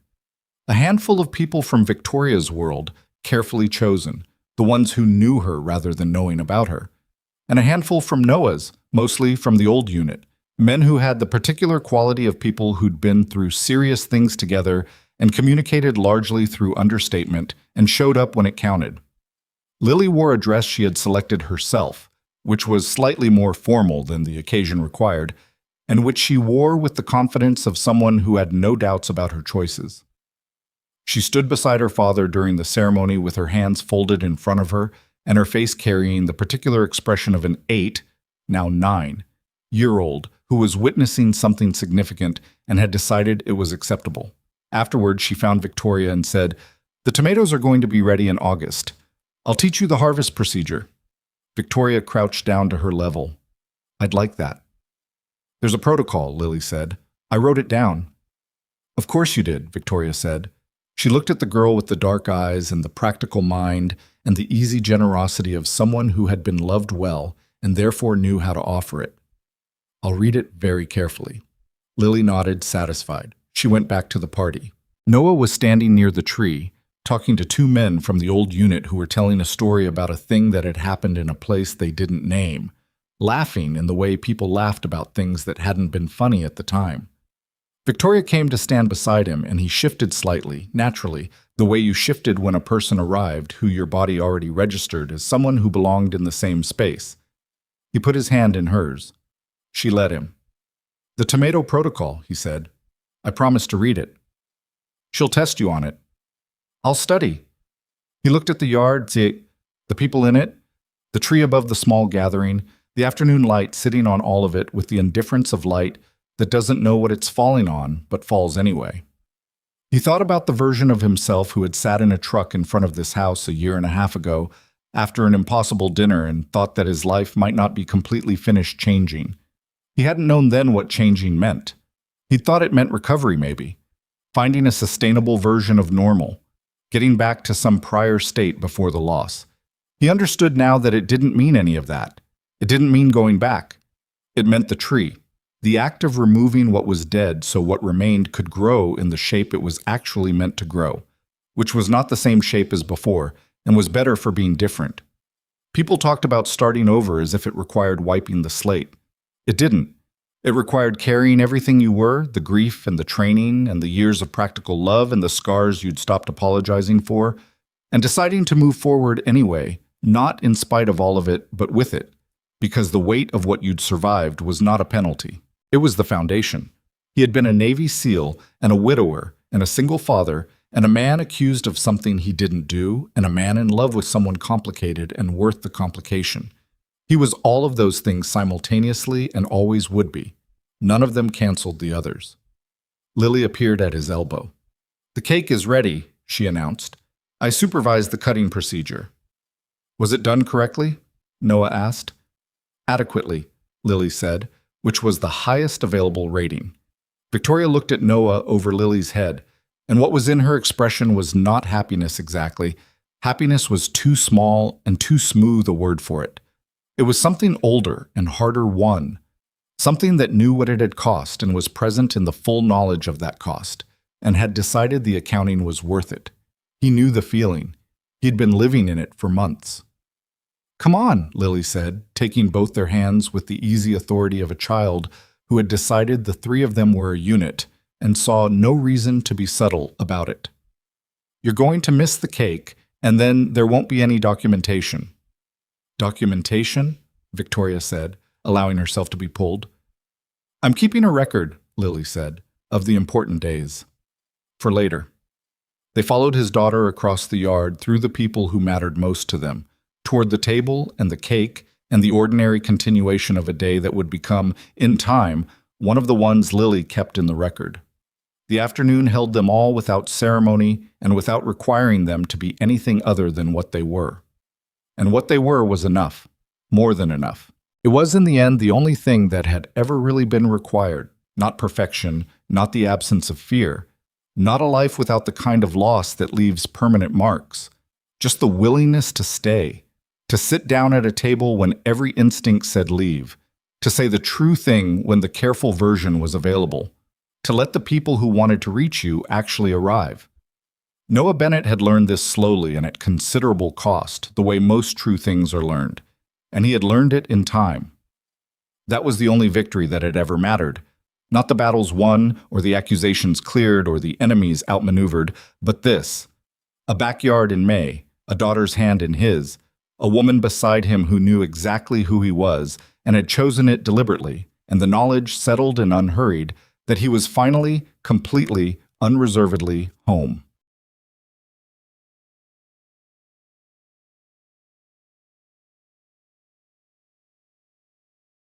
A handful of people from Victoria's world, carefully chosen, the ones who knew her rather than knowing about her, and a handful from Noah's, mostly from the old unit, men who had the particular quality of people who'd been through serious things together and communicated largely through understatement and showed up when it counted. Lily wore a dress she had selected herself, which was slightly more formal than the occasion required, and which she wore with the confidence of someone who had no doubts about her choices. She stood beside her father during the ceremony with her hands folded in front of her and her face carrying the particular expression of an 8, now 9-year-old who was witnessing something significant and had decided it was acceptable. Afterwards, she found Victoria and said, "The tomatoes are going to be ready in August. I'll teach you the harvest procedure." Victoria crouched down to her level. "I'd like that." "There's a protocol," Lily said. "I wrote it down." "Of course you did," Victoria said. She looked at the girl with the dark eyes and the practical mind and the easy generosity of someone who had been loved well and therefore knew how to offer it. "I'll read it very carefully." Lily nodded, satisfied. She went back to the party. Noah was standing near the tree, talking to two men from the old unit who were telling a story about a thing that had happened in a place they didn't name, laughing in the way people laughed about things that hadn't been funny at the time. Victoria came to stand beside him, and he shifted slightly, naturally, the way you shifted when a person arrived who your body already registered as someone who belonged in the same space. He put his hand in hers. She let him. "The tomato protocol," he said. "I promised to read it." "She'll test you on it." "I'll study." He looked at the yard, the people in it, the tree above the small gathering, the afternoon light sitting on all of it with the indifference of light that doesn't know what it's falling on, but falls anyway. He thought about the version of himself who had sat in a truck in front of this house a year and a half ago after an impossible dinner and thought that his life might not be completely finished changing. He hadn't known then what changing meant. He'd thought it meant recovery, maybe. Finding a sustainable version of normal. Getting back to some prior state before the loss. He understood now that it didn't mean any of that. It didn't mean going back. It meant the tree. The act of removing what was dead so what remained could grow in the shape it was actually meant to grow, which was not the same shape as before and was better for being different. People talked about starting over as if it required wiping the slate. It didn't. It required carrying everything you were, the grief and the training and the years of practical love and the scars you'd stopped apologizing for, and deciding to move forward anyway, not in spite of all of it, but with it, because the weight of what you'd survived was not a penalty. It was the foundation. He had been a Navy SEAL and a widower and a single father and a man accused of something he didn't do and a man in love with someone complicated and worth the complication. He was all of those things simultaneously and always would be. None of them canceled the others. Lily appeared at his elbow. "The cake is ready," she announced. "I supervised the cutting procedure." "Was it done correctly?" Noah asked. "Adequately," Lily said, which was the highest available rating. Victoria looked at Noah over Lily's head, and what was in her expression was not happiness exactly. Happiness was too small and too smooth a word for it. It was something older and harder won, something that knew what it had cost and was present in the full knowledge of that cost, and had decided the accounting was worth it. He knew the feeling. He'd been living in it for months. "Come on," Lily said, taking both their hands with the easy authority of a child who had decided the three of them were a unit and saw no reason to be subtle about it. "You're going to miss the cake, and then there won't be any documentation." "Documentation?" Victoria said, allowing herself to be pulled. "I'm keeping a record," Lily said, "of the important days. For later." They followed his daughter across the yard through the people who mattered most to them, toward the table and the cake and the ordinary continuation of a day that would become, in time, one of the ones Lily kept in the record. The afternoon held them all without ceremony and without requiring them to be anything other than what they were. And what they were was enough, more than enough. It was in the end the only thing that had ever really been required, not perfection, not the absence of fear, not a life without the kind of loss that leaves permanent marks, just the willingness to stay, to sit down at a table when every instinct said leave, to say the true thing when the careful version was available, to let the people who wanted to reach you actually arrive. Noah Bennett had learned this slowly and at considerable cost, the way most true things are learned, and he had learned it in time. That was the only victory that had ever mattered, not the battles won or the accusations cleared or the enemies outmaneuvered, but this: a backyard in May, a daughter's hand in his, a woman beside him who knew exactly who he was and had chosen it deliberately, and the knowledge, settled and unhurried, that he was finally, completely, unreservedly home.